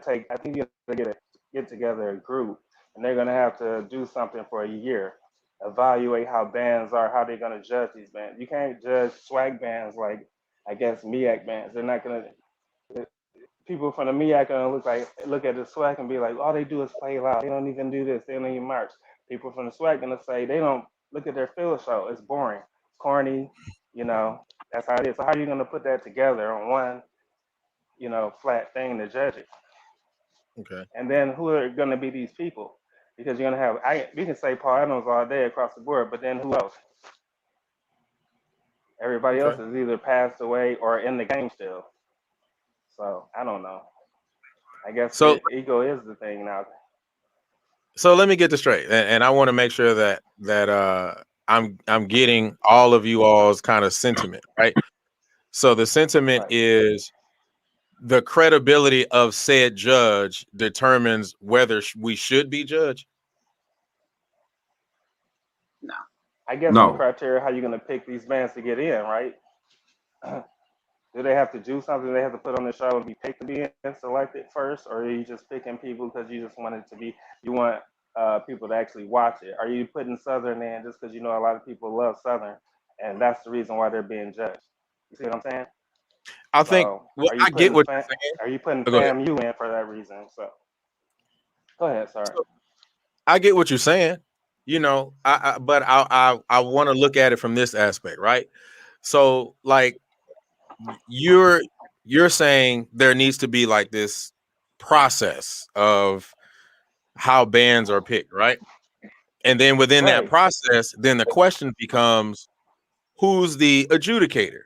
take. I think you have to get together a group, and they're gonna have to do something for a year, evaluate how bands are, how they're gonna judge these bands. You can't judge swag bands like I guess MEAC bands. They're not gonna. People from the MEAC gonna look at the swag and be like, all they do is play loud. They don't even do this. They don't even march. People from the swag gonna say they don't look at their field show. It's boring, corny. You know, that's how it is. So how are you gonna put that together on one, flat thing to judge it? Okay. And then who are going to be these people? Because you're going to have, we can say Paul Adams all day across the board, but then who else? Everybody else Okay. is either passed away or in the game still. So I don't know. I guess So ego is the thing now. so let me get this straight, and I want to make sure that I'm getting all of you all's kind of sentiment, right? So the sentiment Right. is the credibility of said judge determines whether we should be judged. No. I guess the No. criteria how you're going to pick these bands to get in, right? Do they have to do something they have to put on the show and be picked to be selected first, or are you just picking people because you just want it to be? You want people to actually watch it? Are you putting Southern in just because you know a lot of people love Southern, and that's the reason why they're being judged? You see what I'm saying? I think. So Well, are you I get putting what you're saying. are you putting Oh, go ahead. FAMU in for that reason? So go ahead, sorry. So, I get what you're saying. But I want to look at it from this aspect, right? So, like, you're saying there needs to be like this process of how bands are picked, right? And then within that Right. process, then the question becomes, who's the adjudicator?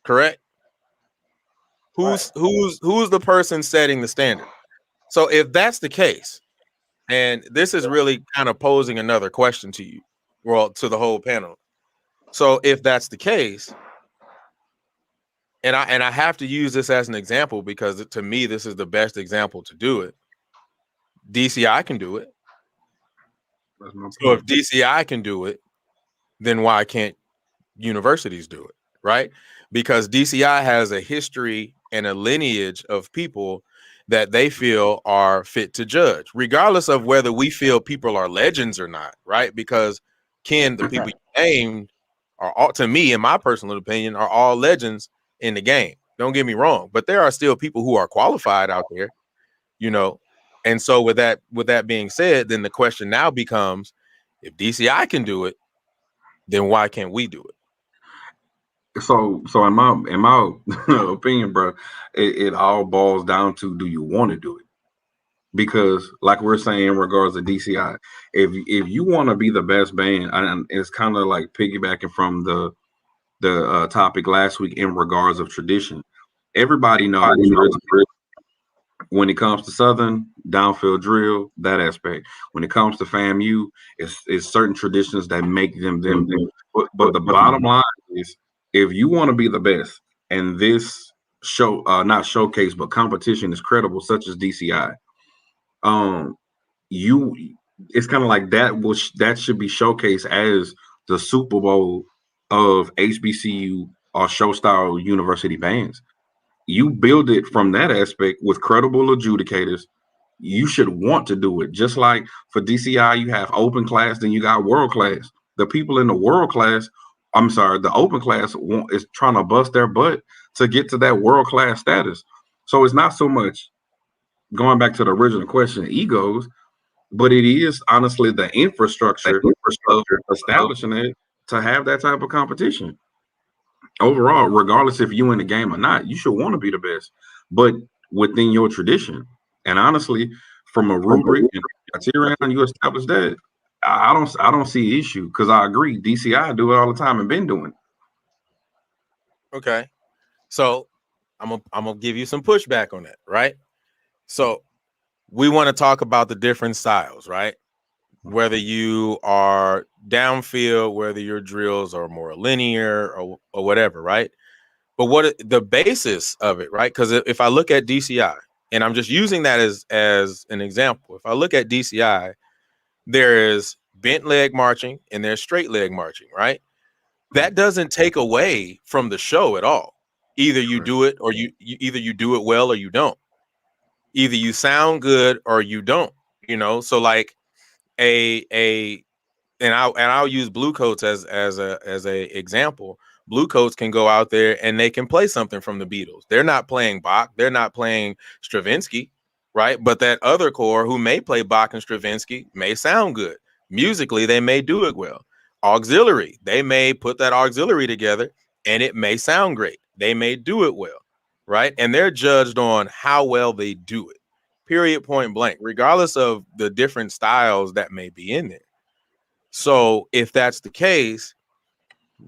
Correct? Who's the person setting the standard? So if that's the case, and this is really kind of posing another question to you, well, to the whole panel. So if that's the case, and I have to use this as an example because to me this is the best example to do it. DCI can do it. That's my So if point. DCI can do it, then why can't universities do it, right? Because DCI has a history and a lineage of people that they feel are fit to judge, regardless of whether we feel people are legends or not, right? Because Ken, the people you named are all, to me, in my personal opinion, are all legends in the game. Don't get me wrong, but there are still people who are qualified out there, you know. And so with that being said, then the question now becomes, if DCI can do it, then why can't we do it? So in my opinion, bro, it all boils down to, do you want to do it? Because like we're saying in regards to DCI, if you want to be the best band, and it's kind of like piggybacking from the topic last week in regards of tradition. Everybody knows when it comes to Southern downfield drill, that aspect. When it comes to FAMU, it's certain traditions that make them. But the bottom line is, if you want to be the best, and this show, not showcase, but competition is credible, such as DCI, you, it's kind of like that should be showcased as the Super Bowl of HBCU or show style university bands. You build it from that aspect with credible adjudicators. You should want to do it. Just like for DCI, you have open class, then you got world class. The people in the world class, the open class is trying to bust their butt to get to that world class status. So it's not so much, going back to the original question, egos, but it is honestly the infrastructure of establishing it to have that type of competition. Overall, regardless if you in the game or not, you should want to be the best, but within your tradition. And honestly, from a rubric and criteria, you establish that. I don't see issue, because I agree. DCI do it all the time and been doing it. Okay. So I'm gonna give you some pushback on that, right? So we want to talk about the different styles, right? Whether you are downfield, whether your drills are more linear or whatever, right? But what the basis of it, right? Because if I look at DCI, and I'm just using that as an example, if I look at DCI, there is bent leg marching and there's straight leg marching, right? That doesn't take away from the show at all. Either you do it or you either you do it well or you don't. Either you sound good or you don't, you know. So like a and I'll use Blue Coats as a example. Blue Coats can go out there and they can play something from the Beatles. They're not playing Bach, they're not playing Stravinsky, right? But that other core who may play Bach and Stravinsky may sound good. Musically, they may do it well. Auxiliary, they may put that auxiliary together and it may sound great. They may do it well, right? And they're judged on how well they do it. Period, point blank, regardless of the different styles that may be in there. So if that's the case,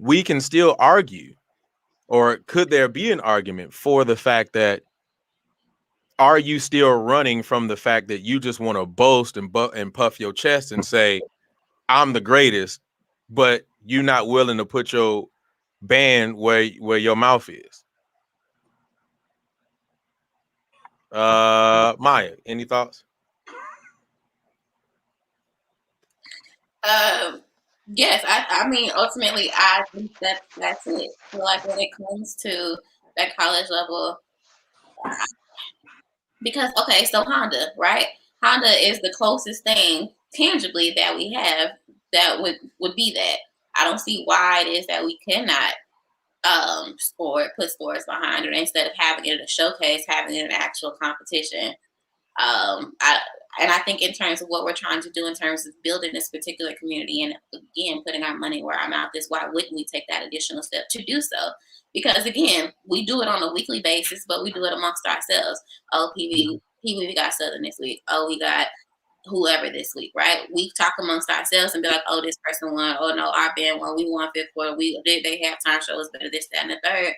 we can still argue, or could there be an argument for the fact that are you still running from the fact that you just want to boast and puff your chest and say, I'm the greatest, but you're not willing to put your band where your mouth is? Maya, any thoughts? Yes, I mean, ultimately, I think that's it. So, like, when it comes to that college level, because, okay, so Honda, right? Honda is the closest thing tangibly that we have that would be that. I don't see why it is that we cannot put stores behind it instead of having it in a showcase, having it in an actual competition. I think in terms of what we're trying to do in terms of building this particular community and again putting our money where our mouth is, why wouldn't we take that additional step to do so? Because again, we do it on a weekly basis, but we do it amongst ourselves. Oh, PV, we got Southern this week. Oh, we got whoever this week, right? We talk amongst ourselves and be like, oh, this person won. Oh no, our band won. We won fifth quarter. They have time shows better, this, that, and the third.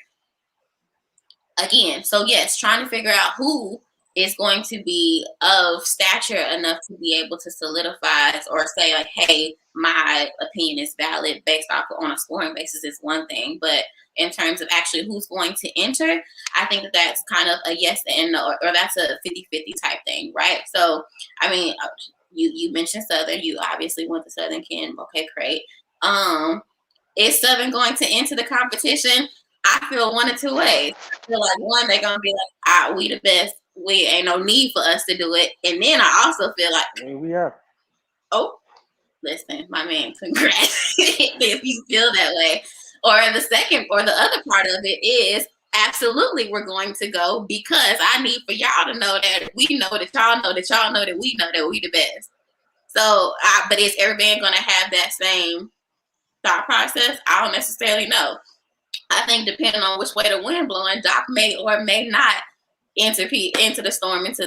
Again, so yes, trying to figure out who is going to be of stature enough to be able to solidify or say like, hey, my opinion is valid based off on a scoring basis is one thing, but in terms of actually who's going to enter, I think that's kind of a yes and no, or that's a 50-50 type thing, right? So, I mean, you mentioned Southern, you obviously went to Southern, Ken, okay, great. Is Southern going to enter the competition? I feel one of two ways. I feel like one, they're gonna be like, we the best. We ain't no need for us to do it. And then I also feel like, we are. Oh, listen, my man, congrats if you feel that way. Or the second, or the other part of it is absolutely we're going to go because I need for y'all to know that we know that y'all know that y'all know that we know that we the best. So, but is every band going to have that same thought process? I don't necessarily know. I think depending on which way the wind blowing, Doc may or may not enter the storm into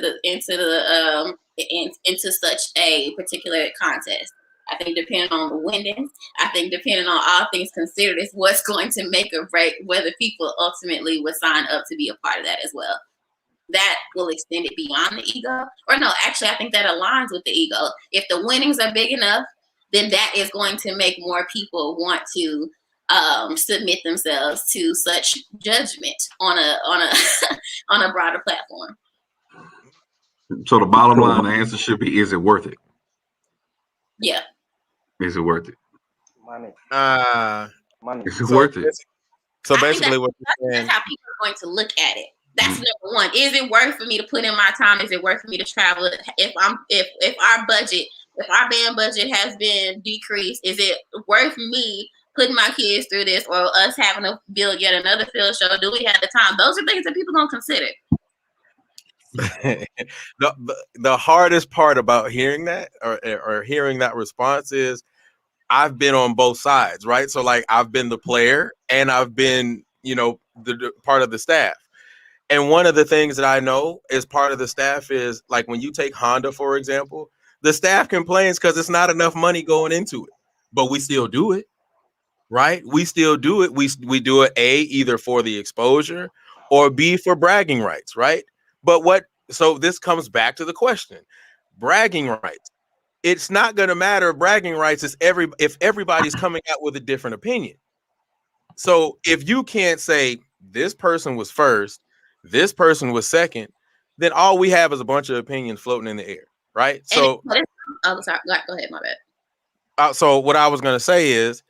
such a particular contest. I think depending on the windings, I think depending on all things considered is what's going to make or break whether people ultimately would sign up to be a part of that as well. That will extend it beyond the ego. Or no, actually, I think that aligns with the ego. If the winnings are big enough, then that is going to make more people want to submit themselves to such judgment on a on a broader platform. So the bottom line, the answer should be: is it worth it? Yeah. Is it worth it? Money. Money. Is it worth it? So basically, that's how people are going to look at it. That's number one. Is it worth for me to put in my time? Is it worth for me to travel? If our band budget has been decreased, is it worth me putting my kids through this or us having to build yet another field show? Do we have the time? Those are things that people don't consider. The hardest part about hearing that or hearing that response is I've been on both sides, right? So like I've been the player and I've been, the part of the staff. And one of the things that I know as part of the staff is like when you take Honda, for example, the staff complains because it's not enough money going into it, but we still do it, right? We still do it. We do it either for the exposure or B for bragging rights, right? But so this comes back to the question, bragging rights. It's not going to matter. Bragging rights is if everybody's coming out with a different opinion. So if you can't say this person was first, this person was second, then all we have is a bunch of opinions floating in the air, right? So, sorry, go ahead, my bad. So what I was going to say is,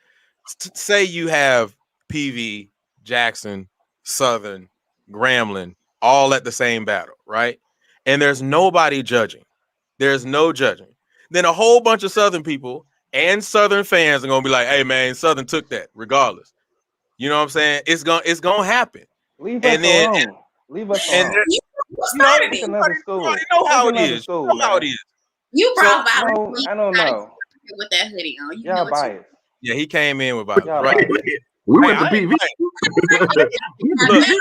say you have PV, Jackson, Southern, Grambling, all at the same battle, right? and there's nobody judging. There's no judging. Then a whole bunch of Southern people and Southern fans are gonna be like, "Hey man, Southern took that regardless." You know what I'm saying? It's gonna happen. Leave us And then alone. Leave us and alone. You no, started Pick it. another you school. already know Pick how it another is. school, You know how it man. is. You So brought No, violence. I don't know. With that hoodie on. You know Y'all what biased. yeah, he came in with violence, Y'all right? biased. We Hey, went to I ain't PV. biased. We went to you. PV.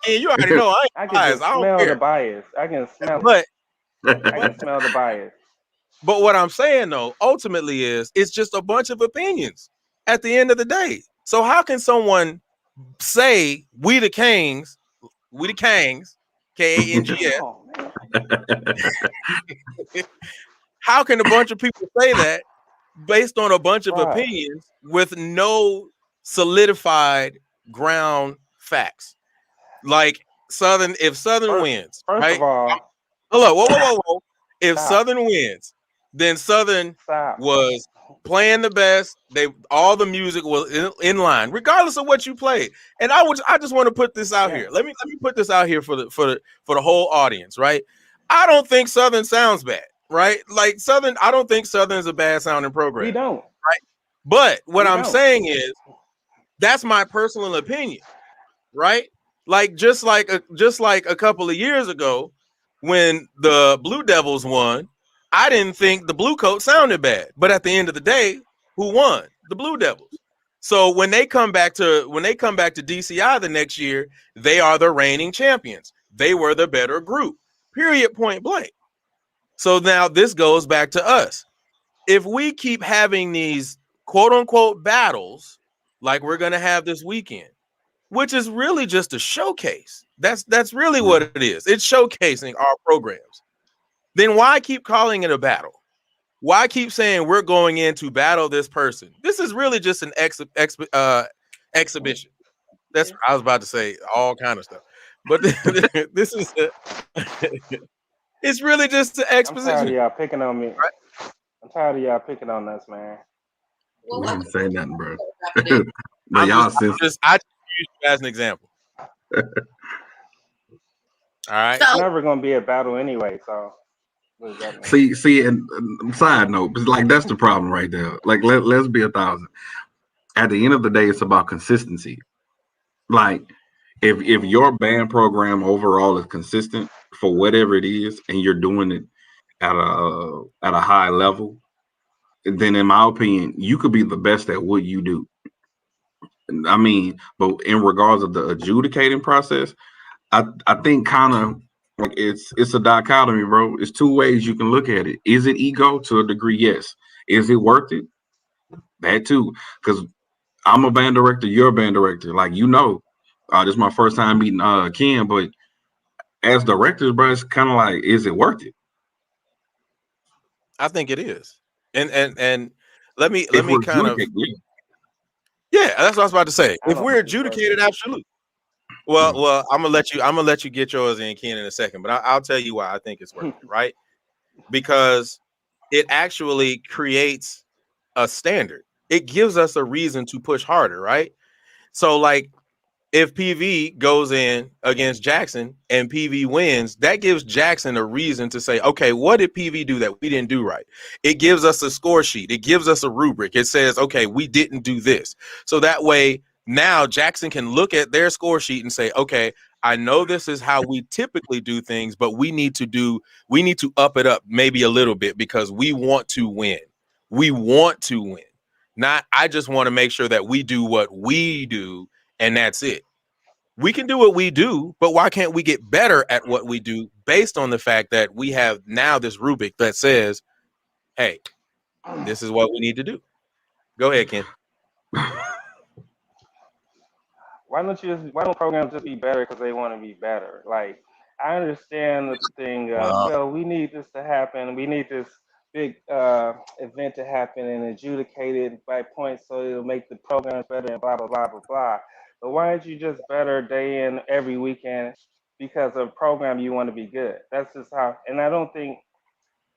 And you already know I I ain't can biased. just I don't smell the care. bias. I can smell it. But I can smell the bias. but what I'm saying though, ultimately is it's just a bunch of opinions at the end of the day. So how can someone say we the Kangs, Kangs, Oh man. how can a bunch of people say that based on a bunch of Right. opinions with no solidified ground facts? Like Southern, if Southern wins, First right? of all, Hello, whoa. If stop. Southern wins, then Southern Stop. was playing the best. All the music was in line, regardless of what you played. And I just want to put this out here. Let me put this out here for the whole audience, right? I don't think Southern sounds bad, right? Like Southern, I don't think Southern is a bad sounding program. We don't. Right? But what We I'm don't. saying is that's my personal opinion, right? Like just like a couple of years ago when the Blue Devils won, I didn't think the Blue Coat sounded bad, but at the end of the day, who won? The Blue Devils. So when they come back to DCI the next year, they are the reigning champions. They were the better group. Period. Point blank. So now this goes back to us. If we keep having these quote unquote battles like we're going to have this weekend, which is really just a showcase. That's really what it is. It's showcasing our programs. Then why keep calling it a battle? Why keep saying we're going in to battle this person? This is really just an exhibition. That's I was about to say all kind of stuff, but this is it's really just an I'm tired of exposition. y'all picking on me. Right? I'm tired of y'all picking on us, man. Well, We what didn't say nothing, bro. the But y'all I just use you as an example. All right. It's So never gonna be a battle anyway. So what does that mean? see, and side note, like that's the problem right there. Like let's be 1,000. At the end of the day, it's about consistency. Like if your band program overall is consistent for whatever it is, and you're doing it at a high level, then in my opinion, you could be the best at what you do. I mean, but in regards of the adjudicating process, I think kind of like it's a dichotomy, bro. It's two ways you can look at it. Is it ego to a degree? Yes. Is it worth it? That too, because I'm a band director. You're a band director. Like this is my first time meeting Ken, but as directors, bro, it's kind of like, is it worth it? I think it is. And let me If we're kind of adjudicating, yeah, that's what I was about to say. I If don't we're think it's worth adjudicated, it. absolutely. Well, I'm gonna let you get yours in, Ken, in a second, but I'll tell you why I think it's worth it, right? Because it actually creates a standard. It gives us a reason to push harder, right? So, like, if PV goes in against Jackson and PV wins, that gives Jackson a reason to say, okay, what did PV do that we didn't do right? It gives us a score sheet. It gives us a rubric. It says, okay, we didn't do this. So that way now Jackson can look at their score sheet and say, okay, I know this is how we typically do things, but we need to up it up maybe a little bit because we want to win. We want to win. Not, I just want to make sure that we do what we do and that's it. We can do what we do, but why can't we get better at what we do based on the fact that we have now this rubric that says, hey, this is what we need to do. Go ahead, Ken. Why don't programs just be better because they want to be better? Like, I understand the thing of, well, we need this to happen. We need this big event to happen and adjudicate it by points so it'll make the programs better and blah blah blah blah blah. But why aren't you just better day in every weekend because of program you want to be good? That's just how. And I don't think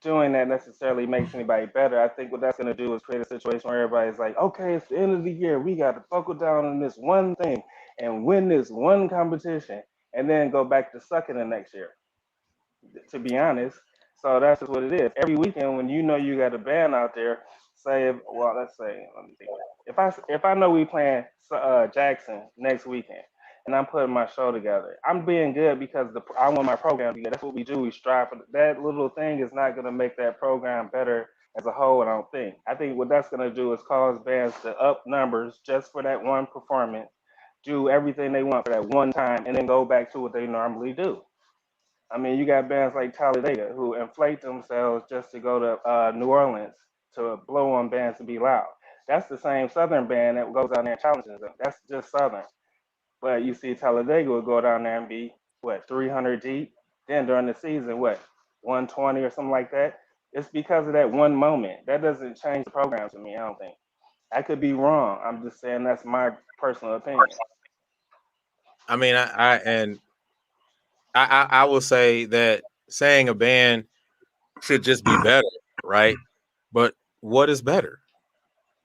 doing that necessarily makes anybody better. I think what that's going to do is create a situation where everybody's like, okay, it's the end of the year. We got to buckle down on this one thing and win this one competition and then go back to sucking the next year. to be honest. So that's just what it is. Every weekend, when you know you got a band out there, say, well, let's say, let me think. If I know we playing Jackson next weekend, and I'm putting my show together, I'm being good because I want my program to be good. That's what we do. We strive for that. Little thing is not going to make that program better as a whole. I don't think. I think what that's going to do is cause bands to up numbers just for that one performance, do everything they want for that one time, and then go back to what they normally do. I mean, you got bands like Talladega who inflate themselves just to go to New Orleans to blow on bands to be loud. That's the same Southern band that goes down there and challenges them. That's just Southern. But you see, Talladega would go down there and be, what, 300 deep? Then during the season, what, 120 or something like that? It's because of that one moment. That doesn't change the program to me, I don't think. I could be wrong. I'm just saying that's my personal opinion. I mean, I will say that saying a band should just be better, right? But what is better?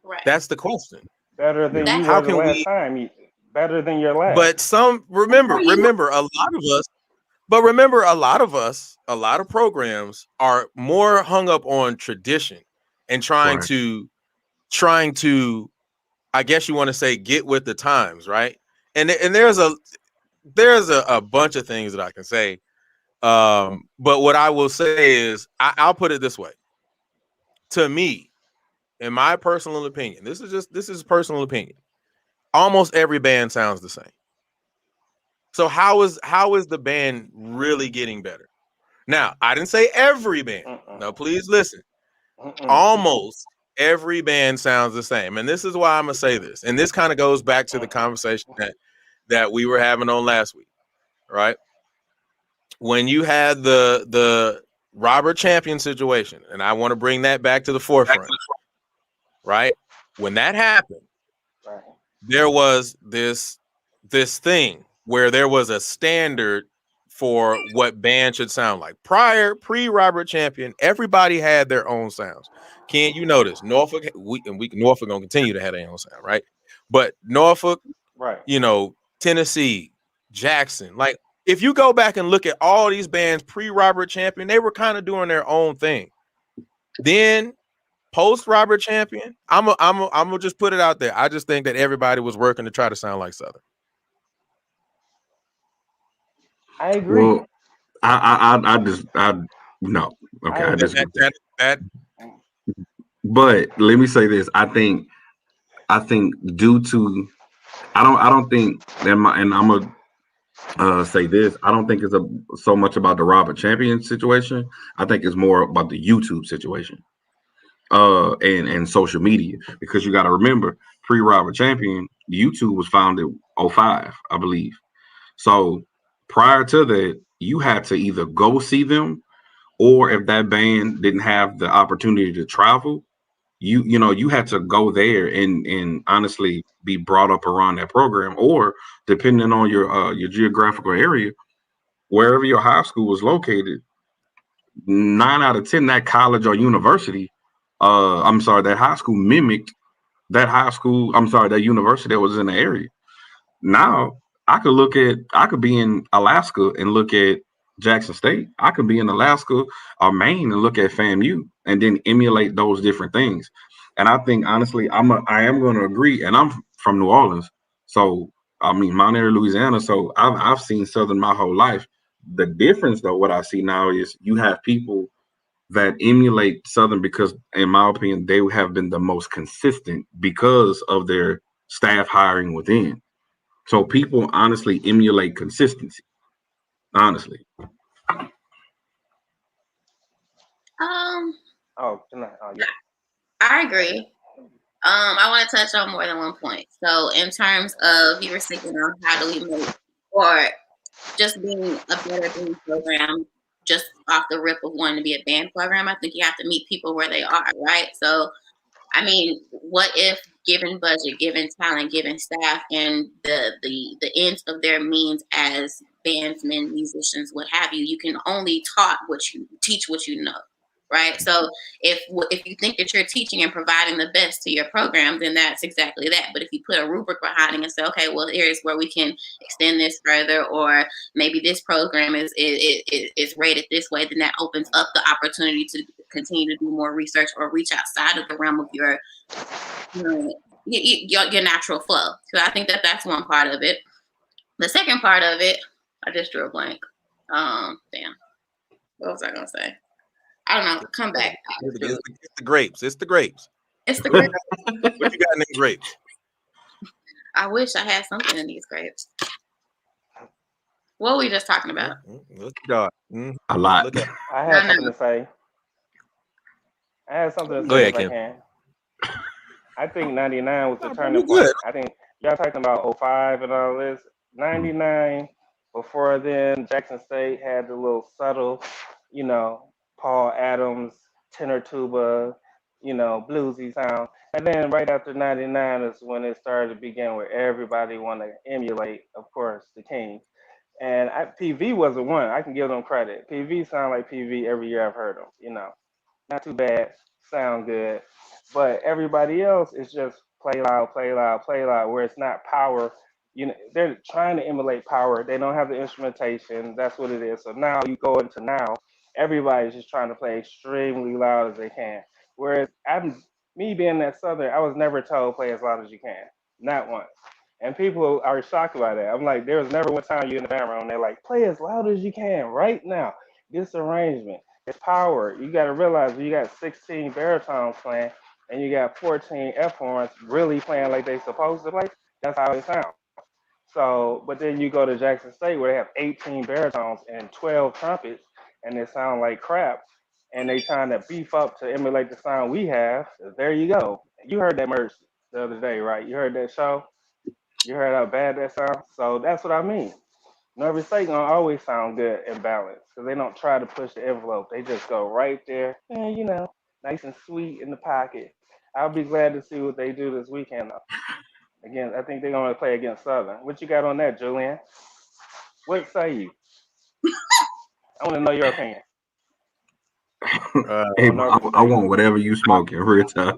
Right. That's the question. Better than you How were the can last we? time. Better than your last. But remember, a lot of us. But remember, a lot of programs are more hung up on tradition and trying Right. to, I guess you want to say, get with the times, right? And there's a bunch of things that I can say. But what I will say is, I'll put it this way. To me, in my personal opinion, this is personal opinion. Almost every band sounds the same. So how is the band really getting better? Now, I didn't say every band. Now, please listen. Almost every band sounds the same. And this is why I'm going to say this. And this kind of goes back to the conversation that we were having on last week, right? When you had the Robert Champion situation, and I want to bring that back to the forefront, right? When that happened, there was this thing where there was a standard for what band should sound like. Pre-Robert Champion, everybody had their own sounds. Can you notice Norfolk? Norfolk gonna continue to have their own sound, right? But Norfolk, right? Tennessee, Jackson, like if you go back and look at all these bands pre-Robert Champion, they were kind of doing their own thing. Then post Robert Champion, I'm gonna just put it out there. I just think that everybody was working to try to sound like Southern. I agree. Well, no. Okay, I just that. But let me say this. I think due to I don't think and I'm gonna say this. I don't think it's so much about the Robert Champion situation. I think it's more about the YouTube situation. And social media, because you got to remember, pre-Robert Champion, YouTube was founded 05, I believe. So prior to that, you had to either go see them, or if that band didn't have the opportunity to travel, you had to go there and honestly be brought up around that program, or depending on your geographical area, wherever your high school was located, 9 out of 10 that college or university, that high school mimicked that university that was in the area. Now I could be in Alaska and look at Jackson State. I could be in Alaska or Maine and look at FAMU and then emulate those different things. And I think honestly, I am going to agree. And I'm from New Orleans, so I mean Mount Airy, Louisiana. So I've seen Southern my whole life. The difference, though, what I see now is you have people that emulate Southern because, in my opinion, they have been the most consistent because of their staff hiring within. So people honestly emulate consistency. Honestly. Yeah. I agree. I want to touch on more than one point. So, in terms of you were thinking on how do we make, or just being a better band program, just off the rip of wanting to be a band program, I think you have to meet people where they are, right? So, I mean, what if given budget, given talent, given staff, and the ends of their means as bandsmen, musicians, what have you, you can only teach what you know. right? So if you think that you're teaching and providing the best to your program, then that's exactly that. But if you put a rubric behind it and say, okay, well, here's where we can extend this further, or maybe this program is rated this way, then that opens up the opportunity to continue to do more research or reach outside of the realm of your natural flow. So I think that that's one part of it. The second part of it, I just drew a blank. Damn. What was I gonna say? I don't know. Come back. It's the grapes. It's the grapes. It's the grapes. What you got in the grapes? I wish I had something in these grapes. What were we just talking about? A lot. I had something to say. I had something to Go say ahead, if I Kim. can. I think 99 was the turning point. I think y'all talking about 05 and all this. 99, before then, Jackson State had the little subtle, Paul Adams, tenor tuba, bluesy sound. And then right after 99 is when it started to begin where everybody want to emulate, of course, the King. And PV was the one. I can give them credit. PV sound like PV every year I've heard them, Not too bad, sound good. But everybody else is just play loud, play loud, play loud, where it's not power. They're trying to emulate power. They don't have the instrumentation. That's what it is. So now you go into now, everybody's just trying to play extremely loud as they can. Whereas me being that Southern, I was never told play as loud as you can. Not once. And people are shocked by that. I'm like, there was never one time you in the band room, they're like, play as loud as you can right now. This arrangement. It's power. You got to realize you got 16 baritones playing and you got 14 F horns really playing like they supposed to play. That's how it sounds. So, but then you go to Jackson State where they have 18 baritones and 12 trumpets and they sound like crap. And they trying to beef up to emulate the sound we have. There you go. You heard that merch the other day, right? You heard that show? You heard how bad that sounds? So that's what I mean. Nervous State gonna always sound good and balanced because they don't try to push the envelope. They just go right there, and nice and sweet in the pocket. I'll be glad to see what they do this weekend. Though. Again, I think they're gonna play against Southern. What you got on that, Julian? What say you? I want to know your opinion. Hey, I want whatever you smoking, real time.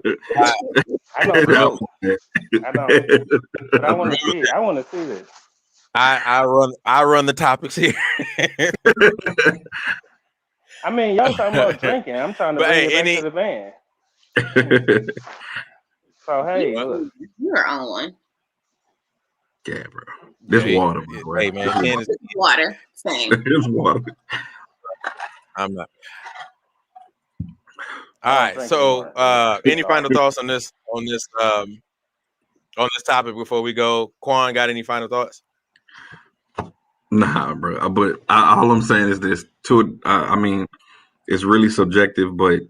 I know. I know. But I want to see it. I want to see this. I run the topics here. I mean, y'all talking about drinking. I'm trying to bring it back to the band. So hey, look. You're on one. Yeah, bro. This water, bro. Hey man, water. Same. It's water. I'm not. All right. So, any final thoughts on this topic before we go? Quan, got any final thoughts? Nah, bro. But all I'm saying is this: I mean, it's really subjective, but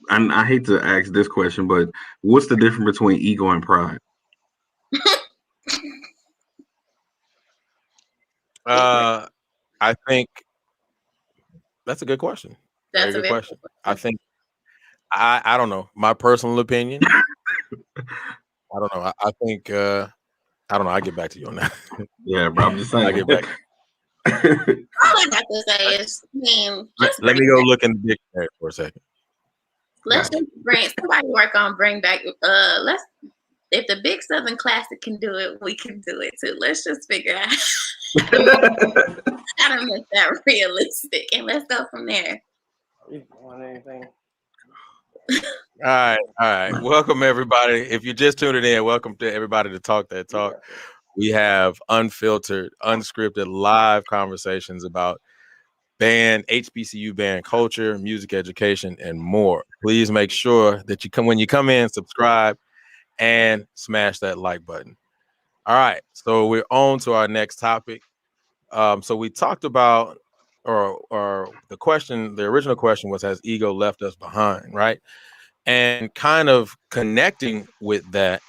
I hate to ask this question, but what's the difference between ego and pride? I think that's a good question. That's a good question. I think I don't know. My personal opinion. I don't know. I think I don't know. I'll get back to you on that. Yeah, bro. I'm just saying. I'll get back. All I got to say is, let me go look in the dictionary for a second. Let's just somebody work on bring back. If the Big Southern Classic can do it, we can do it too. Let's just figure out how to make that realistic, and let's go from there. You want anything? All right. Welcome everybody. If you're just tuning in, welcome to everybody to Talk That Talk. We have unfiltered, unscripted, live conversations about HBCU band culture, music education, and more. Please make sure that when you come in, subscribe and smash that like button. All right, so we're on to our next topic. So we talked about, or the original question was, has ego left us behind, right? And kind of connecting with that,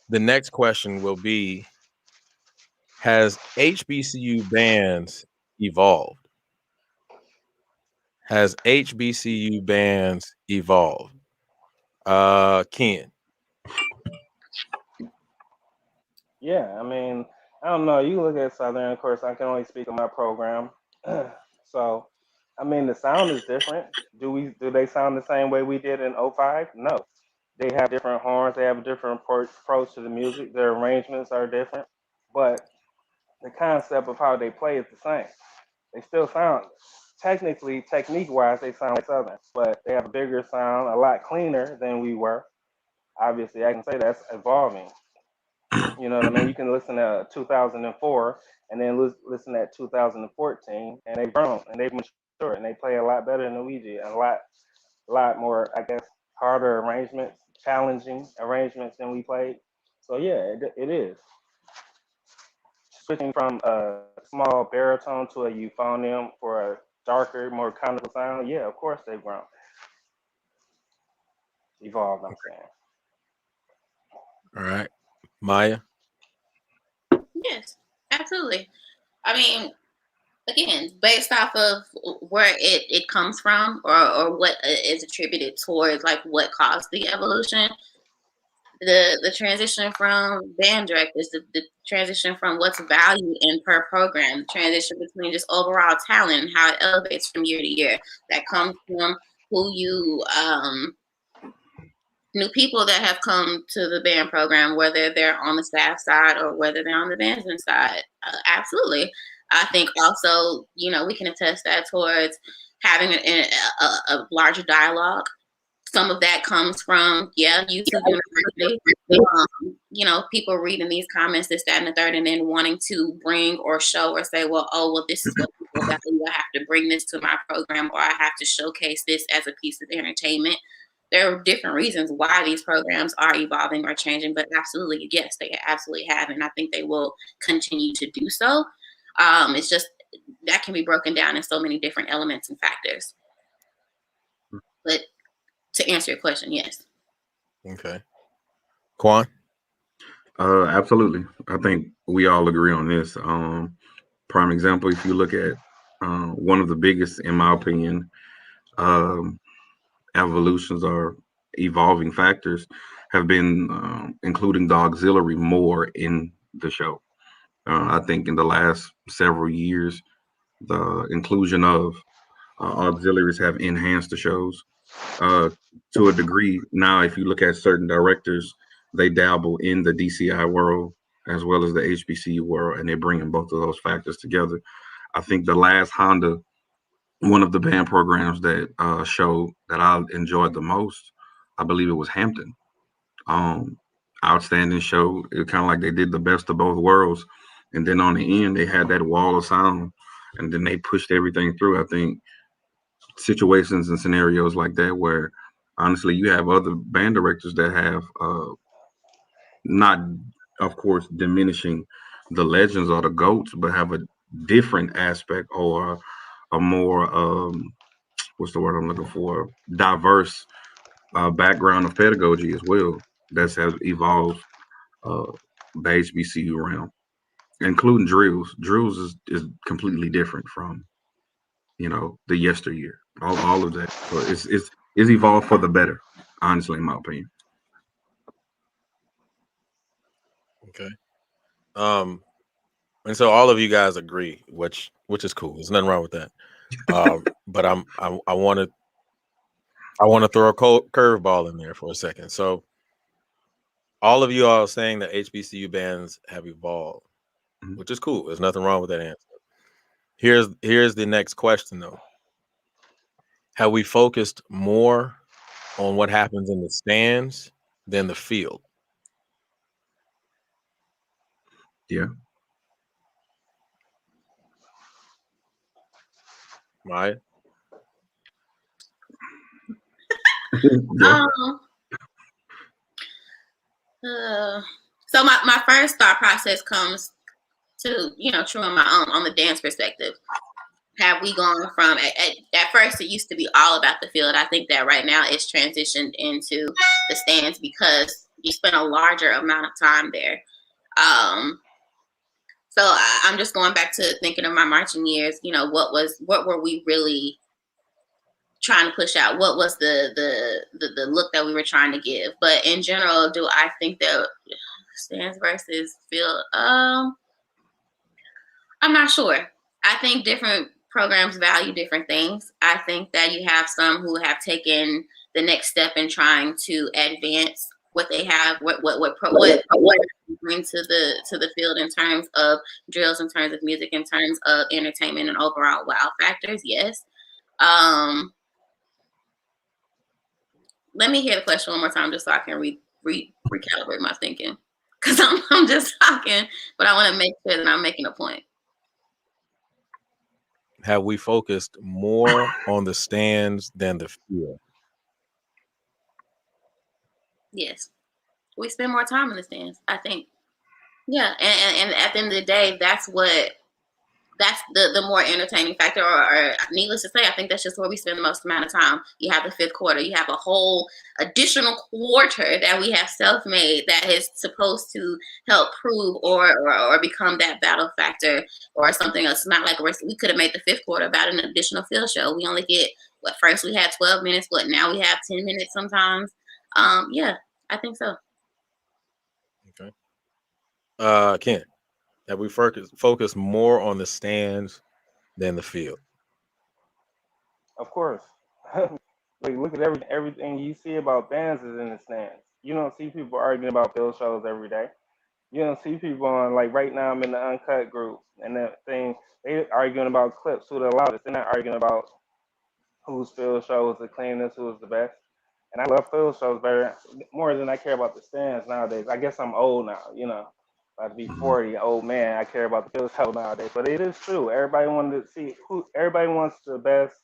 the next question will be, has HBCU bands evolved? Has HBCU bands evolved? Ken. Yeah, I mean, I don't know. You look at Southern, of course, I can only speak on my program. So I mean, the sound is different. Do they sound the same way we did in '05? No. They have different horns. They have a different approach to the music. Their arrangements are different, but the concept of how they play is the same. They still sound technically, technique-wise, they sound like Southern, but they have a bigger sound, a lot cleaner than we were. Obviously, I can say that's evolving. You know what I mean? You can listen to 2004 and then listen to 2014, and they've grown and they've matured and they play a lot better than we did, and a lot more, I guess, harder arrangements, challenging arrangements than we played. So yeah, it is. Switching from a small baritone to a euphonium for a darker, more conical sound, yeah, of course they've grown. Evolved, I'm saying. All right. Maya? Yes, absolutely. I mean, again, based off of where it comes from, or what is attributed towards like what caused the evolution, the transition from band directors, the transition from what's valued in per program, the transition between just overall talent and how it elevates from year to year, that comes from who you new people that have come to the band program, whether they're on the staff side or whether they're on the management side. Absolutely. I think also, we can attest that towards having a larger dialogue. Some of that comes from, youth university. People reading these comments, this, that, and the third, and then wanting to bring or show or say, this is what people value. I have to bring this to my program, or I have to showcase this as a piece of entertainment. There are different reasons why these programs are evolving or changing, but absolutely, yes, they absolutely have, and I think they will continue to do so. It's just that can be broken down in so many different elements and factors. But to answer your question, yes. Okay. Quan? Absolutely. I think we all agree on this. Prime example, if you look at one of the biggest, in my opinion, evolutions or evolving factors have been including the auxiliary more in the show. I think in the last several years, the inclusion of auxiliaries have enhanced the shows to a degree. Now, if you look at certain directors, they dabble in the DCI world as well as the HBCU world, and they're bringing both of those factors together. I think the last Honda, one of the band programs that show that I enjoyed the most, I believe it was Hampton. Outstanding show. It kind of like they did the best of both worlds, and then on the end they had that wall of sound, and then they pushed everything through. I think situations and scenarios like that where honestly you have other band directors that have not, of course, diminishing the legends or the goats, but have a different aspect or a more what's the word I'm looking for, diverse background of pedagogy as well that has evolved the HBCU realm, including drills. Drills is completely different from the yesteryear, all of that. So it's evolved for the better, honestly, in my opinion. Okay. And so all of you guys agree, which is cool. There's nothing wrong with that. But I want to throw a curveball in there for a second. So all of you are saying that HBCU bands have evolved, which is cool. There's nothing wrong with that answer. Here's the next question though. Have we focused more on what happens in the stands than the field? Yeah. Right. Yeah. So my first thought process comes to, true on my own, on the dance perspective. Have we gone from, at first it used to be all about the field. I think that right now it's transitioned into the stands because you spend a larger amount of time there. So I'm just going back to thinking of my marching years. What were we really trying to push out? What was the look that we were trying to give? But in general, do I think that stands versus field? I'm not sure. I think different programs value different things. I think that you have some who have taken the next step in trying to advance what they have, what bring to the field in terms of drills, in terms of music, in terms of entertainment and overall wow factors. Yes. Let me hear the question one more time just so I can recalibrate my thinking, because I'm just talking, but I want to make sure that I'm making a point. Have we focused more on the stands than the field? Yes, we spend more time in the stands, I think. Yeah, and at the end of the day, that's the more entertaining factor, or needless to say, I think that's just where we spend the most amount of time. You have the fifth quarter, you have a whole additional quarter that we have self-made that is supposed to help prove or become that battle factor or something else. It's not like we could have made the fifth quarter about an additional field show. We only get, first we had 12 minutes, now we have 10 minutes sometimes. Yeah, I think so. Okay. Ken, have we focused more on the stands than the field? Of course. Like, look at everything you see about bands is in the stands. You don't see people arguing about field shows every day. You don't see people on, like, right now I'm in the Uncut group, and that thing, they arguing about clips, who the loudest. They're not arguing about whose field show was the cleanest, who was the best. And I love field shows more than I care about the stands nowadays. I guess I'm old now, About to be 40, old man. I care about the field show nowadays. But it is true. Everybody wants the best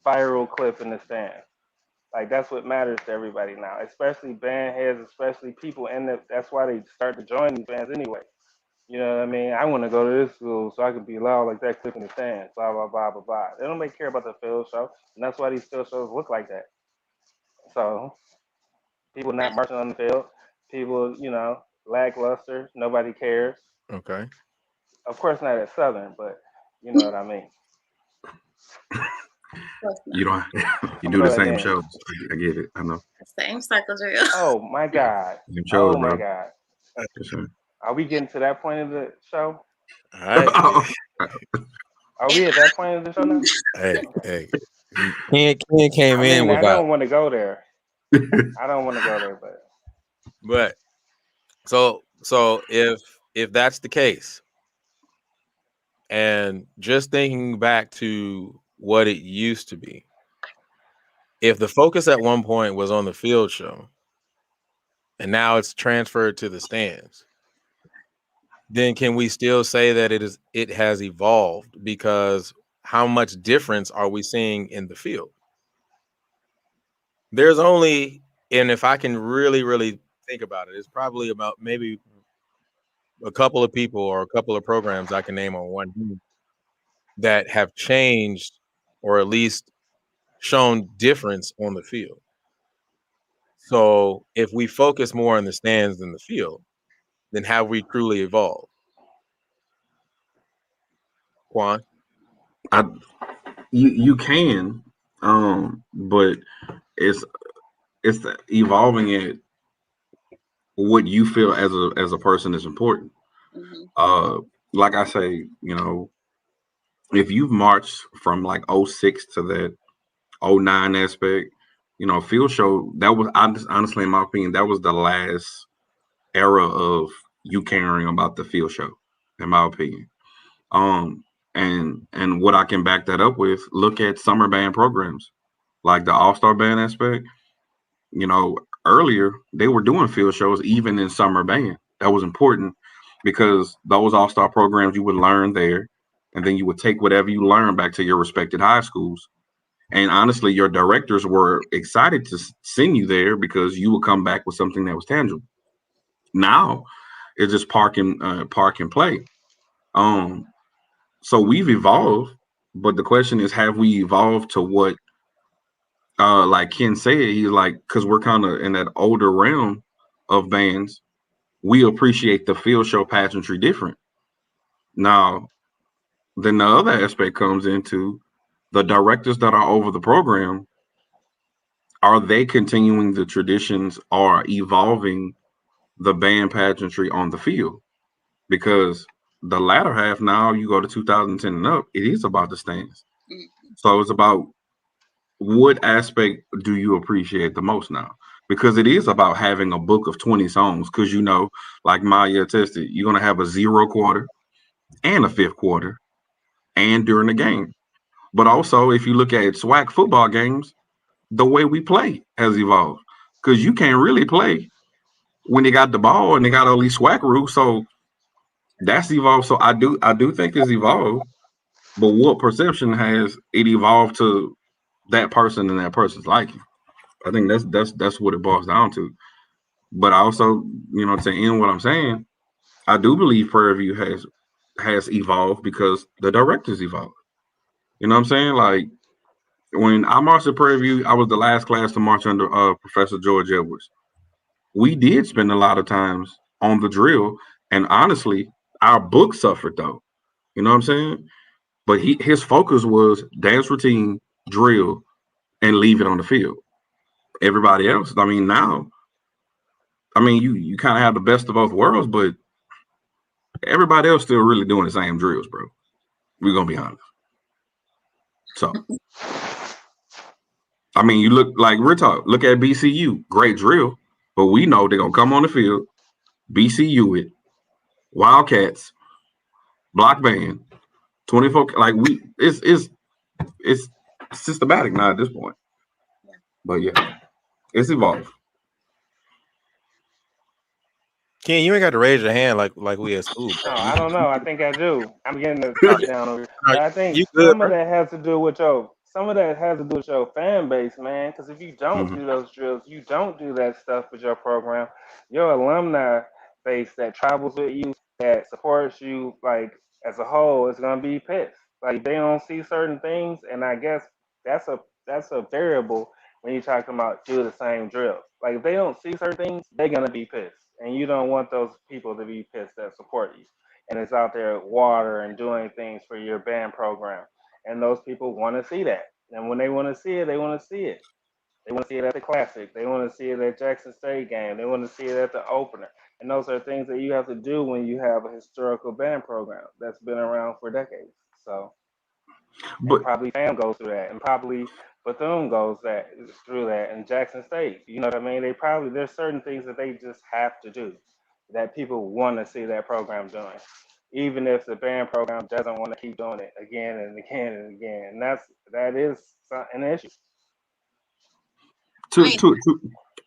viral clip in the stands. Like, that's what matters to everybody now, especially band heads, especially people that's why they start to join these bands anyway. You know what I mean? I want to go to this school so I can be loud like that clip in the stands, blah, blah, blah, blah, blah. They don't care about the field show, and that's why these field shows look like that. So, people not marching on the field, people, lackluster, nobody cares. Okay. Of course not at Southern, but you know what I mean. You don't. You do the same shows. I get it. I know. Same cycle drill. Oh my God. Shows, oh my bro. God. Sure. Are we getting to that point of the show? All right. Are we at that point of the show now? Hey. Ken came in without. I don't want to go there. I don't want to go there, but so if that's the case, and just thinking back to what it used to be, if the focus at one point was on the field show and now it's transferred to the stands, then can we still say that it has evolved? Because how much difference are we seeing in the field? There's only, and if I can really think about it, it's probably about maybe a couple of people or a couple of programs I can name on one hand that have changed or at least shown difference on the field. So if we focus more on the stands than the field, then have we truly evolved? Quan? You can, but it's evolving at what you feel as a person is important. Mm-hmm. Like I say, if you've marched from like 06 to that 09 aspect, field show, that was honestly, in my opinion, that was the last era of you caring about the field show, in my opinion. And what I can back that up with, look at summer band programs, like the All-Star band aspect. Earlier they were doing field shows even in summer band. That was important because those All-Star programs, you would learn there, and then you would take whatever you learned back to your respected high schools. And honestly, your directors were excited to send you there because you would come back with something that was tangible. Now it's just park and play. So we've evolved, but the question is, have we evolved to what, like Ken said, he's like, because we're kind of in that older realm of bands, we appreciate the field show pageantry different. Now, then the other aspect comes into the directors that are over the program. Are they continuing the traditions or evolving the band pageantry on the field? Because the latter half now, you go to 2010 and up, it is about the stands. Mm-hmm. So it's about what aspect do you appreciate the most now? Because it is about having a book of 20 songs. Because you know, like Maya attested, you're gonna have a 0 quarter and a 5th quarter, and during the game. But also, if you look at SWAC football games, the way we play has evolved. Because you can't really play when they got the ball and they got all these SWAC rules. So that's evolved. So I do think it's evolved. But what perception has it evolved to that person and that person's liking? I think that's what it boils down to. But I also, you know, to end what I'm saying, I do believe Prairie View has evolved because the directors evolved. You know what I'm saying? Like when I marched at Prairie View, I was the last class to march under Professor George Edwards. We did spend a lot of times on the drill, and honestly, our book suffered though. You know what I'm saying? But his focus was dance routine, drill, and leave it on the field. Everybody else, I mean, now, I mean, you kind of have the best of both worlds, but everybody else still really doing the same drills, bro. We're gonna be honest. So, I mean, you look like real talk. Look at BCU, great drill, but we know they're gonna come on the field, BCU it, Wildcats, block band, 24. Like it's systematic now at this point. But yeah, it's evolved. Ken, you ain't got to raise your hand like we at school. No, I don't know. I think I do. I'm getting the top down over here. But I think You good, some of bro? that has to do with your fan base, man. Because if you don't do those drills, you don't do that stuff with your program, your alumni base that travels with you, that supports you, like as a whole, is gonna be pissed. Like they don't see certain things, and I guess that's a variable when you're talking about do the same drills. Like if they don't see certain things, they're gonna be pissed. And you don't want those people to be pissed that support you. And it's out there water and doing things for your band program. And those people want to see that. And when they want to see it, they want to see it. They want to see it at the Classic. They want to see it at Jackson State game. They want to see it at the opener. And those are things that you have to do when you have a historical band program that's been around for decades. So, but probably FAM goes through that, and probably Bethune goes through that, and Jackson State. You know what I mean? There's certain things that they just have to do that people want to see that program doing, even if the band program doesn't want to keep doing it again and again and again. And that is an issue.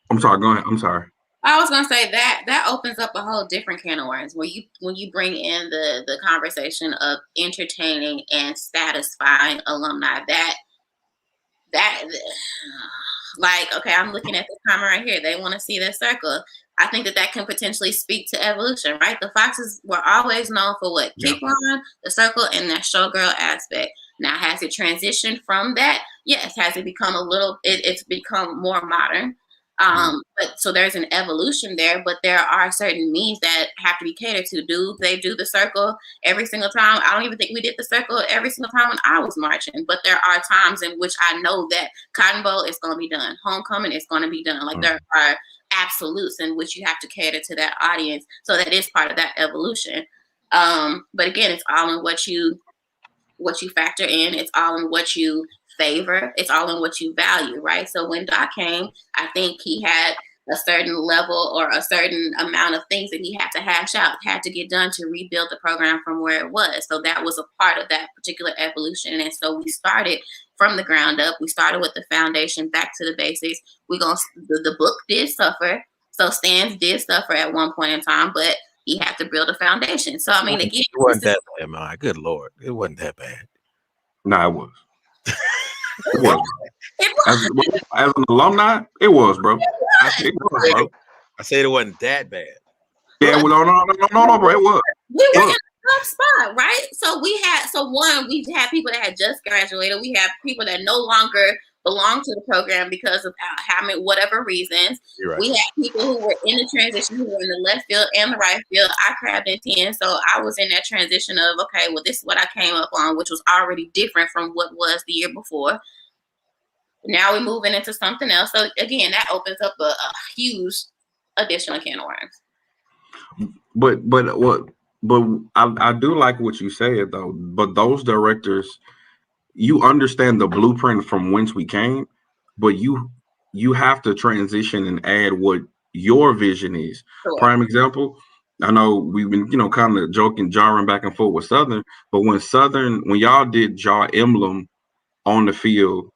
I'm sorry. Go ahead. I'm sorry. I was gonna say that opens up a whole different can of worms when you bring in the conversation of entertaining and satisfying alumni. That like, okay, I'm looking at this comment right here. They want to see their circle. I think that can potentially speak to evolution, right? The Foxes were always known for what? Kick line, the circle, and that showgirl aspect. Now, has it transitioned from that? Yes. Has it become it's become more modern? But so there's an evolution there, but there are certain means that have to be catered to. Do they do the circle every single time? I don't even think we did the circle every single time when I was marching, but there are times in which I know that Cotton Bowl is going to be done. Homecoming is going to be done. Like there are absolutes in which you have to cater to that audience. So that is part of that evolution. But again, it's all in what you factor in. It's all in what you favor. It's all in what you value, right? So when Doc came, I think he had a certain level or a certain amount of things that he had to hash out, had to get done to rebuild the program from where it was. So that was a part of that particular evolution. And so we started from the ground up. We started with the foundation, back to the basics. The book did suffer. So stands did suffer at one point in time, but he had to build a foundation. So I mean, again, it wasn't that bad, man. Good Lord, it wasn't that bad. Nah, it was. It was. As an alumni, it was, bro. I said it wasn't that bad. Yeah, well, no, bro. It was. We were in a tough spot, right? So we had people that had just graduated. We had people that no longer belong to the program because of whatever reasons. Right. We had people who were in the transition, who were in the left field and the right field. I crabbed in 10, so I was in that transition of, okay, well, this is what I came up on, which was already different from what was the year before. Now we're moving into something else. So again, that opens up a huge additional can of worms. But But I do like what you said though. But those directors, you understand the blueprint from whence we came, but you have to transition and add what your vision is. Sure. Prime example, I know we've been, kind of joking, jarring back and forth with Southern, but when y'all did y'all emblem on the field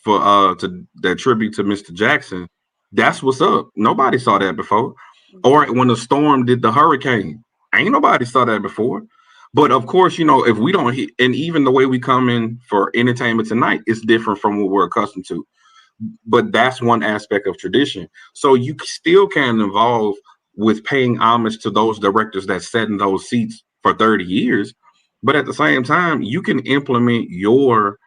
for to that tribute to Mr. Jackson, that's what's up. Nobody saw that before. Or when the Storm did the hurricane, ain't nobody saw that before. But of course, if we don't hit, and even the way we come in for entertainment tonight is different from what we're accustomed to. But that's one aspect of tradition. So you still can involve with paying homage to those directors that sat in those seats for 30 years. But at the same time, you can implement your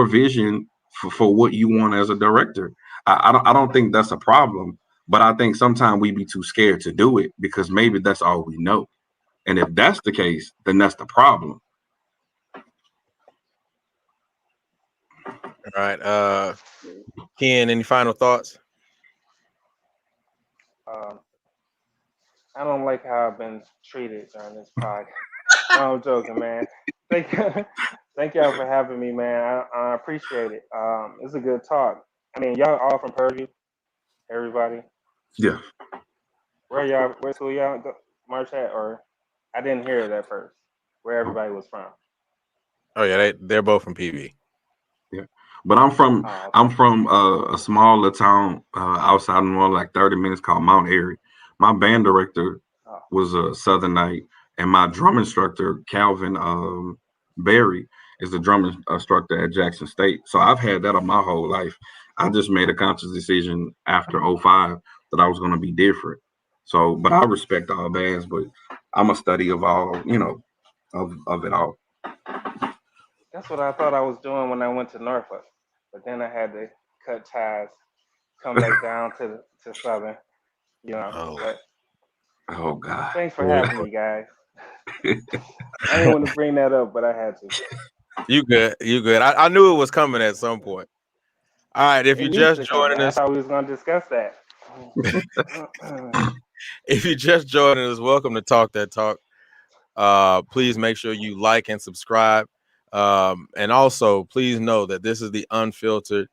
vision for what you want as a director. I don't think that's a problem, but I think sometimes we be too scared to do it because maybe that's all we know. And if that's the case, then that's the problem. All right. Ken, any final thoughts? I don't like how I've been treated during this podcast. No, I'm joking, man. Thank y'all for having me, man. I appreciate it. It's a good talk. I mean, y'all all from Purdue, everybody. Yeah. Where's who y'all march at? Or I didn't hear it at first. Where everybody was from. Oh yeah, they're both from PV. Yeah, but I'm from a small little town outside of New Orleans, like 30 minutes, called Mount Airy. My band director was a Southernite, and my drum instructor, Calvin Berry, is the drum instructor at Jackson State. So I've had that on my whole life. I just made a conscious decision after 05 that I was going to be different. So, but I respect all bands, but I'm a study of all, of it all. That's what I thought I was doing when I went to Norfolk, but then I had to cut ties, come back down to Southern, But oh God! Thanks for having me, guys. I didn't want to bring that up, but I had to. You good. I knew it was coming at some point. All right, if you're just joining us, I thought we was going to discuss that. If you're just joining us, welcome to Talk That Talk. Please make sure you like and subscribe. And also, please know that this is the unfiltered,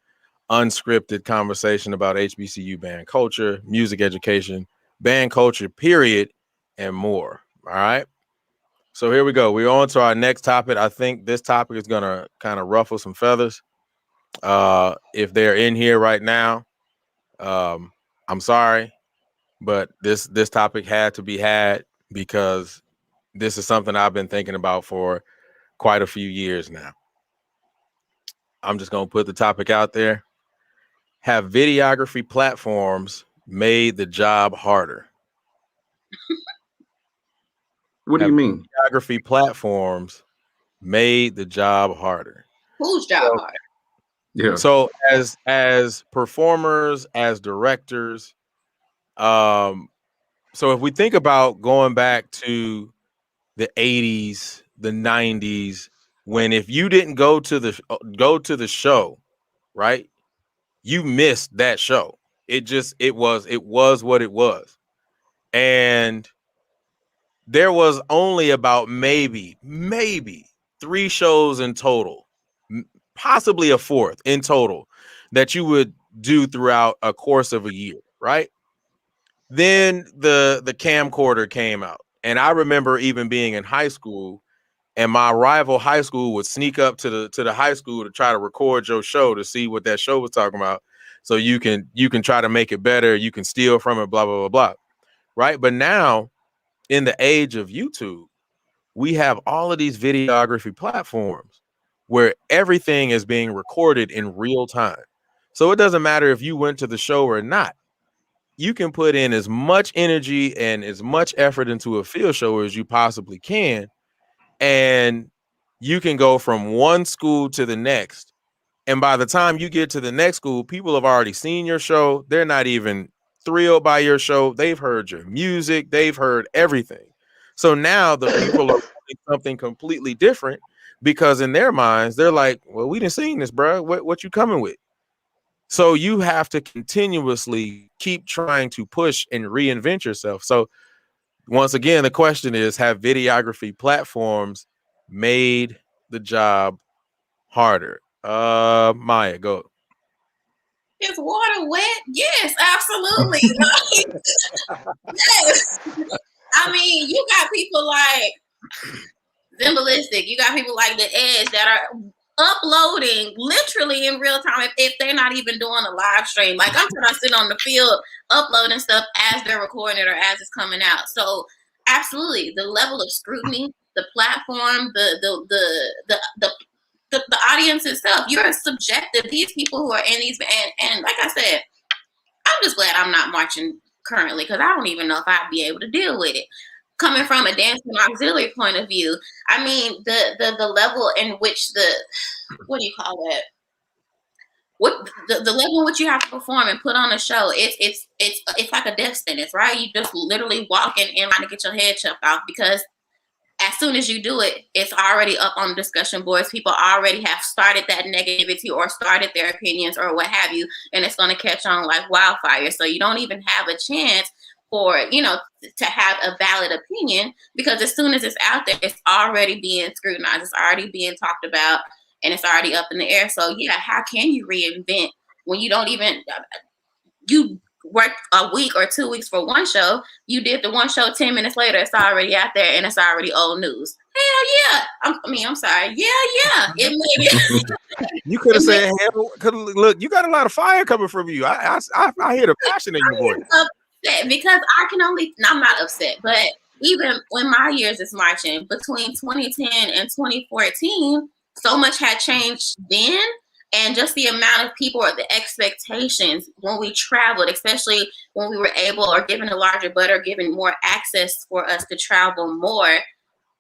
unscripted conversation about HBCU band culture, music education, band culture, period, and more. All right. So here we go. We're on to our next topic. I think this topic is going to kind of ruffle some feathers. If they're in here right now, I'm sorry, but this topic had to be had because this is something I've been thinking about for quite a few years now. I'm just going to put the topic out there. Have videography platforms made the job harder? What do you mean? Videography platforms made the job harder. Whose job harder? Yeah. So as performers, as directors, so if we think about going back to the 80s, the 90s, when if you didn't go to the show, right, you missed that show. It was what it was. And there was only about maybe 3 shows in total, possibly a 4th in total, that you would do throughout a course of a year, right? Then the camcorder came out. And I remember even being in high school, and my rival high school would sneak up to the high school to try to record your show to see what that show was talking about. So you can try to make it better. You can steal from it, blah, blah, blah, blah. Right. But now in the age of YouTube, we have all of these videography platforms where everything is being recorded in real time. So it doesn't matter if you went to the show or not. You can put in as much energy and as much effort into a field show as you possibly can. And you can go from one school to the next. And by the time you get to the next school, people have already seen your show. They're not even thrilled by your show. They've heard your music. They've heard everything. So now the people are doing something completely different because in their minds, they're like, well, we didn't seen this, bro. What you coming with? So you have to continuously keep trying to push and reinvent yourself. So once again, the question is, have videography platforms made the job harder? Maya, go. Is water wet? Yes, absolutely. Yes. I mean, you got people like Zimbalistic. You got people like The Edge that are uploading literally in real time if they're not even doing a live stream. Like I'm trying to sit on the field uploading stuff as they're recording it or as it's coming out. So absolutely, the level of scrutiny, the platform, the audience itself, you're subjective. These people who are in these and like I said, I'm just glad I'm not marching currently because I don't even know if I'd be able to deal with it. Coming from a dancing auxiliary point of view, I mean the level in which what do you call that? What the level in which you have to perform and put on a show, it's like a death sentence, right? You just literally walking in line to get your head chopped off because as soon as you do it, it's already up on the discussion boards. People already have started that negativity or started their opinions or what have you, and it's going to catch on like wildfire. So you don't even have a chance for, to have a valid opinion because as soon as it's out there, it's already being scrutinized. It's already being talked about and it's already up in the air. So yeah, how can you reinvent when you don't even, you worked a week or 2 weeks for one show, you did the one show 10 minutes later, it's already out there and it's already old news. Hell yeah. I'm sorry. Yeah. It made it. You could have said, hell, look, you got a lot of fire coming from you. I hear the passion in your voice. Upset because I'm not upset, but even when my years is marching between 2010 and 2014, so much had changed then. And just the amount of people or the expectations when we traveled, especially when we were able or given a larger budget or given more access for us to travel more,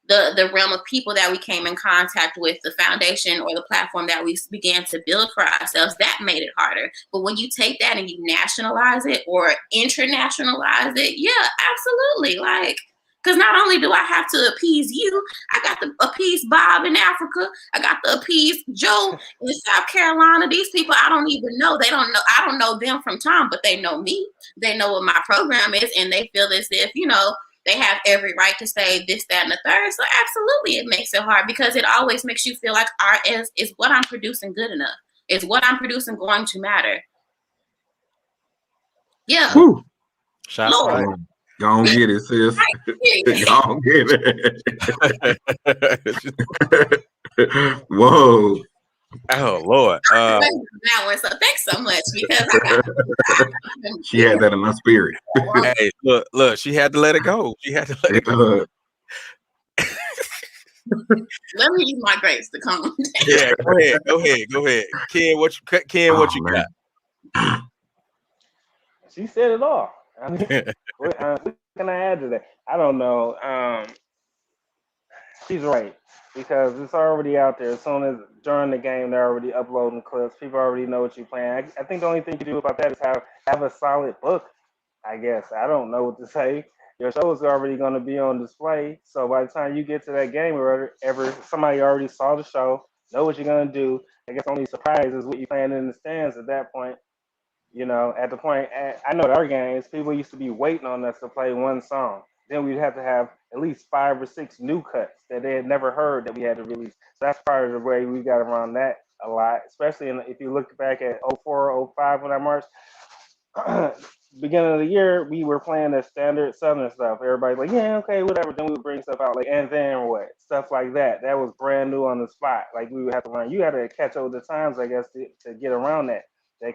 the realm of people that we came in contact with, the foundation or the platform that we began to build for ourselves, that made it harder. But when you take that and you nationalize it or internationalize it, yeah, absolutely. Like, because not only do I have to appease you, I got to appease Bob in Africa. I got to appease Joe in South Carolina. These people I don't even know. They don't know. I don't know them from Tom, but they know me. They know what my program is, and they feel as if, they have every right to say this, that, and the third. So absolutely, it makes it hard because it always makes you feel like art is what I'm producing good enough? Is what I'm producing going to matter? Yeah. Whew. Shots Lord. fired. Go get it, sis. Go get it. Whoa. Oh Lord. That one. So thanks so much because She had that in my spirit. Hey, look, she had to let it go. She had to let it go. Let me use my grapes to calm down. Yeah, go ahead. Ken, what you got? She said it all. I mean, what can I add to that? I don't know. She's right because it's already out there. As soon as during the game, they're already uploading clips. People already know what you're playing. I think the only thing you do about that is have a solid book. I guess I don't know what to say. Your show is already going to be on display, so by the time you get to that game, or ever somebody already saw the show, know what you're going to do. I guess only surprise is what you're playing in the stands at that point. At the point, I know at our games, people used to be waiting on us to play one song. Then we'd have to have at least 5 or 6 new cuts that they had never heard that we had to release. So that's part of the way we got around that a lot, especially if you look back at 04, 05 when I marched. Beginning of the year, we were playing the standard Southern stuff. Everybody's like, yeah, okay, whatever. Then we would bring stuff out like, and then what? Stuff like that. That was brand new on the spot. Like we would have to learn. You had to catch up with the times, I guess, to get around that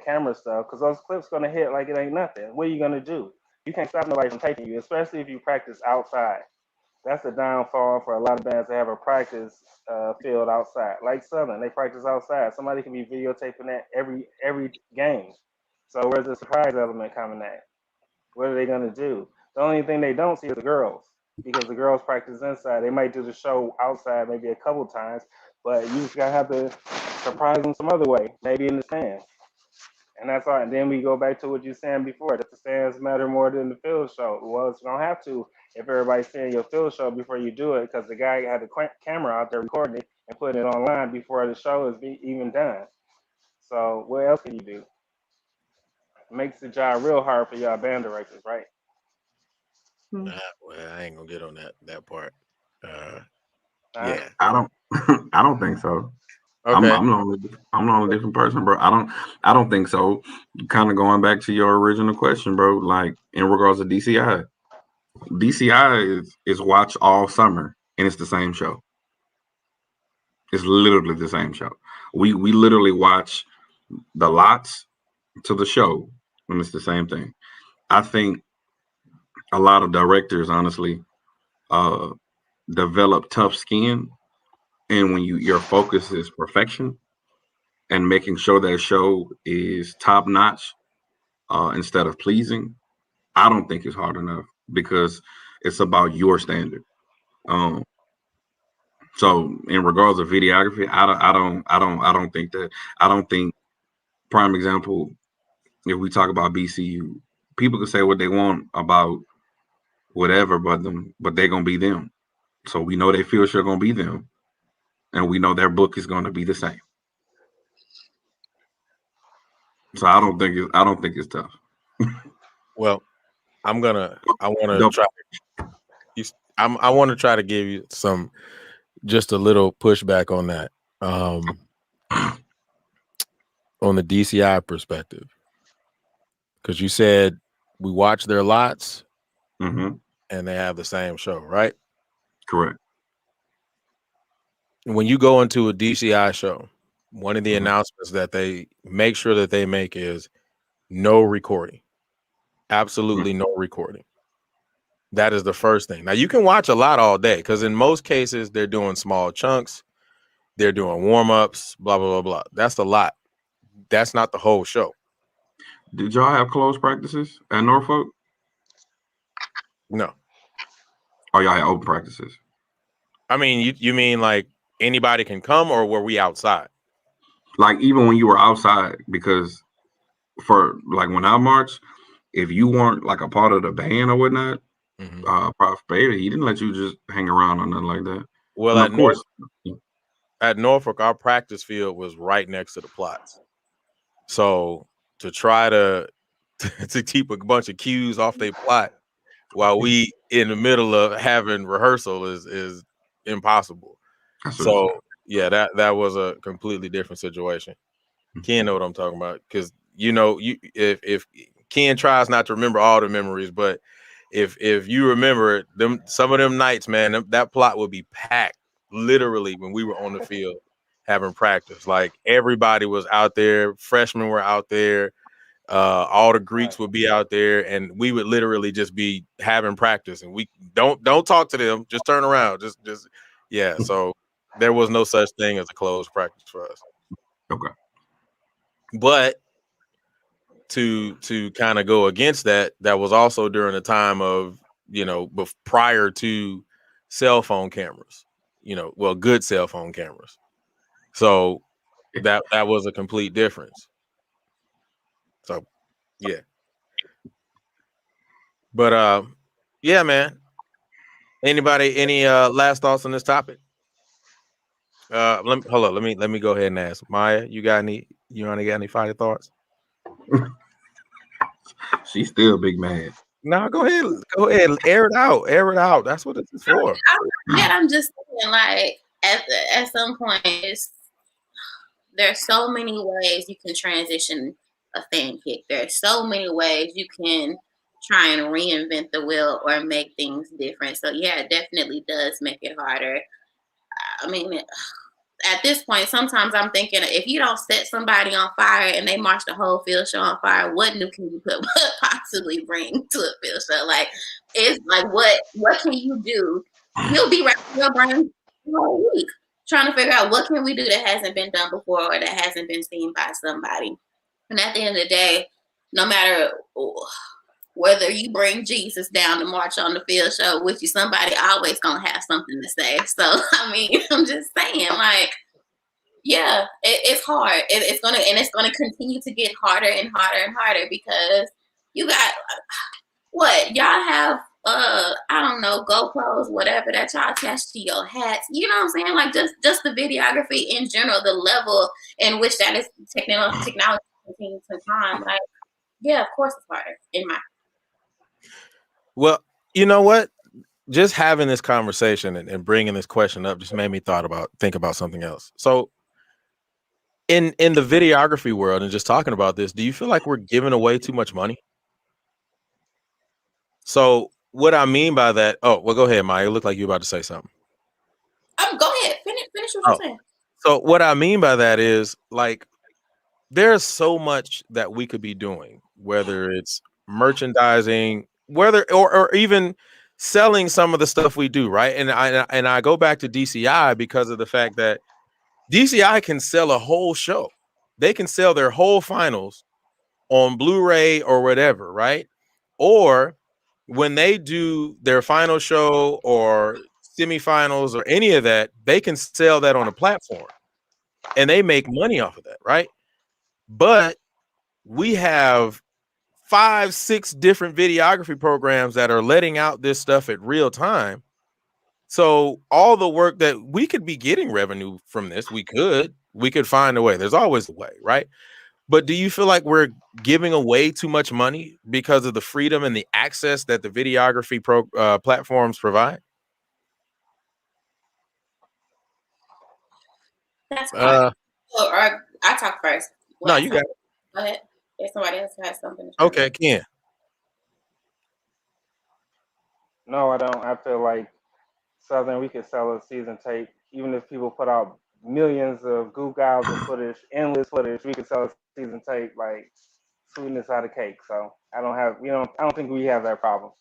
camera stuff. Because those clips going to hit like it ain't nothing. What are you going to do? You can't stop nobody from taking you, especially if you practice outside. That's the downfall for a lot of bands that have a practice field outside. Like Southern, they practice outside. Somebody can be videotaping that every game. So where's the surprise element coming at? What are they going to do? The only thing they don't see is the girls because the girls practice inside. They might do the show outside maybe a couple times, but you just got to have to surprise them some other way, maybe in the stands. And that's all. And then we go back to what you were saying before, that the stands matter more than the field show. Well, it's going to have to if everybody's seeing your field show before you do it because the guy had the camera out there recording it and putting it online before the show is even done. So what else can you do? Makes the job real hard for y'all band directors, right? Well, I ain't gonna get on that part. I, I don't I don't think so. Okay. I'm not a different person, bro. I don't think so. Kind of going back to your original question, bro. Like in regards to DCI is watch all summer, and it's the same show. It's literally the same show. We literally watch the lots to the show, and it's the same thing. I think a lot of directors, honestly, uh, develop tough skin, and when your focus is perfection and making sure that show is top notch instead of pleasing, I don't think it's hard enough because it's about your standard. Um, so in regards to videography, I don't think that. I don't think. Prime example, if we talk about BCU, people can say what they want about whatever, but they're gonna be them. So we know they feel sure gonna be them, and we know their book is gonna be the same. So I don't think it's tough. Well, I want to Don't- try. I want to try to give you just a little pushback on that, on the DCI perspective, because you said we watch their lots Mhm. and they have the same show, right? Correct. When you go into a DCI show, one of the Mhm. announcements that they make sure that they make is no recording. Absolutely no recording. That is the first thing. Now you can watch a lot all day because in most cases they're doing small chunks, they're doing warm-ups, blah, blah, blah, blah. That's a lot. That's not the whole show. Did y'all have closed practices at Norfolk? No. Or y'all had open practices? I mean, you mean like anybody can come, or were we outside? Like even when you were outside, because for like when I marched, if you weren't like a part of the band or whatnot, Prof. Baby, he didn't let you just hang around or nothing like that. Well, And of course, at Norfolk, our practice field was right next to the plots. So to try to keep a bunch of cues off their plot while we in the middle of having rehearsal is impossible. So yeah, that was a completely different situation. Ken know what I'm talking about, because if Ken tries not to remember all the memories, but if you remember them, some of them nights, man, that plot would be packed literally when we were on the field having practice. Like everybody was out there, freshmen were out there, all the Greeks would be out there, and we would literally just be having practice, and we don't talk to them, just turn around, just yeah. So there was no such thing as a closed practice for us. Okay. But to kind of go against that was also during the time of, prior to cell phone cameras, good cell phone cameras. So that was a complete difference. So yeah. But yeah, man. Any last thoughts on this topic? Hold on, let me go ahead and ask Maya. You got any final thoughts? She's still big mad. No, go ahead, air it out. That's what this is for. I'm just saying, like at some point, there's so many ways you can transition a fan kick. There's so many ways you can try and reinvent the wheel or make things different. So yeah, it definitely does make it harder. I mean, at this point, sometimes I'm thinking, if you don't set somebody on fire and they march the whole field show on fire, what new can you possibly bring to a field show? Like, it's like, what can you do? You'll be right in your brain all week trying to figure out what can we do that hasn't been done before or that hasn't been seen by somebody. And at the end of the day, no matter whether you bring Jesus down to march on the field show with you, somebody always gonna have something to say. So I mean, I'm just saying, like, yeah, it's hard. It's gonna continue to get harder and harder and harder because you got what y'all have. I don't know, GoPros, whatever that y'all attach to your hats. You know what I'm saying? Like just the videography in general, the level in which that is technology continues to climb. Like, yeah, of course it's harder in my. Well, You know what? Just having this conversation and bringing this question up just made me think about something else. So in the videography world and just talking about this, do you feel like we're giving away too much money? So what I mean by that, oh, well, go ahead, Maya. It looked like you were about to say something. Go ahead. Finish what you're saying. So what I mean by that is, like, there's so much that we could be doing, whether it's merchandising, or even selling some of the stuff we do, right? And I go back to DCI because of the fact that DCI can sell a whole show. They can sell their whole finals on Blu-ray or whatever, right? Or when they do their final show or semifinals or any of that, they can sell that on a platform and they make money off of that, right? But we have 5, 6 different videography programs that are letting out this stuff at real time. So all the work that we could be getting revenue from this, we could find a way. There's always a way, right? But do you feel like we're giving away too much money because of the freedom and the access that the videography platforms provide? That's fine. Or I talk first. No, you got it. Go ahead. If somebody else has something. Okay, Ken. No, I don't. I feel like Southern, we could sell a season tape, even if people put out millions of Google hours of footage, endless footage. We could sell a season tape, like sweetness out of cake. So I don't think we have that problem.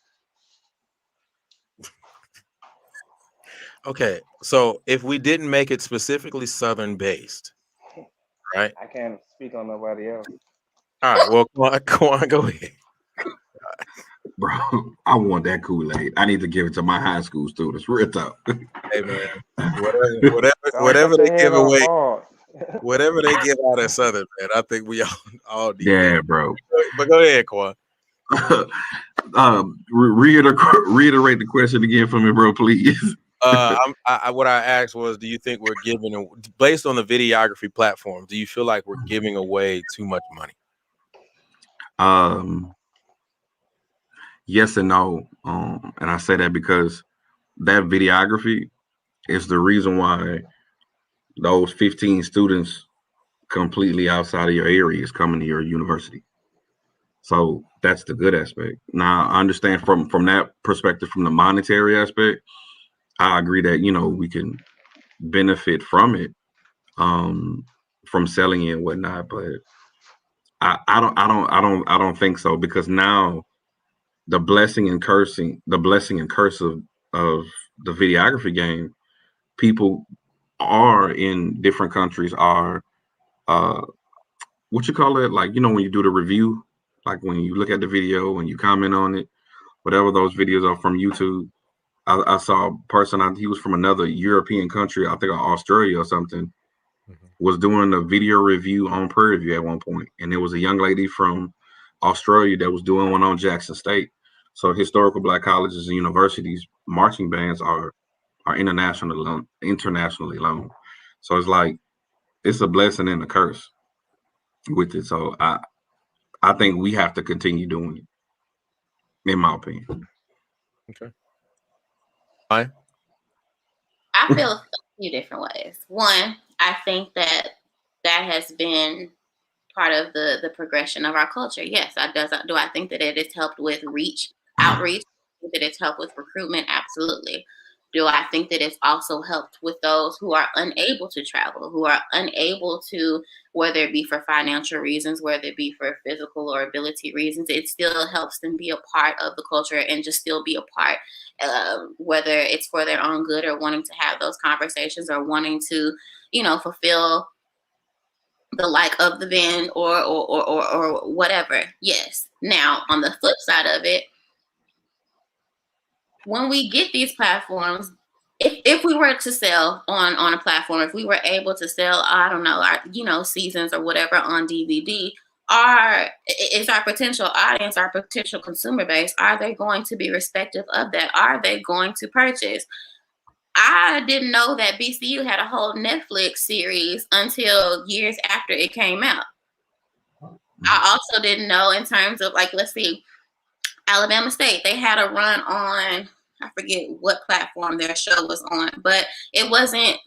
Okay, so if we didn't make it specifically Southern based, right? I can't speak on nobody else. All right, well, go on, go ahead. Bro, I want that Kool-Aid. I need to give it to my high school students. Real tough. Hey man, whatever they give away, whatever they give out at Southern, man, I think we all need. Yeah, that. bro. But go ahead, Quan. Reiterate the question again for me, bro, please. What I asked was, do you think we're giving, based on the videography platform, do you feel like we're giving away too much money? Yes and no. And I say that because that videography is the reason why those 15 students completely outside of your area is coming to your university. So that's the good aspect. Now, I understand from that perspective, from the monetary aspect, I agree that, we can benefit from it, from selling it and whatnot. But I don't think so, because now the blessing and curse of the videography game, people are in different countries are what you call it, like, when you do the review, like when you look at the video and you comment on it, whatever those videos are from YouTube. I saw a person, he was from another European country, I think Australia or something, was doing a video review on Prairie View at one point, and there was a young lady from Australia that was doing one on Jackson State. So historical Black colleges and universities marching bands are internationally known. So it's like, it's a blessing and a curse with it. So I think we have to continue doing it, in my opinion. Okay. Hi. I feel a few different ways. One, I think that has been part of the progression of our culture. Yes, do I think that it has helped with outreach? That it's helped with recruitment? Absolutely. Do I think that it's also helped with those who are unable to travel, who are unable to, whether it be for financial reasons, whether it be for physical or ability reasons, it still helps them be a part of the culture and just still be a part, whether it's for their own good or wanting to have those conversations or wanting to, fulfill the like of the band or whatever. Yes. Now, on the flip side of it, when we get these platforms, if we were to sell on a platform, if we were able to sell, I don't know, our, seasons or whatever on DVD, is our potential audience, our potential consumer base, are they going to be respective of that? Are they going to purchase? I didn't know that BCU had a whole Netflix series until years after it came out. I also didn't know, in terms of, like, let's see, Alabama State, they had a run on, I forget what platform their show was on, but it wasn't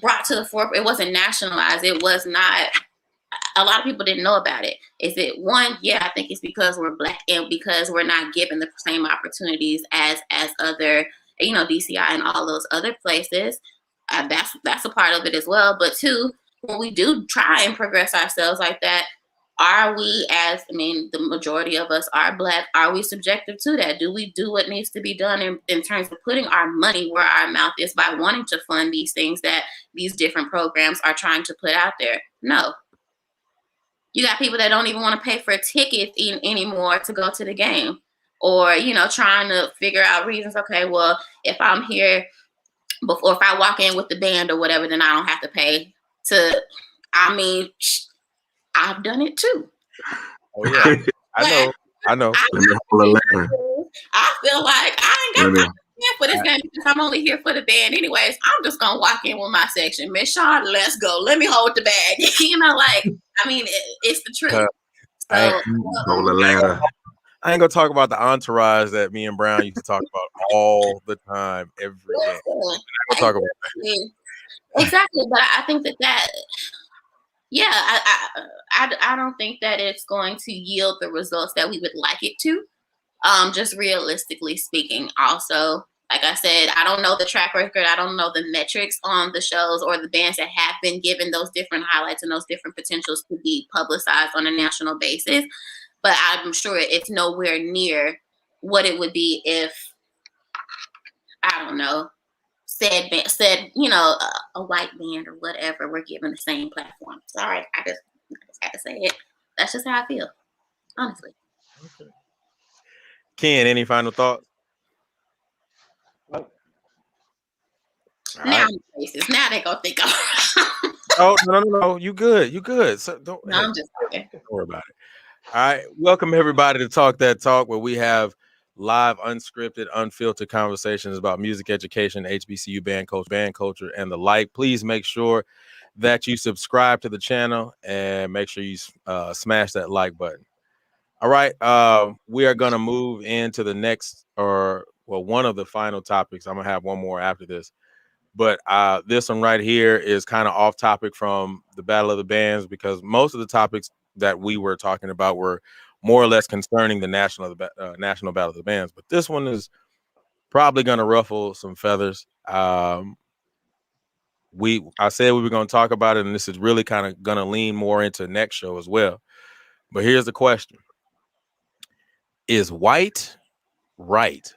brought to the forefront. It wasn't nationalized. It was not, a lot of people didn't know about it. Is it one? Yeah, I think it's because we're Black and because we're not given the same opportunities as other, DCI and all those other places. That's a part of it as well. But two, when we do try and progress ourselves like that, are we, the majority of us are Black, are we subjective to that? Do we do what needs to be done in terms of putting our money where our mouth is by wanting to fund these things that these different programs are trying to put out there? No. You got people that don't even want to pay for tickets anymore to go to the game, or, trying to figure out reasons. Okay, well, if I'm here before, if I walk in with the band or whatever, then I don't have to pay to, I've done it too. Oh yeah, I know. I feel like I ain't got time for this game because I'm only here for the band anyways. I'm just gonna walk in with my section. Miss Shaw, let's go. Let me hold the bag. It's the truth. I ain't gonna talk about the entourage that me and Brown used to talk about all the time, every day. I'm talk about that. Exactly, but I think that yeah, I don't think that it's going to yield the results that we would like it to. Just realistically speaking. Also, like I said, I don't know the track record. I don't know the metrics on the shows or the bands that have been given those different highlights and those different potentials to be publicized on a national basis. But I'm sure it's nowhere near what it would be if, I don't know, said a white band or whatever were given the same platform. Sorry, I just had to say it. That's just how I feel, honestly. Okay. Ken, any final thoughts? Now I'm racist. Now they gonna think I'm. Oh no! You good. So don't. No, I'm just okay. Don't worry about it. All right, welcome everybody to Talk That Talk, where we have live, unscripted, unfiltered conversations about music education, HBCU band culture, and the like. Please make sure that you subscribe to the channel and make sure you smash that like button. All right, we are gonna move into the next, one of the final topics. I'm gonna have one more after this, but this one right here is kind of off topic from the Battle of the Bands, because most of the topics that we were talking about were more or less concerning the national Battle of the Bands. But this one is probably going to ruffle some feathers. I said we were going to talk about it, and this is really kind of going to lean more into next show as well. But here's the question: is white right?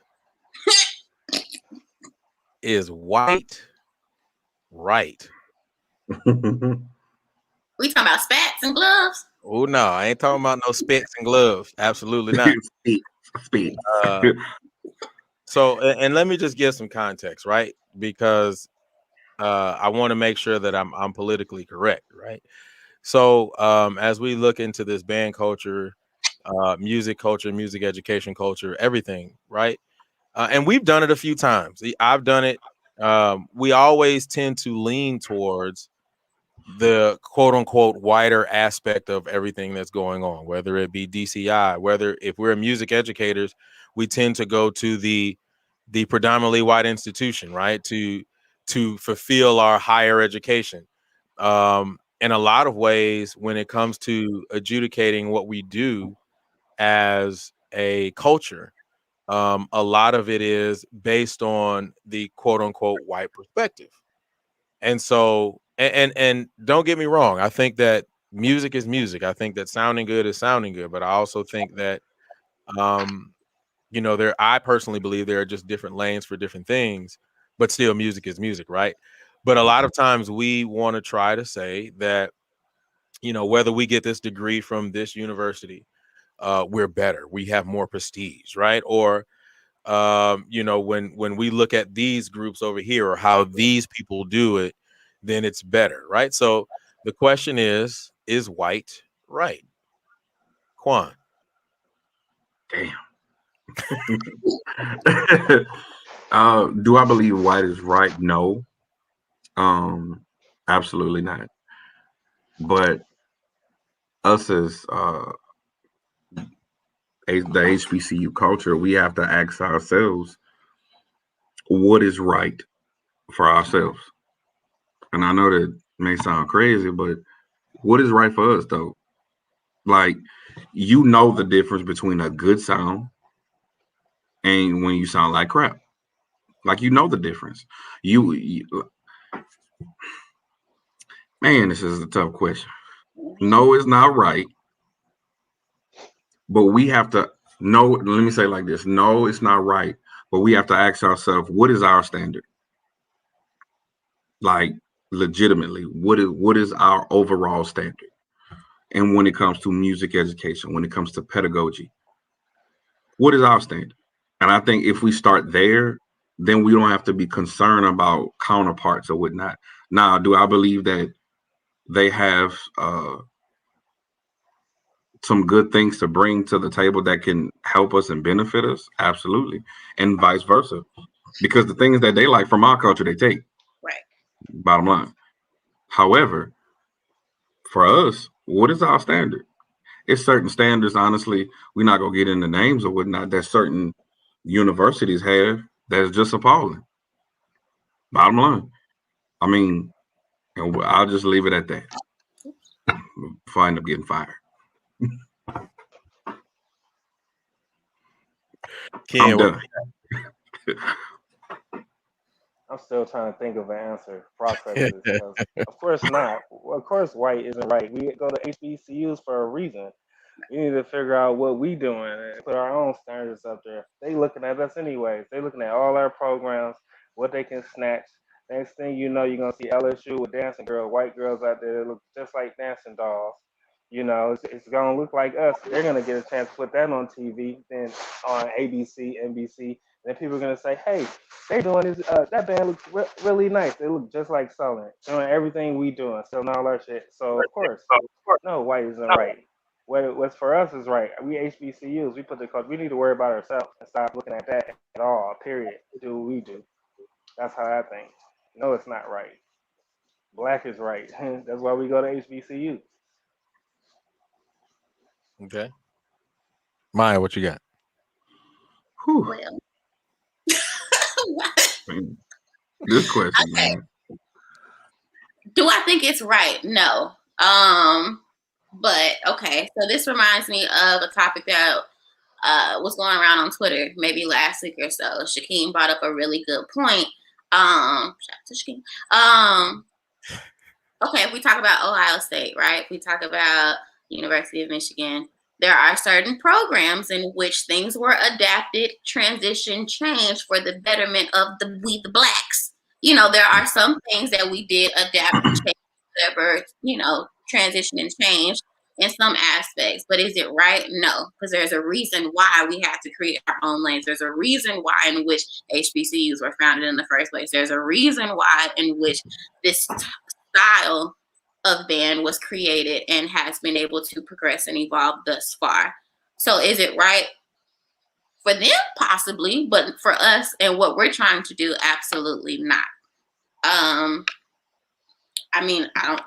Is white right? We talking about spats and gloves? Oh no, I ain't talking about no spits and gloves. Absolutely not. Speed. So, and let me just give some context, right? Because I want to make sure that I'm politically correct, right? So, as we look into this band culture, music education culture, everything, right? And we've done it a few times. I've done it. We always tend to lean towards the quote unquote wider aspect of everything that's going on, whether it be DCI, if we're music educators, we tend to go to the predominantly white institution, right? To fulfill our higher education. In a lot of ways, when it comes to adjudicating what we do as a culture, a lot of it is based on the quote unquote white perspective. And so, and don't get me wrong, I think that music is music. I think that sounding good is sounding good, but I also think that I personally believe there are just different lanes for different things, but still music is music, right? But a lot of times we want to try to say that, whether we get this degree from this university, we're better, we have more prestige, right? Or when we look at these groups over here or how these people do it, then it's better, right? So the question is white right? Quan. Damn. Do I believe white is right? No. Absolutely not. But us as the HBCU culture, we have to ask ourselves what is right for ourselves. And I know that may sound crazy, but what is right for us though? Like, you know the difference between a good sound and when you sound like crap. Like, you know the difference. You man, this is a tough question. No, it's not right. But we have to know, let me say it like this. No, it's not right. But we have to ask ourselves, what is our standard? Like, legitimately, what is our overall standard? And when it comes to music education, when it comes to pedagogy, what is our standard? And I think if we start there, then we don't have to be concerned about counterparts or whatnot. Now, do I believe that they have some good things to bring to the table that can help us and benefit us? Absolutely. And vice versa. Because the things that they like from our culture, they take. Right. Bottom line. However, for us, what is our standard? It's certain standards, honestly, we're not going to get into names or whatnot, that certain universities have that's just appalling. Bottom line. I mean, and I'll just leave it at that before I end up getting fired. I'm done. I'm still trying to think of an answer processes because of course not. Well, of course white isn't right. We go to HBCUs for a reason. We need to figure out what we doing and put our own standards up there. They looking at us anyways. They looking at all our programs, what they can snatch. Next thing you know, you're gonna see LSU with dancing girls, white girls out there that look just like dancing dolls. You know, it's gonna look like us. They're gonna get a chance to put that on TV, then on ABC, NBC. Then people are gonna say, "Hey, they doing this. That band looks really nice. They look just like Southern, doing everything we doing, selling all our shit." So of course, no, white isn't right. What's for us is right. We HBCUs. We put the culture. We need to worry about ourselves and stop looking at that at all. Period. Do what we do. That's how I think. No, it's not right. Black is right. That's why we go to HBCU. Okay. Maya, what you got? Well, This question, okay. man. Do I think it's right? No. But okay. So this reminds me of a topic that was going around on Twitter maybe last week or so. Shakeem brought up a really good point. Shout out to Shakeem. Okay, if we talk about Ohio State, right? If we talk about University of Michigan, there are certain programs in which things were adapted, transition, changed for the betterment of the blacks. You know, there are some things that we did adapt, change, whatever, you know, transition and change in some aspects. But is it right? No, because there's a reason why we have to create our own lanes. There's a reason why in which HBCUs were founded in the first place. There's a reason why in which this style of band was created and has been able to progress and evolve thus far. So is it right for them? Possibly, but for us and what we're trying to do, absolutely not. I mean, I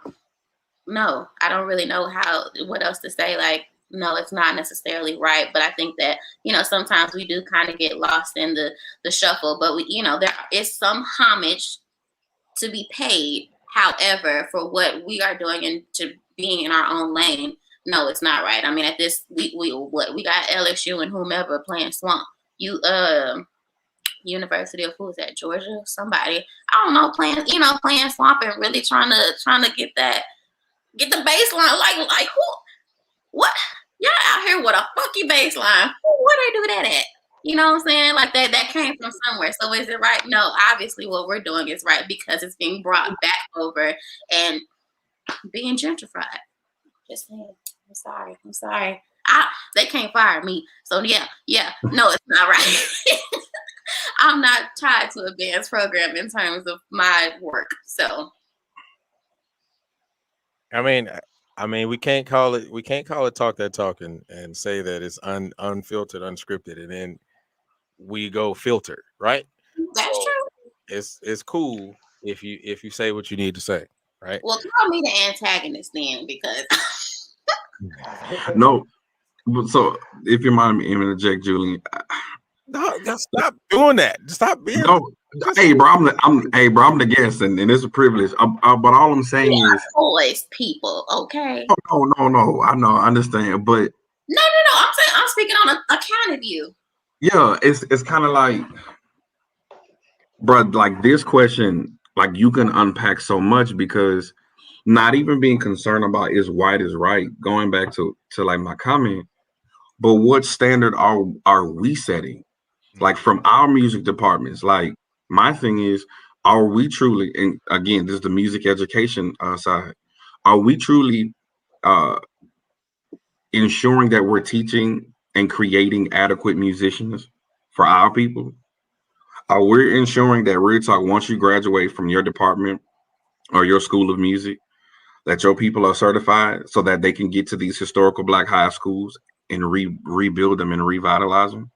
don't really know what else to say. Like, no, it's not necessarily right, but I think that, you know, sometimes we do kind of get lost in the shuffle, but we, you know, there is some homage to be paid. However, for what we are doing and to being in our own lane, no, it's not right. I mean, at this, we got LSU and whomever playing Swamp. University of who is that? Georgia? Somebody, I don't know, playing Swamp and really trying to get the baseline. Like who? What? Y'all out here with a funky baseline? Where they do that at? You know what I'm saying? Like that came from somewhere. So is it right? No, obviously what we're doing is right because it's being brought back over and being gentrified. Just saying. I'm sorry. They can't fire me. So yeah. No, it's not right. I'm not tied to a band's program in terms of my work. So I mean, we can't call it talk that talk and say that it's unfiltered, unscripted, and then we go filtered, right? that's true. It's cool if you say what you need to say, right? Well, call me the antagonist then, because No, But so, if you mind me interject, Julian. No, just stop doing that. Stop being. No, hey, bro, I'm the guest, and it's a privilege. But all I'm saying We is, are toys, people. Okay. no. I know, I understand, but No. I'm saying I'm speaking on a account of you. yeah, it's kind of like, bro, like this question, like you can unpack so much because not even being concerned about is white is right. Going back to like my comment, but what standard are we setting? Like from our music departments, like my thing is, are we truly, and again, this is the music education side, are we truly uh, ensuring that we're teaching and creating adequate musicians for our people? Are we ensuring that real talk, once you graduate from your department or your school of music, that your people are certified so that they can get to these historical Black high schools and rebuild them and revitalize them?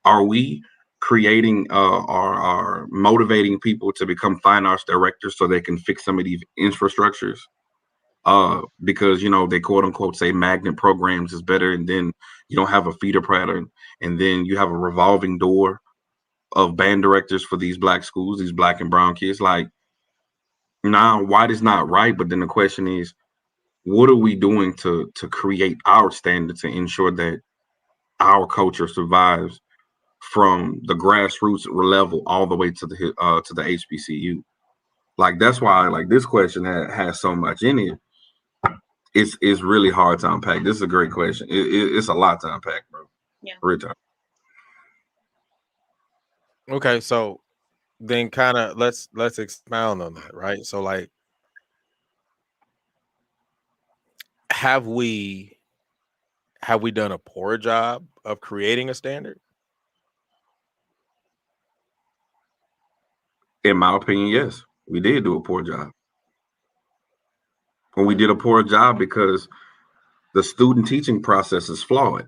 Are we creating or motivating people to become fine arts directors so they can fix some of these infrastructures? Because they quote unquote say magnet programs is better, and then you don't have a feeder pattern, and then you have a revolving door of band directors for these Black schools, these Black and brown kids. Like, nah, white is not right, but then the question is, what are we doing to create our standards to ensure that our culture survives from the grassroots level all the way to the HBCU? Like, that's why, like, this question has so much in it. It's really hard to unpack. This is a great question. It's a lot to unpack, bro. Yeah. Real time. Okay, so then kind of let's expound on that, right? So like, have we done a poor job of creating a standard? In my opinion, yes, we did do a poor job. And we did a poor job because the student teaching process is flawed.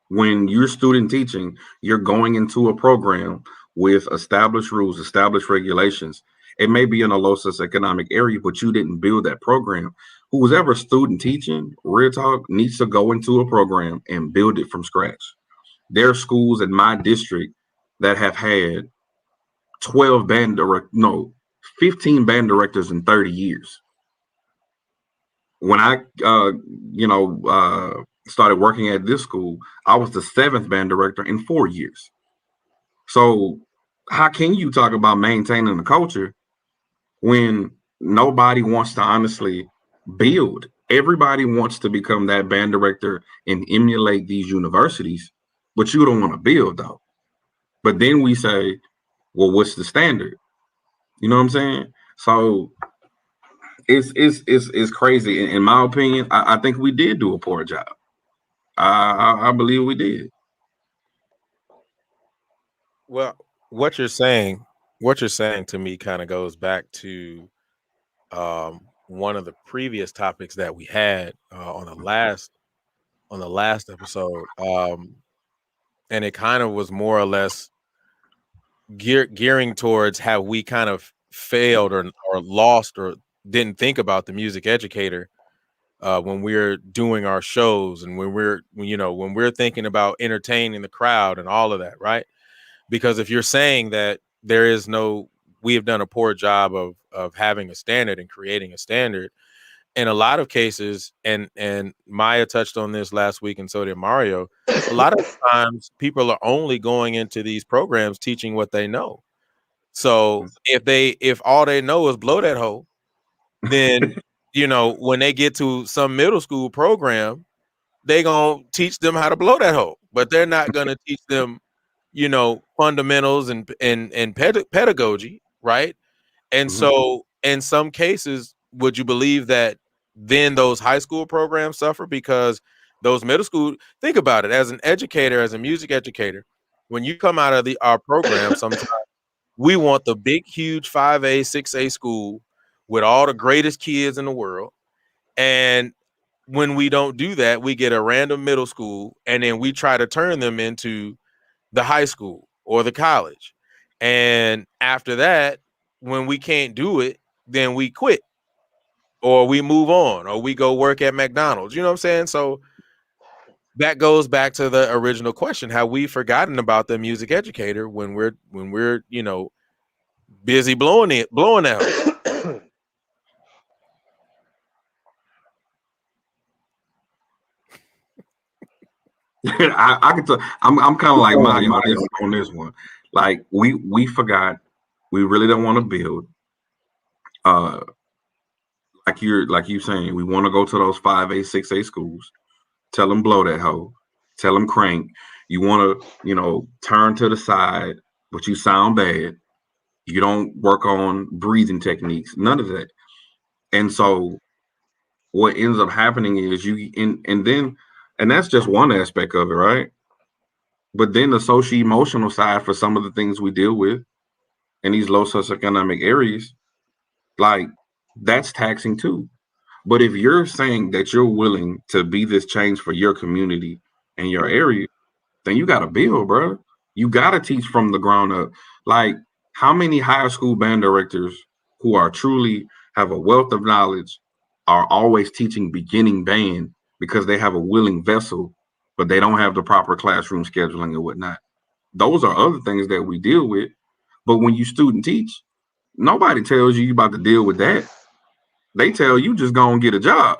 When you're student teaching, you're going into a program with established rules, established regulations. It may be in a low socioeconomic area, but you didn't build that program. Who's ever student teaching, real talk, needs to go into a program and build it from scratch. There are schools in my district that have had 15 band directors in 30 years. When I, started working at this school, I was the 7th band director in 4 years. So how can you talk about maintaining the culture when nobody wants to honestly build? Everybody wants to become that band director and emulate these universities, but you don't want to build though. But then we say, well, what's the standard? You know what I'm saying? So it's crazy. In my opinion, I think we did do a poor job. I believe we did. Well, what you're saying to me kind of goes back to one of the previous topics that we had on the last episode, and it kind of was more or less gearing towards how we kind of failed or lost or didn't think about the music educator when we're doing our shows and when we're thinking about entertaining the crowd and all of that, right? Because if you're saying that we have done a poor job of having a standard and creating a standard in a lot of cases, and Maya touched on this last week and so did Mario, a lot of times people are only going into these programs teaching what they know. So if all they know is blow that hoe, then when they get to some middle school program, they gonna teach them how to blow that hoe, but they're not gonna teach them fundamentals and pedagogy, right? And so in some cases, would you believe that then those high school programs suffer because those middle school, think about it, as an educator, as a music educator, when you come out of our program, sometimes we want the big, huge 5A, 6A school with all the greatest kids in the world. And when we don't do that, we get a random middle school and then we try to turn them into the high school or the college. And after that, when we can't do it, then we quit or we move on or we go work at McDonald's. You know what I'm saying? So that goes back to the original question: have we forgotten about the music educator when we're busy blowing out? I can tell. I'm kind of like Maya on this one. Like we forgot. We really don't want to build. Like you saying, we want to go to those 5A, 6A schools. Tell them blow that hoe. Tell them crank. You want to turn to the side, but you sound bad. You don't work on breathing techniques. None of that. And so what ends up happening is and that's just one aspect of it, right? But then the social emotional side for some of the things we deal with in these low socioeconomic areas, like that's taxing too. But if you're saying that you're willing to be this change for your community and your area, then you got to build, bro. You got to teach from the ground up. Like, how many high school band directors who are truly have a wealth of knowledge are always teaching beginning band because they have a willing vessel, but they don't have the proper classroom scheduling and whatnot? Those are other things that we deal with. But when you student teach, nobody tells you about to deal with that. They tell you just go and get a job.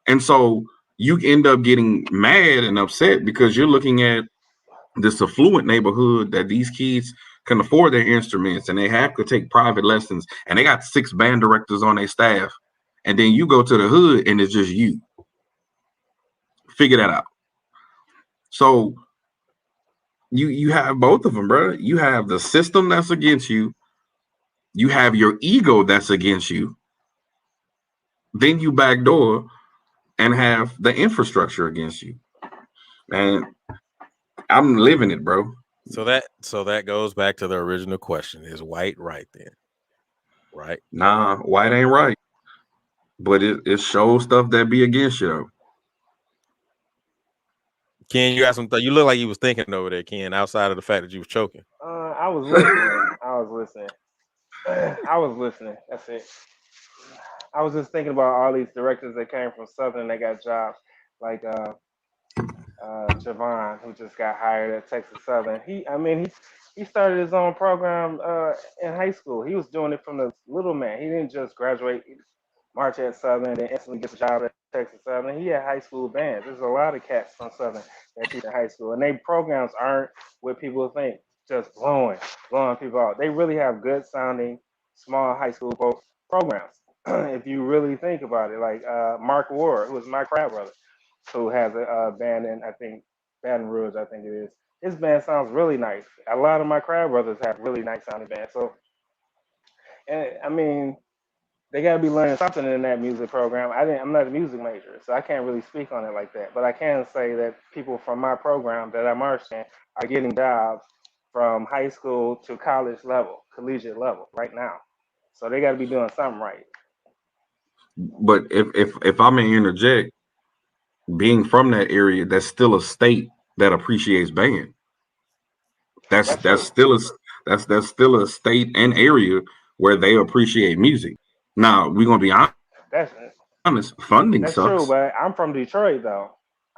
And so you end up getting mad and upset because you're looking at this affluent neighborhood that these kids can afford their instruments and they have to take private lessons and they got 6 band directors on their staff. And then you go to the hood and it's just you. Figure that out. So you have both of them, bro. You have the system that's against you. You have your ego that's against you. Then you backdoor and have the infrastructure against you. And I'm living it, bro. So that goes back to the original question: is white right then? Right? Nah, white ain't right. But it shows stuff that be against you. Ken, you got some. You look like you was thinking over there, Ken. Outside of the fact that you was choking. I was listening. I was listening. That's it. I was just thinking about all these directors that came from Southern that got jobs, like Javon, who just got hired at Texas Southern. He started his own program in high school. He was doing it from the little man. He didn't just graduate, march at Southern, and then instantly get a job at Texas Southern. He had high school bands. There's a lot of cats from Southern that teach in high school, and their programs aren't what people think, just blowing people out. They really have good sounding small high school programs. If you really think about it, like Mark Ward, who was my crab brother, who has a band in, I think, Baton Rouge, I think it is. His band sounds really nice. A lot of my crab brothers have really nice sounding bands. So, and I mean, they got to be learning something in that music program. I'm not a music major, so I can't really speak on it like that. But I can say that people from my program that I marched in are getting jobs from high school to college level, collegiate level right now. So they got to be doing something right. But if I may interject, being from that area, that's still a state that appreciates band. That's still a state and area where they appreciate music. Now we're gonna be honest, funding that's sucks. true, but I'm from Detroit though.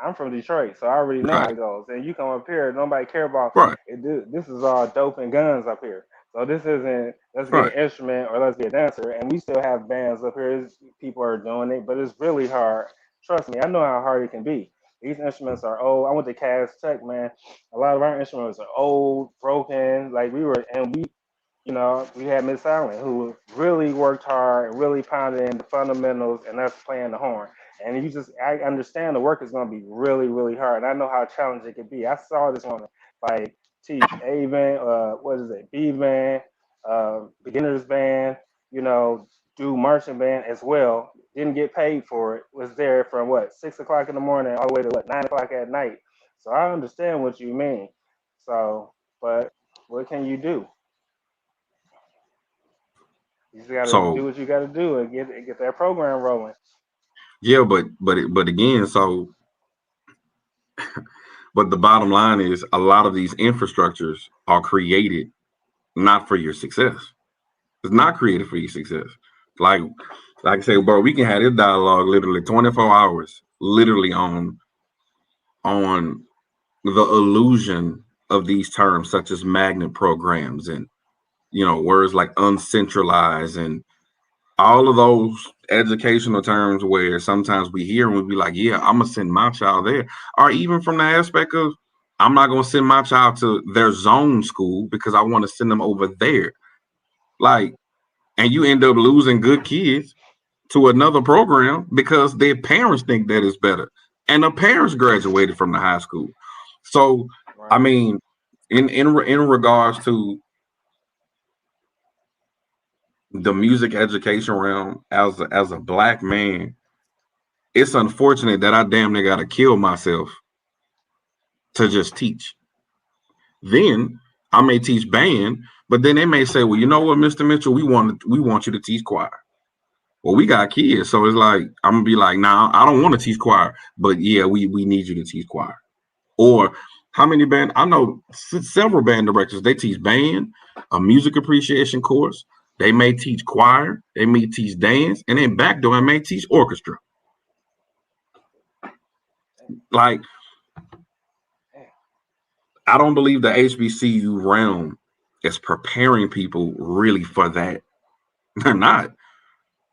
I'm from Detroit, so I already know how it goes. And you come up here, nobody care about it. This is all dope and guns up here. So this isn't let's get an instrument or let's be a dancer. And we still have bands up here. People are doing it, but it's really hard. Trust me, I know how hard it can be. These instruments are old. I went to Cass Tech, man. A lot of our instruments are old, broken. Like we had Miss Allen who really worked hard and really pounded in the fundamentals, and that's playing the horn. And I understand the work is going to be really, really hard. And I know how challenging it could be. I saw this woman like teach A band, B band, beginners band, do marching band as well. Didn't get paid for it. Was there from 6 o'clock in the morning all the way to 9 o'clock at night. So I understand what you mean. So, but what can you do? You just gotta do what you gotta do and get that program rolling. Yeah, but again, but the bottom line is a lot of these infrastructures are created not for your success. It's not created for your success. Like I say, bro, we can have this dialogue literally 24 hours, literally on on the illusion of these terms such as magnet programs and words like uncentralized and all of those educational terms where sometimes we hear and we be like, yeah, I'm gonna send my child there. Or even from the aspect of I'm not gonna send my child to their zone school because I want to send them over there. Like, and you end up losing good kids to another program because their parents think that is better. And the parents graduated from the high school. So I mean, in regards to the music education realm as a black man, it's unfortunate that I damn near gotta kill myself to just teach. Then I may teach band, but then they may say, well, you know what, Mr. Mitchell, we want you to teach choir. Well, we got kids, so it's like I'm gonna be like, nah, I don't want to teach choir, but yeah, we need you to teach choir. Or how many band? I know several band directors. They teach band, a music appreciation course. They may teach choir. They may teach dance, and then back door, I may teach orchestra. Like, I don't believe the HBCU realm is preparing people really for that. They're not.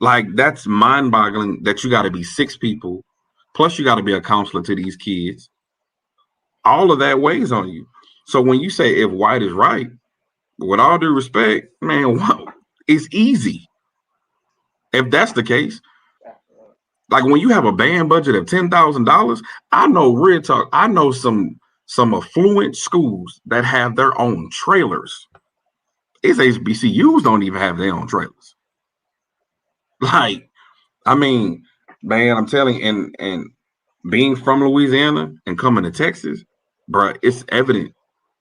Like, that's mind-boggling that you got to be 6 people, plus you got to be a counselor to these kids. All of that weighs on you. So when you say if white is right, with all due respect, man, it's easy. If that's the case, like when you have a band budget of $10,000, I know real talk. I know some affluent schools that have their own trailers. It's HBCUs don't even have their own trailers. Like, I mean, man, I'm telling you, and being from Louisiana and coming to Texas, bro, it's evident.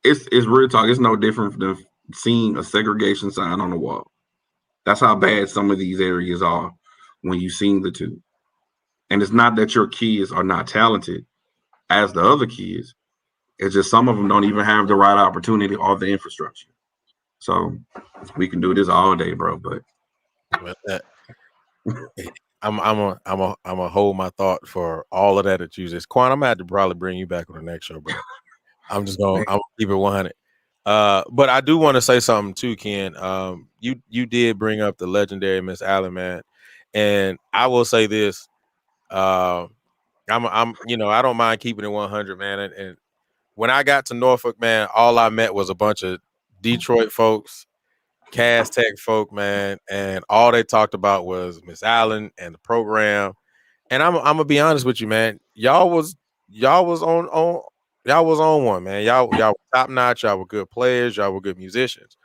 It's real talk. It's no different than seeing a segregation sign on the wall. That's how bad some of these areas are when you see the two. And it's not that your kids are not talented as the other kids. It's just some of them don't even have the right opportunity or the infrastructure. So we can do this all day, bro. But I'm a hold my thought for all of that you just. Quan, I'm gonna have to probably bring you back on the next show, bro. I'm gonna keep it 100. But I do want to say something too, Ken. You did bring up the legendary Miss Allen, man, and I will say this. I'm I don't mind keeping it 100, man. And when I got to Norfolk, man, all I met was a bunch of Detroit folks, Cass Tech folk, man, and all they talked about was Miss Allen and the program. And I'm gonna be honest with you, man. Y'all was on one, man. Y'all were top notch. Y'all were good players. Y'all were good musicians.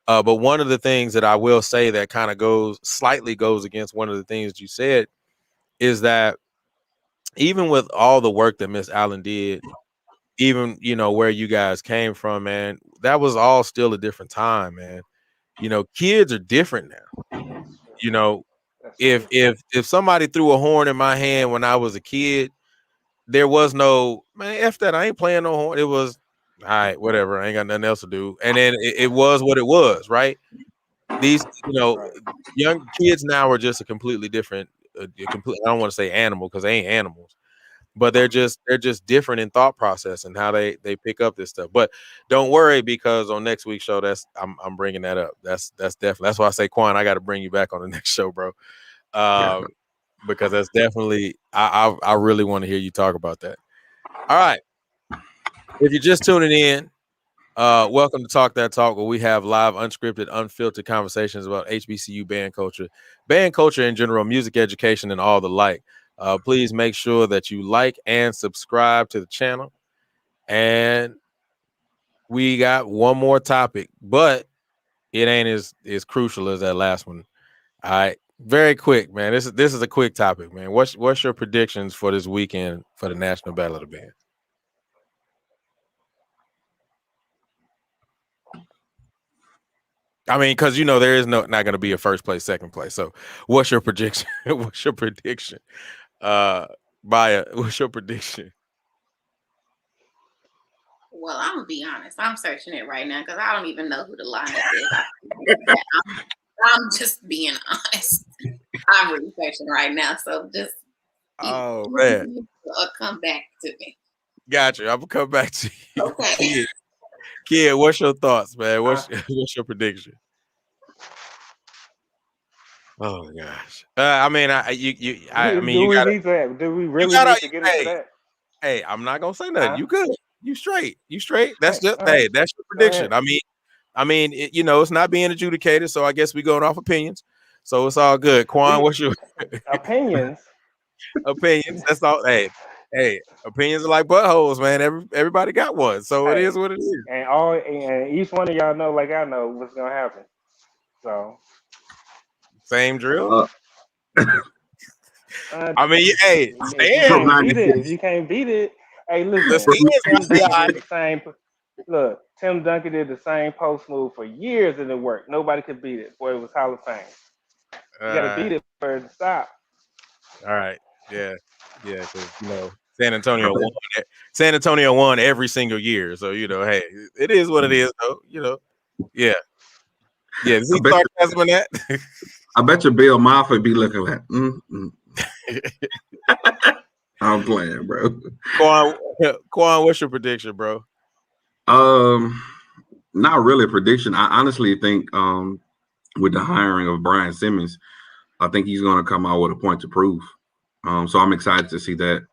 But one of the things that I will say that kind of slightly goes against one of the things you said is that even with all the work that Miss Allen did, even where you guys came from, man, that was all still a different time, man. Kids are different now. If somebody threw a horn in my hand when I was a kid, there was no, man, F that, I ain't playing no horn. It was, all right, whatever, I ain't got nothing else to do. And then it was what it was, right? These, young kids now are just a completely different, I don't want to say animal because they ain't animals, but they're just different in thought process and how they pick up this stuff. But don't worry, because on next week's show, I'm bringing that up. That's definitely, that's why I say, Quan, I got to bring you back on the next show, bro. Because that's definitely, I really want to hear you talk about that. All right. If you're just tuning in, welcome to Talk That Talk, where we have live, unscripted, unfiltered conversations about HBCU band culture in general, music education, and all the like. Please make sure that you like and subscribe to the channel. And we got one more topic, but it ain't as crucial as that last one. All right, very quick, man. This is a quick topic, man. What's your predictions for this weekend for the National Battle of the Bands? I mean, because there is not going to be a first place, second place. So, what's your prediction? What's your prediction? Maya, what's your prediction? Well, I'm gonna be honest. I'm searching it right now because I don't even know who the lineup is. I'm just being honest. I'm researching right now, so just man, come back to me. Gotcha. I'm gonna come back to you. Okay. Kid, what's your thoughts, man? What's your prediction? Oh gosh. I mean, I mean, Do you we gotta, need to? Do we you really gotta. need to get into Hey, that? hey, I'm not gonna say nothing. Huh? You good? You straight? You straight? That's Hey, just all right. that's your Go prediction. ahead. I mean, you know, it's not being adjudicated, so I guess we going off opinions. So it's all good. Quan, what's your Opinions. opinions? That's all. Hey, opinions are like buttholes, man. Everybody got one, so it is Hey, what it is. and each one of y'all know, like I know, what's gonna happen. So, Same drill. I mean, hey, if you Stan, can't beat it, 96. if you can't beat it, hey, the listen. Stan's Tim Duncan DCI. did the same. Look, Tim Duncan did the same post move for years, and it worked. Nobody could beat it. Boy, it was Hall of Fame. You got to beat it for it to stop. All right, yeah, because you know San Antonio won. San Antonio won every single year, so you know, hey, it is what it is, though. You know, yeah. Is I he bet sarcasm in that? I bet you Bill Moffitt be looking like, I'm playing, bro. Quan, what's your prediction, bro? Not really a prediction. I honestly think with the hiring of Brian Simmons, I think he's going to come out with a point to prove. So I'm excited to see that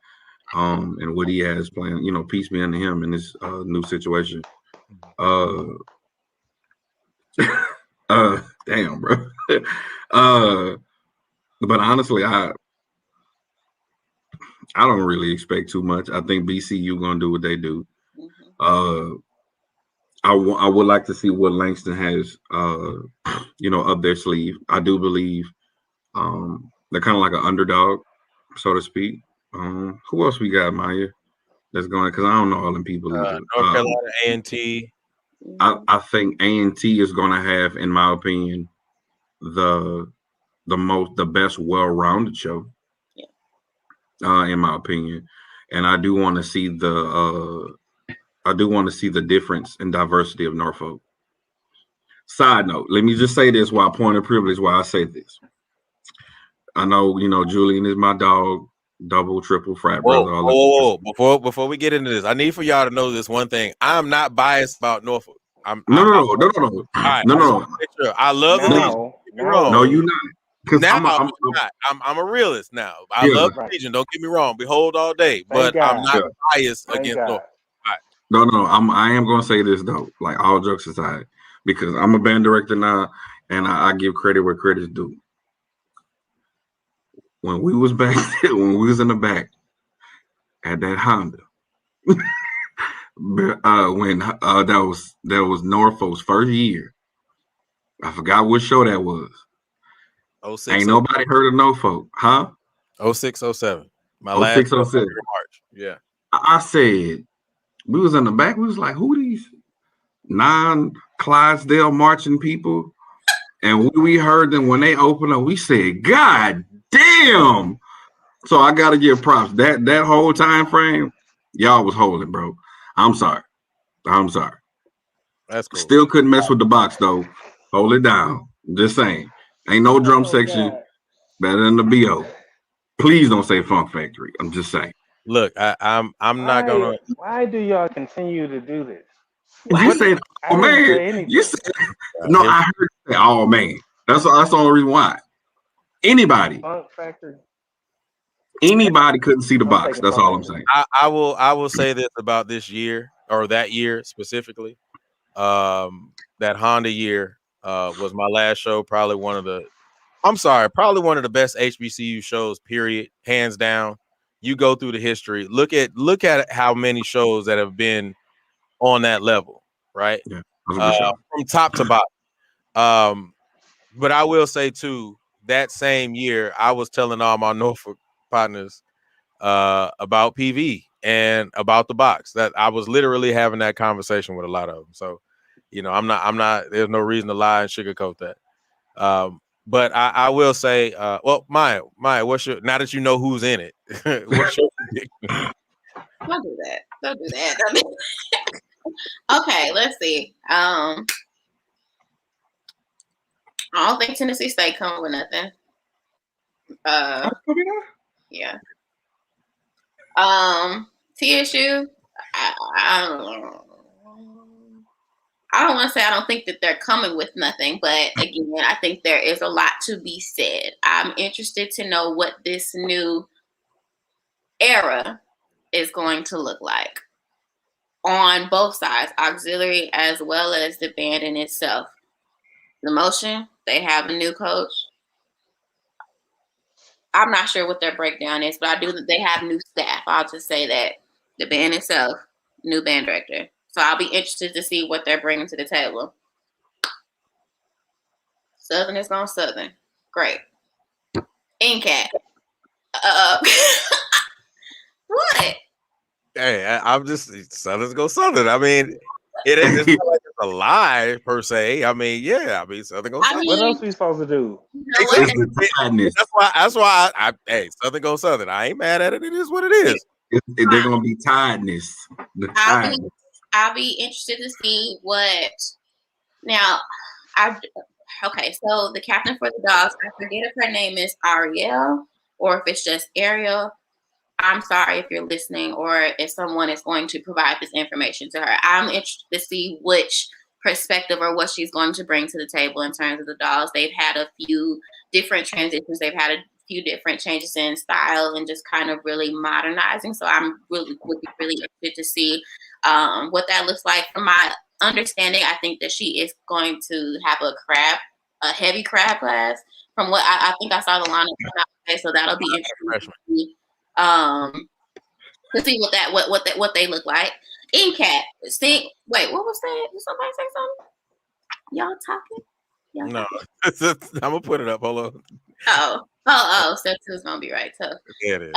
and what he has planned. You know, peace be unto him in this new situation. Damn, bro. But honestly, I don't really expect too much. I think BCU going to do what they do. I would like to see what Langston has, you know, up their sleeve. I do believe they're kind of like an underdog, so to speak. Who else we got, Maya? That's going because I don't know all them people either. North Carolina A&T. I think A&T is going to have, in my opinion, the best well-rounded show. In my opinion, and I do want to see the difference in diversity of Norfolk. Side note, let me just say this while point of privilege while I say this. I know, you know, Julian is my dog, double, triple, frat brother. Whoa. Before we get into this, I need for y'all to know this one thing. I'm not biased about Norfolk. No. All right, sure. I love the Legion. Don't get me wrong. No, you're not. Now I'm a realist now. I love the Legion. Don't get me wrong. Behold all day, but I'm not biased against Norfolk. No, I am going to say this though, like all jokes aside, because I'm a band director now, and I give credit where credit's due. When we was back, when we was in the back at that Honda, when that was Norfolk's first year. I forgot what show that was. 06, Ain't nobody heard of Norfolk, huh? 06, 07. My 06, last 07. March. Yeah. I said we was in the back. We was like, who these non-Clydesdale marching people? And when we heard them when they opened up, we said, God damn. So I gotta give props. That whole time frame, y'all was holding, bro. I'm sorry. That's cool. Still couldn't mess with the box though. Hold it down. Just saying. Ain't no drum section better than the BO. Please don't say Funk Factory. I'm just saying. Look, I'm not gonna. Why do y'all continue to do this? You said, I didn't say anything. You said, no, I heard you say, oh man. That's the only reason why. Anybody couldn't see the box. That's all I'm saying. I will say this about this year or that year specifically. That Honda year was my last show. Probably one of the best HBCU shows. Period, hands down. You go through the history. Look at how many shows that have been on that level, right? Yeah, from top to bottom. But I will say too, that same year I was telling all my Norfolk partners about PV and about the box. That I was literally having that conversation with a lot of them. So, you know, I'm not. There's no reason to lie and sugarcoat that. But I will say, well, Maya, what's your, now that you know who's in it, what's your prediction? Don't do that. Okay, let's see. I don't think Tennessee State coming with nothing. Yeah. TSU, I don't want to say I don't think that they're coming with nothing, but again, I think there is a lot to be said. I'm interested to know what this new era is going to look like on both sides, auxiliary as well as the band in itself. The motion, they have a new coach. I'm not sure what their breakdown is, but I do that they have new staff. I'll just say that. The band itself, new band director. So I'll be interested to see what they're bringing to the table. Southern is going Southern. Great. NCAT. What? Hey, I'm just Southern's go Southern. I mean, it's not like it's a lie per se. I mean, yeah. I mean, Southern go Southern. What else we supposed to do? You know what? That's why I hey, Southern go Southern. I ain't mad at it. It is what it is. They're gonna be tiredness. I'll be interested to see what. Now, okay. So the captain for the Dogs, I forget if her name is Ariel or if it's just Ariel. I'm sorry if you're listening or if someone is going to provide this information to her. I'm interested to see which perspective or what she's going to bring to the table in terms of the Dogs. They've had a few different transitions. They've had a few different changes in style and just kind of really modernizing. So I'm would be really interested to see what that looks like. From my understanding, I think that she is going to have a heavy crab class. From what I think I saw the lineup today, so that'll be interesting to see what they look like. NCAT, see, wait, what was that? Did somebody say something? Y'all talking? No, I'm gonna put it up. Hold on. Step 2 is gonna be right. So yeah, it is.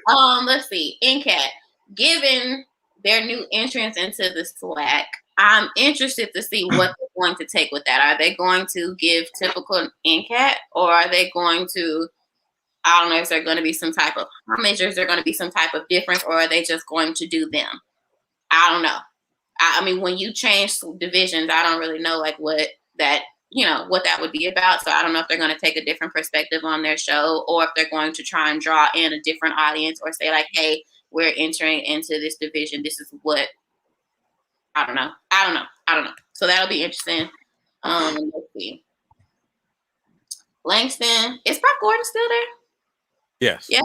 Let's see. NCAT, given their new entrance into the SWAC, I'm interested to see what they're going to take with that. Are they going to give typical NCAT, or are they going to, I don't know, is there going to be some type of homage, or is there going to be some type of difference, or are they just going to do them? I don't know. I mean, when you change divisions, I don't really know like what that would be about. So I don't know if they're going to take a different perspective on their show, or if they're going to try and draw in a different audience, or say like, hey, we're entering into this division. This is what, I don't know. So that'll be interesting. Let's see. Langston, is Pop Gordon still there? Yes. Yeah.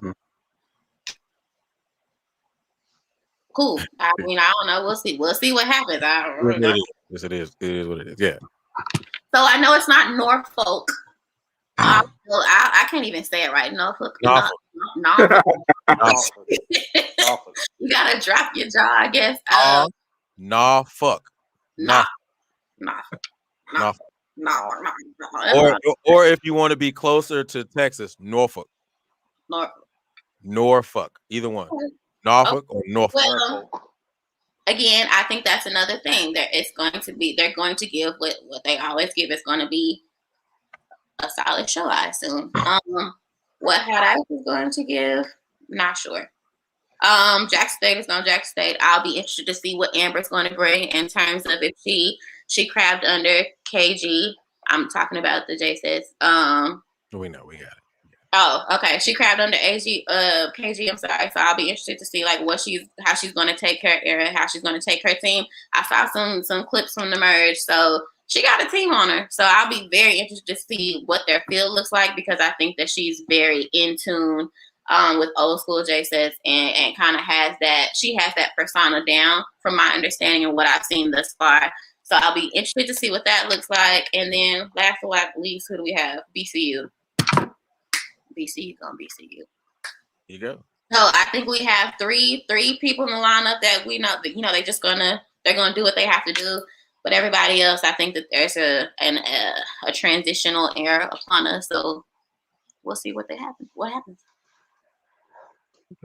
Cool. I mean, I don't know. We'll see. We'll see what happens. I don't really know. Yes, it is. It is what it is. Yeah. So I know it's not Norfolk. I can't even say it right. Norfolk. Norfolk. You gotta drop your jaw, I guess. Norfolk. Or if you want to be closer to Texas, Norfolk. Norfolk. Either one. Norfolk or Norfolk. Well, again, I think that's another thing. They're going to give what they always give. It's going to be a solid show, I assume. What Hot Ice is going to give, not sure. Jack State is going Jack State. I'll be interested to see what Amber's going to bring in terms of if she crabbed under KG. I'm talking about the J says. We know, we got it. Oh, okay. She crabbed under KG. I'm sorry. So I'll be interested to see like how she's going to take her era, how she's going to take her team. I saw some clips from the merge, so she got a team on her. So I'll be very interested to see what their field looks like, because I think that she's very in tune with old school J sets and kind of has that persona down from my understanding and what I've seen thus far. So I'll be interested to see what that looks like. And then last but not least, who do we have? BCU. BCU on BCU. You go. So I think we have three people in the lineup that we know that they're gonna do what they have to do. But everybody else, I think that there's a transitional era upon us. So we'll see what happens.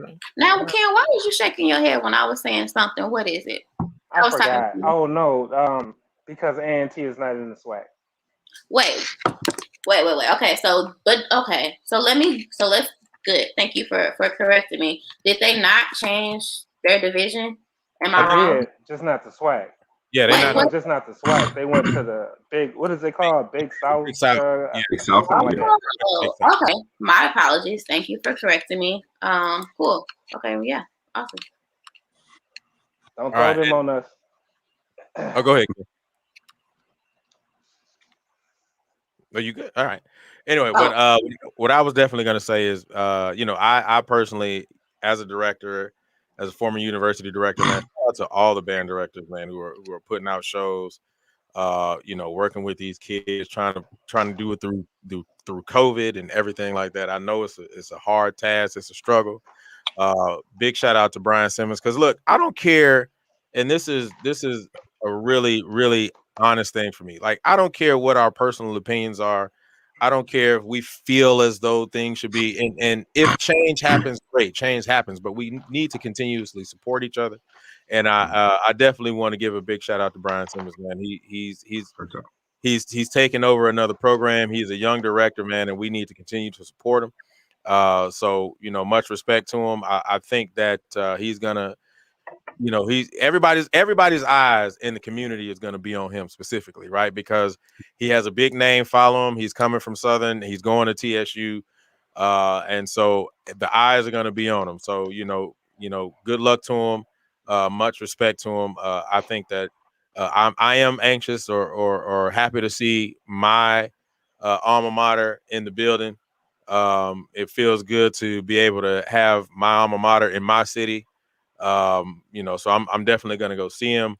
Okay. Now, Ken, why was you shaking your head when I was saying something? What is it? I forgot. Oh no, because A&T is not in the SWAC. Wait. Okay, so let's good. Thank you for correcting me. Did they not change their division? Am I wrong? Did, just not the SWAC. Yeah, just not the SWAC. They went to the big. What is it called? Big South. Big South. Big South. Okay. My apologies. Thank you for correcting me. Cool. Okay. Yeah. Awesome. Don't All throw right. them on us. Oh, go ahead. Are you good? All right. Anyway, what I was definitely going to say is, I personally, as a director, as a former university director, man, shout out to all the band directors, man, who are putting out shows, working with these kids, trying to do it through COVID and everything like that. I know it's a hard task, it's a struggle. Big shout out to Brian Simmons, because look, I don't care, and this is a really, really honest thing for me. Like, I don't care what our personal opinions are. I don't care if we feel as though things should be, and if change happens, great, change happens, but we need to continuously support each other. And I definitely want to give a big shout out to Brian Simmons, man. He's taken over another program. He's a young director, man, and we need to continue to support him. So much respect to him. I think that he's gonna, he's everybody's eyes in the community is gonna be on him specifically, right? Because he has a big name. Follow him. He's coming from Southern. He's going to TSU, and so the eyes are gonna be on him. So good luck to him. Much respect to him. I think that I am anxious or happy to see my alma mater in the building. It feels good to be able to have my alma mater in my city. So I'm definitely gonna go see him.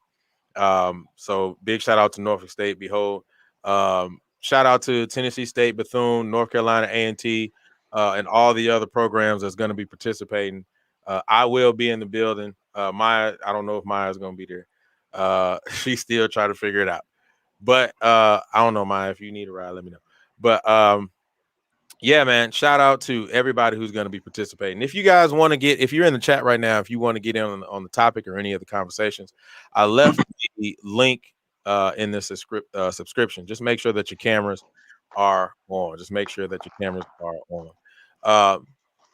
So big shout out to Norfolk State, Behold. Shout out to Tennessee State, Bethune, North Carolina A&T, and all the other programs that's going to be participating. I will be in the building. Maya, I don't know if Maya's going to be there. She's still trying to figure it out. But I don't know, Maya. If you need a ride, let me know. But yeah, man, shout out to everybody who's going to be participating. If you guys want to if you're in the chat right now, if you want to get in on the topic or any of the conversations, I left the link in this subscription. Just make sure that your cameras are on. Just make sure that your cameras are on.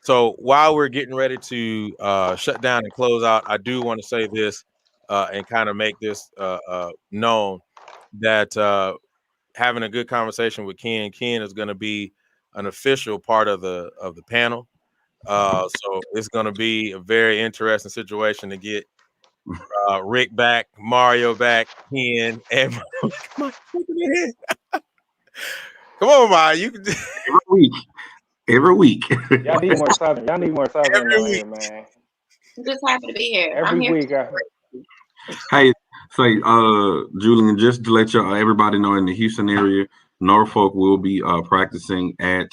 So while we're getting ready to shut down and close out, I do want to say this and kind of make this known that having a good conversation with Ken. Ken is going to be an official part of the panel. So it's going to be a very interesting situation to get Rick back, Mario back, Ken, and come on, Mario, you can every week. Y'all need more Southern. Y'all need more Southern every on week. here, man. I'm just happy to be here. I'm Every here. week. Hey, say, Julian, just to let everybody know in the Houston area, Norfolk will be practicing at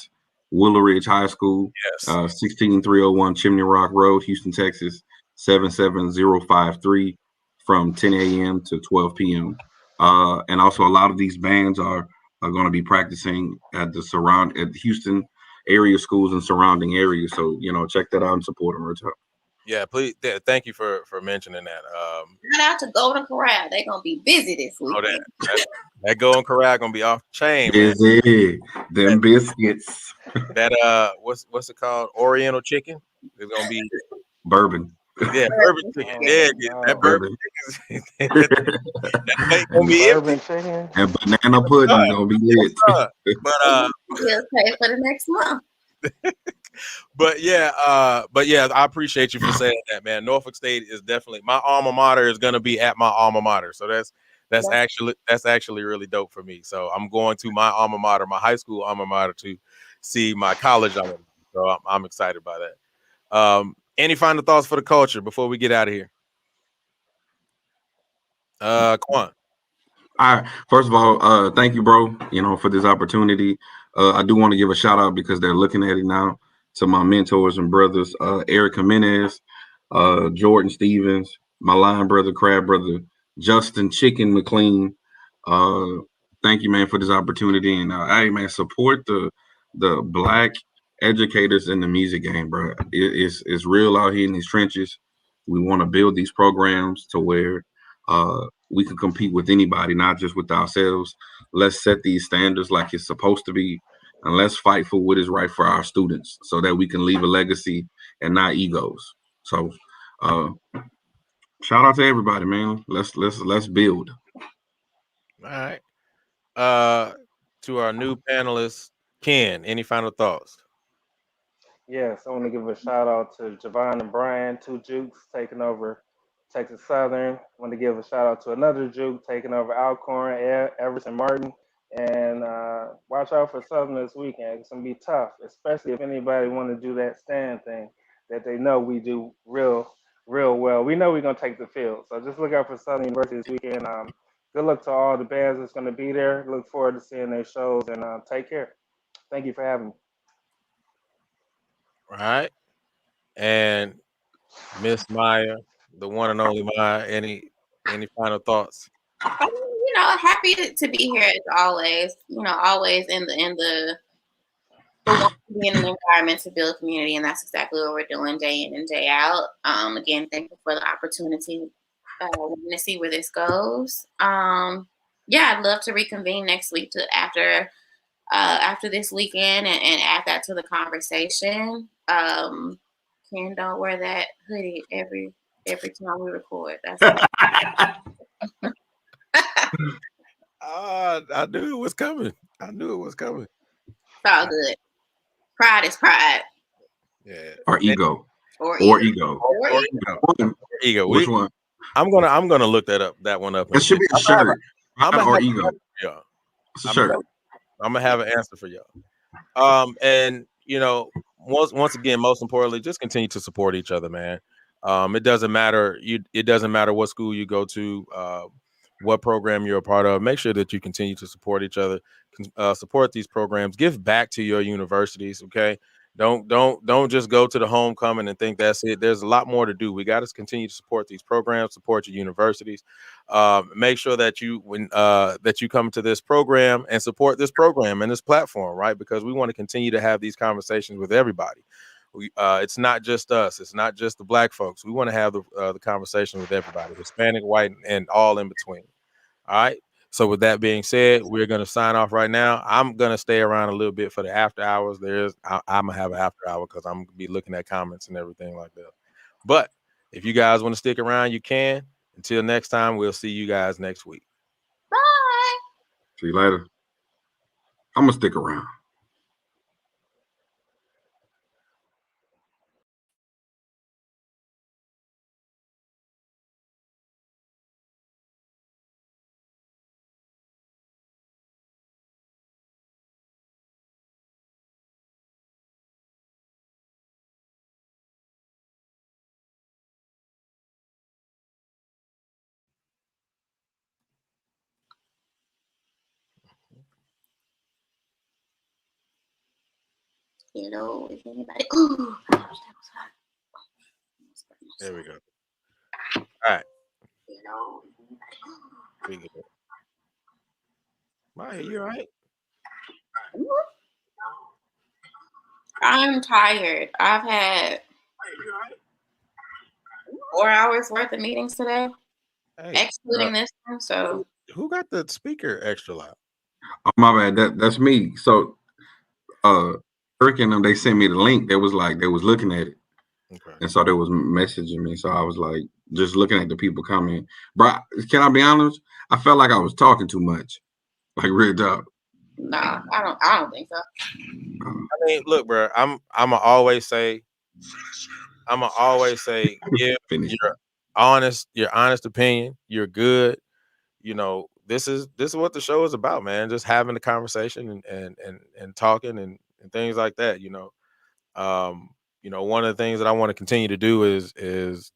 Willow Ridge High School, Yes. 16301 Chimney Rock Road, Houston, Texas, 77053 from 10 a.m. to 12 p.m. And also a lot of these bands are going to be practicing at the Houston area schools and surrounding areas. So, check that out and support them. Yeah, please. Thank you for mentioning that. Shout out to Golden Corral. They're gonna be busy this week. That Golden Corral gonna be off the chain, man. Them biscuits. That what's it called? Oriental chicken. It's gonna be bourbon. Yeah, bourbon chicken. Yeah, that bourbon chicken. That gonna be bourbon chicken and banana pudding gonna be lit. But we'll pay for the next month. But yeah, I appreciate you for saying that, man. Norfolk State is definitely my alma mater. Is going to be at my alma mater, so that's actually really dope for me. So I'm going to my alma mater, my high school alma mater, to see my college alma mater. So I'm excited by that. Any final thoughts for the culture before we get out of here? Quan. All right. First of all, thank you, bro. For this opportunity. I do want to give a shout out because they're looking at it now to my mentors and brothers, Eric Jimenez, Jordan Stevens, my line brother, Crab brother, Justin Chicken McLean. Thank you, man, for this opportunity. And hey, man, support the Black educators in the music game, bro. It's real out here in these trenches. We want to build these programs to where we can compete with anybody, not just with ourselves. Let's set these standards like it's supposed to be, and let's fight for what is right for our students so that we can leave a legacy and not egos. So shout out to everybody, man. Let's build. All right. To our new panelists, Ken, any final thoughts? Yes, I want to give a shout out to Javon and Brian, two Jukes, taking over Texas Southern. Want to give a shout out to another Juke taking over Alcorn, Everson Martin. And watch out for Southern this weekend. It's going to be tough, especially if anybody want to do that stand thing that they know we do real well. We know we're going to take the field. So just look out for Southern University this weekend. Good luck to all the bands that's going to be there. Look forward to seeing their shows, and take care. Thank you for having me. All right. And Miss Maya, the one and only Maya, any final thoughts? Happy to be here as always. Always in the want to be in an environment to build community, and that's exactly what we're doing day in and day out. Again, thank you for the opportunity. Wanting to see where this goes. I'd love to reconvene next week after this weekend and add that to the conversation. Ken, don't wear that hoodie every time we record. That's I knew it was coming. It's all good. Pride is pride. Yeah. Or ego. Or ego. Ego. Which one? I'm gonna look that one up. It should be a shirt. Or ego. Yeah. It's a shirt. I'm gonna have an answer for y'all. And once again, most importantly, just continue to support each other, man. It doesn't matter. It doesn't matter what school you go to, what program you're a part of. Make sure that you continue to support each other, support these programs, give back to your universities. Okay. Don't just go to the homecoming and think that's it. There's a lot more to do. We got to continue to support these programs, support your universities. Make sure that you come to this program and support this program and this platform, right? Because we want to continue to have these conversations with everybody. It's not just us. It's not just the Black folks. We want to have the conversation with everybody, Hispanic, white, and all in between. All right. So with that being said, we're going to sign off right now. I'm going to stay around a little bit for the after hours. I'm going to have an after hour because I'm going to be looking at comments and everything like that. But if you guys want to stick around, you can. Until next time, we'll see you guys next week. Bye. See you later. I'm going to stick around. Is anybody? Ooh, gosh, that was hot. There we go. All right. Maya, you all right? I'm tired. I've had 4 hours worth of meetings today, excluding this one. So who got the speaker extra loud? Oh, my bad. That's me. So, Eric and them, they sent me the link. They was looking at it. Okay. And so they was messaging me. So I was like, just looking at the people coming. Bro, can I be honest? I felt like I was talking too much. Like real talk. Nah, I don't think so. I mean, look, bro, I'm gonna always say give your honest opinion. You're good. This is what the show is about, man. Just having a conversation and talking and things like that. One of the things that I want to continue to do is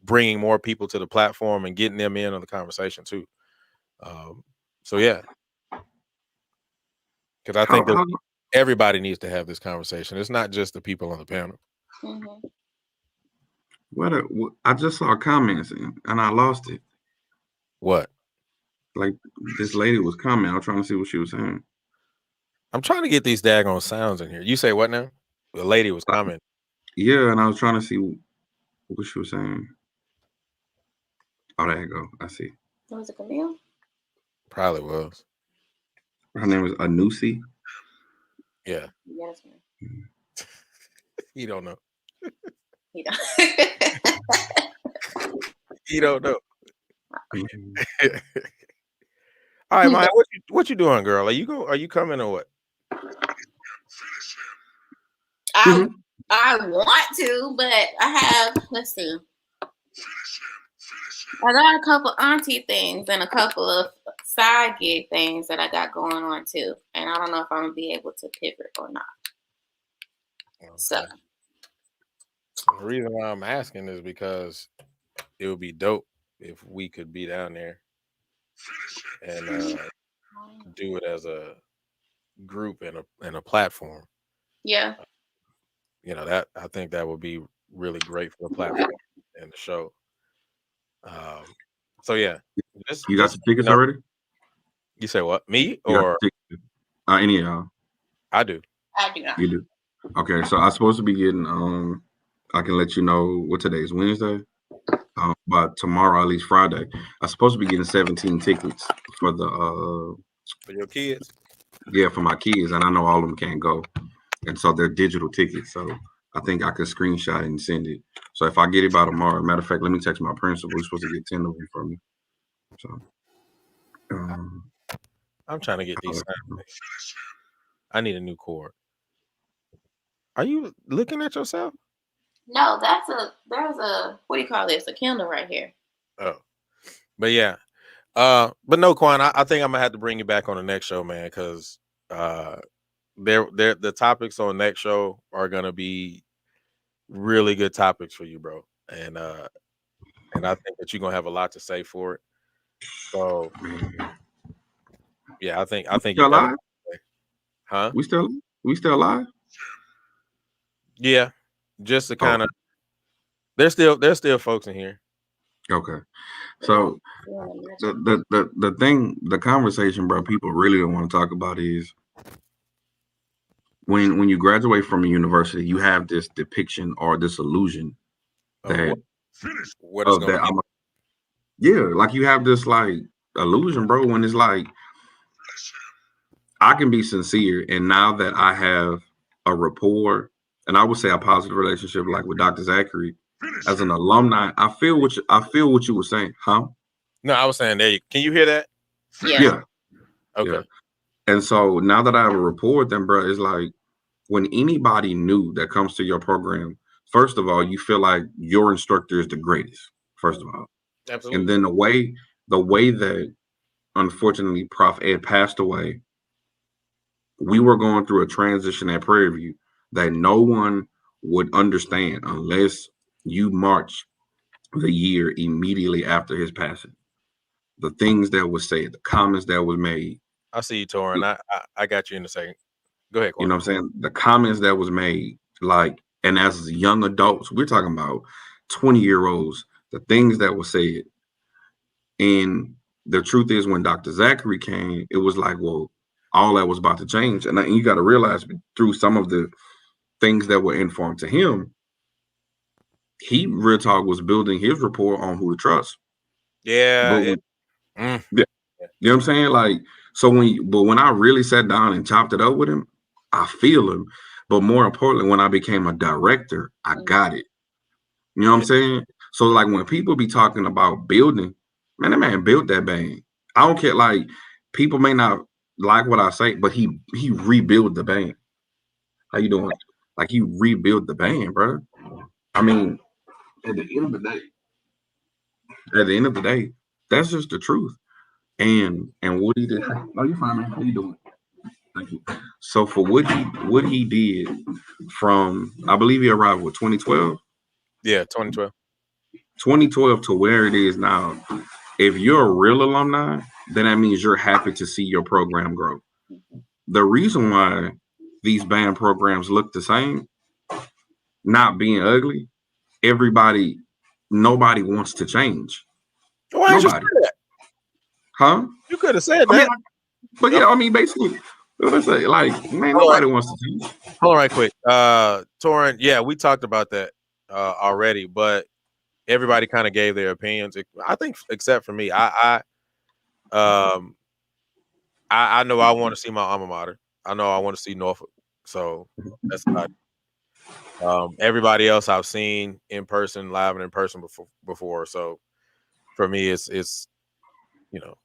bringing more people to the platform and getting them in on the conversation too. So yeah, because I think that everybody needs to have this conversation. It's not just the people on the panel. Mm-hmm. I just saw comments and I lost it. What? Like this lady was commenting. I'm trying to see what she was saying. I'm trying to get these daggone sounds in here. You say what now? The lady was commenting. Yeah, and I was trying to see what she was saying. Oh, there you go. I see. Was it Camille? Probably was. Her name was Anusi. Yeah. Yes, ma'am. He don't know. He don't. He don't know. All right, Maya, what you doing, girl? Are you coming or what? I want to, but I have. Let's see. I got a couple auntie things and a couple of side gig things that I got going on too, and I don't know if I'm gonna be able to pivot or not. Okay. So The reason why I'm asking is because it would be dope if we could be down there and do it as a group and a platform. yeah, You know, that I think that would be really great for the platform and the show. So yeah, You got just the tickets you know, already? you say what? Me You got or the tickets? Any of y'all? I do. I do not. You do. Okay, so I'm supposed to be getting. I can let you know what today is, Wednesday. By tomorrow, at least Friday, I'm supposed to be getting 17 tickets for the For your kids? for my kids, and I know all of them can't go, and so they're digital tickets. So I think I could screenshot it and send it. So if I get it by tomorrow, matter of fact, let me text my principal. He's supposed to get 10 of them from me. So I'm trying to get I'll these let sound you know. things. I need a new cord. Are you looking at yourself? No, there's a what do you call this? A Kindle right here. Oh, but yeah. But no, Quan, I think I'm gonna have to bring you back on the next show, man, because the topics on next show are gonna be really good topics for you, bro. And I think that you're gonna have a lot to say for it. So yeah, I think you Still definitely, alive? huh? We still alive? Yeah, just to Oh, kind of there's still folks in here. okay. So the conversation, bro, people really don't want to talk about is when you graduate from a university, you have this depiction or this illusion Of that what is going to be. like you have this like illusion, bro, when it's like I can be sincere, and now that I have a rapport, and I would say a positive relationship, like with Dr. Zachary, as an alumni, I feel what you were saying, huh? No, I was saying can you hear that? Yeah, Okay. yeah. And so now that I have a rapport with them, bro, it's like when anybody new that comes to your program, first of all, you feel like your instructor is the greatest, first of all. Absolutely. And then the way that unfortunately Prof. Ed passed away, we were going through a transition at Prairie View that no one would understand unless you march the year immediately after his passing. The things that were said, the comments that was made. I see you, Torin. I got you in a second. Go ahead, You Quan. know what I'm saying? The comments that was made, like, and as young adults, we're talking about 20-year-olds, the things that were said. And the truth is, when Dr. Zachary came, it was like, well, all that was about to change. And you got to realize through some of the things that were informed to him, he real talk was building his rapport on who to trust. Yeah. Yeah, you know what I'm saying? Like, so when I really sat down and chopped it up with him, I feel him. But more importantly, when I became a director, I got it. You know what I'm saying? So like when people be talking about building, man, that man built that band. I don't care. Like people may not like what I say, but he rebuilt the band. How you doing? Like he rebuilt the band, bro. I mean, at the end of the day, that's just the truth. And what he did. No, you're fine, man. How you doing? Thank you. So for what he did from, I believe he arrived with 2012. Yeah, 2012. 2012 to where it is now. If you're a real alumni, then that means you're happy to see your program grow. The reason why these band programs look the same, not being ugly, nobody wants to change. Why did you say Nobody. that? Huh? You could have said I mean, that. but yeah, I mean, basically, what I say, like, man, nobody wants to change. Hold on right quick. Torin, yeah, we talked about that already, but everybody kind of gave their opinions. I think except for me. I know I want to see my alma mater. I know I want to see Norfolk. So that's about it. Everybody else I've seen in person, live and in person before. So for me, it's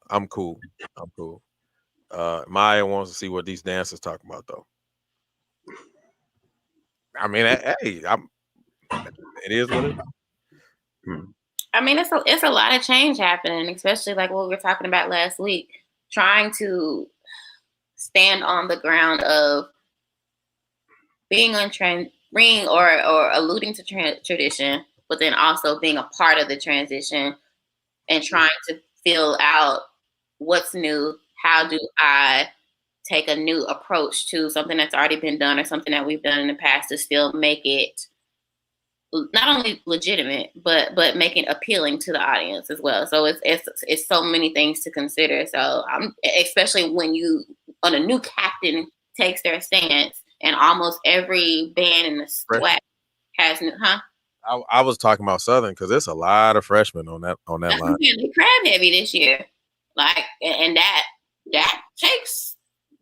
I'm cool. I'm cool. Maya wants to see what these dancers talking about, though. I mean, hey, it is what it is. I mean, it's a lot of change happening, especially like what we were talking about last week, trying to stand on the ground of being bringing or alluding to tradition, but then also being a part of the transition and trying to fill out what's new. How do I take a new approach to something that's already been done or something that we've done in the past to still make it not only legitimate, but make it appealing to the audience as well. So it's so many things to consider. So especially when a new captain takes their stance, and almost every band in the SWAC has new, I was talking about Southern because there's a lot of freshmen on that line. That's crab heavy this year, like, and that takes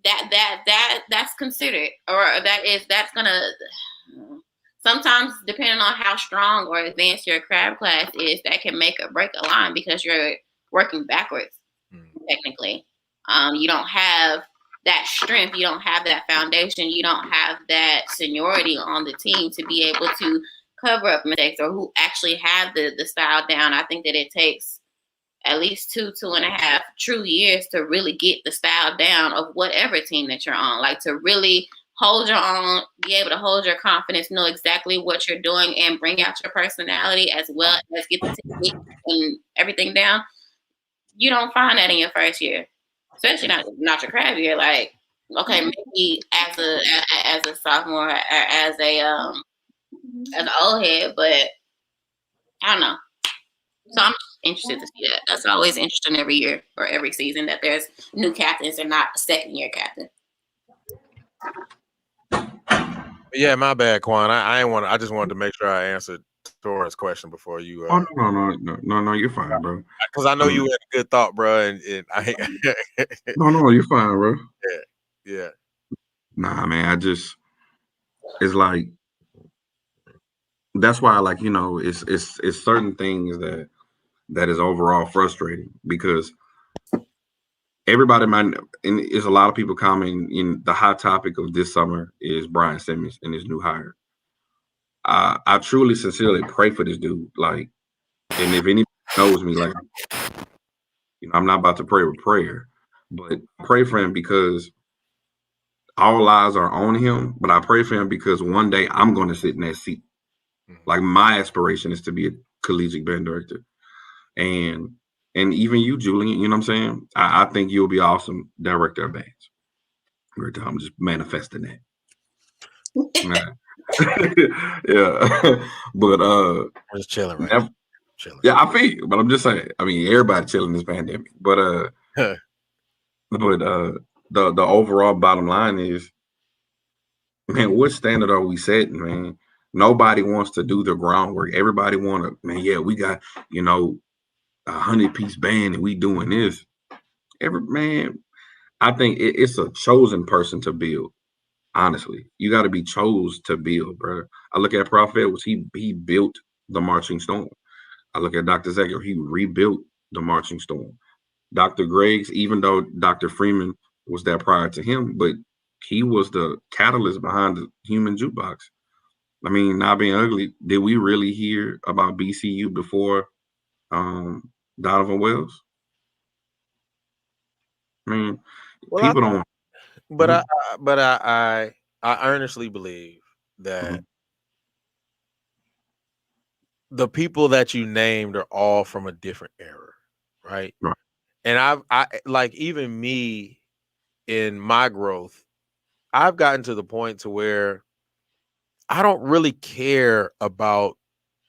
that's considered, or that's gonna. Sometimes, depending on how strong or advanced your crab class is, that can make or break a line because you're working backwards. Technically, you don't have that strength, you don't have that foundation, you don't have that seniority on the team to be able to cover up mistakes, or who actually have the style down. I think that it takes at least 2.5 true years to really get the style down of whatever team that you're on. Like, to really hold your own, be able to hold your confidence, know exactly what you're doing, and bring out your personality as well as get the technique and everything down. You don't find that in your first year, especially not your crab year. Like, okay, maybe as a sophomore, or as an old head, but I don't know. So I'm interested to see that. That's always interesting every year or every season that there's new captains and not second year captain. Yeah, my bad, Quan. I just wanted to make sure I answered Tora's question before you. Oh no, you're fine, bro. Because I know you had a good thought, bro, and I. No, you're fine, bro. Yeah. Nah, man, it's like, that's why, like, it's certain things that is overall frustrating, because everybody might, and there's a lot of people commenting, in the hot topic of this summer is Brian Simmons and his new hire. I truly, sincerely pray for this dude. Like, and if anybody knows me, like, I'm not about to pray with prayer, but pray for him, because all eyes are on him. But I pray for him because one day I'm going to sit in that seat. Like, my aspiration is to be a collegiate band director, and even you, Julian, you know what I'm saying? I think you'll be an awesome director of bands. I'm just manifesting that. Yeah. But I'm just chilling right now. Yeah, I feel you, but I'm just saying, I mean, everybody chilling this pandemic. But the overall bottom line is, man, what standard are we setting, man? Nobody wants to do the groundwork. Everybody want to, man, yeah, we got, 100-piece band and we doing this. Man, I think it's a chosen person to build. Honestly, you got to be chose to build, bro. I look at Prof Edwards, he built the Marching Storm. I look at Dr. Zegger, he rebuilt the Marching Storm. Dr. Greggs, even though Dr. Freeman was there prior to him, but he was the catalyst behind the Human Jukebox. I mean, not being ugly, did we really hear about BCU before Donovan Wells? I mean, people don't. But I earnestly believe that the people that you named are all from a different era, right? Right. And I like, even me in my growth, I've gotten to the point to where I don't really care about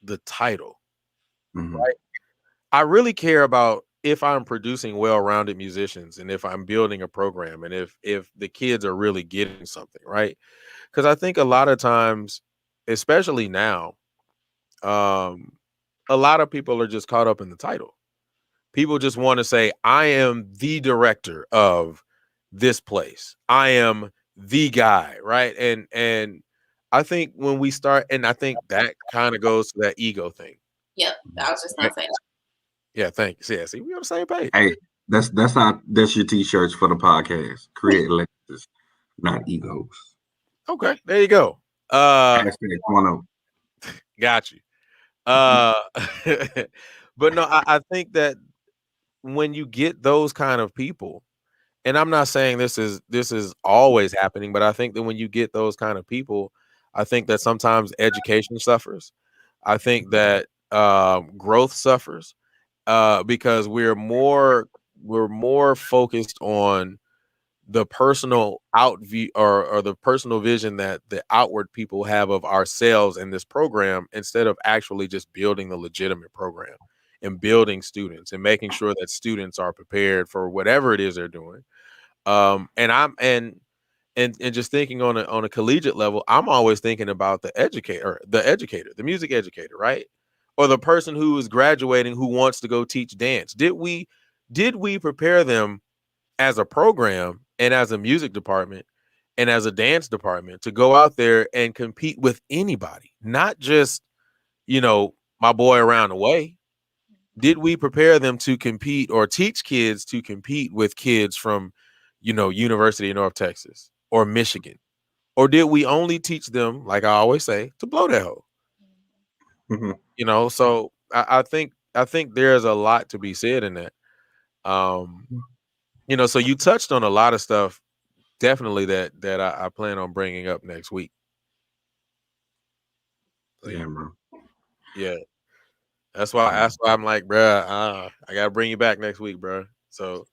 the title, right? I really care about if I'm producing well-rounded musicians, and if I'm building a program, and if the kids are really getting something, right? Because I think a lot of times, especially now, a lot of people are just caught up in the title. People just want to say, I am the director of this place. I am the guy, right? And I think when we start, and I think that kind of goes to that ego thing. Yep, I was just gonna say that. Yeah, thank you. Yeah, see, we on the same page. Hey, that's your t-shirts for the podcast. Create legends, not egos. Okay, there you go. Hashtag 1-0. Got you. But no, I think that when you get those kind of people, and I'm not saying this is always happening, but I think that when you get those kind of people, I think that sometimes education suffers. I think that growth suffers because we're more focused on the personal out view or the personal vision that the outward people have of ourselves in this program instead of actually just building the legitimate program and building students and making sure that students are prepared for whatever it is they're doing. And just thinking on a collegiate level, I'm always thinking about the music educator, right? Or the person who is graduating who wants to go teach dance. Did we prepare them as a program and as a music department and as a dance department to go out there and compete with anybody, not just, my boy around the way? Did we prepare them to compete or teach kids to compete with kids from, University of North Texas or Michigan? Or did we only teach them, like I always say, to blow that hoe? Mhm. So I think there's a lot to be said in that. Um, so you touched on a lot of stuff, definitely that I plan on bringing up next week. So, Yeah, bro. yeah, that's why I'm like, bruh, I gotta bring you back next week, bruh. So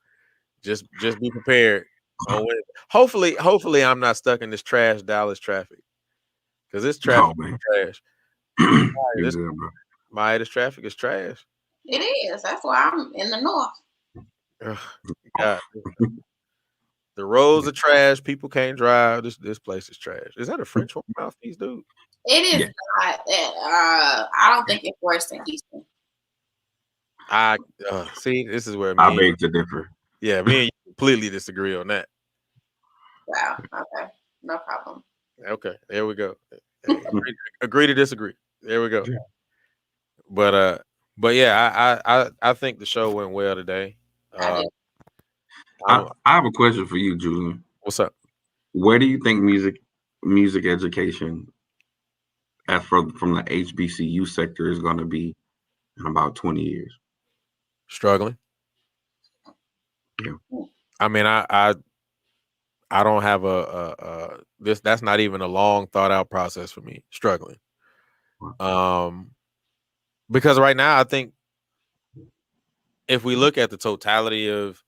just be prepared on Wednesday. Hopefully I'm not stuck in this trash Dallas traffic because this traffic Oh man, is trash. you're This good, bro. This traffic is trash. It is. That's why I'm in the north. Ugh, God, the roads are trash. People can't drive. This place is trash. Is that a French mouthpiece, dude? It is Yeah. not. I don't think it's worse than Houston. I see. This is where I beg to differ. me and you completely disagree on that. Wow. Okay. No problem. Okay, there we go. Hey, agree to disagree. There we go. But yeah, I think the show went well today. I Uh, do. I, I'm, I have a question for you, Julian. what's up? Where do you think music education from the HBCU sector is going to be in about 20 years? Struggling. Yeah. I mean, I don't have a this. That's not even a long thought out process for me. Struggling. Um, because right now I think if we look at the totality of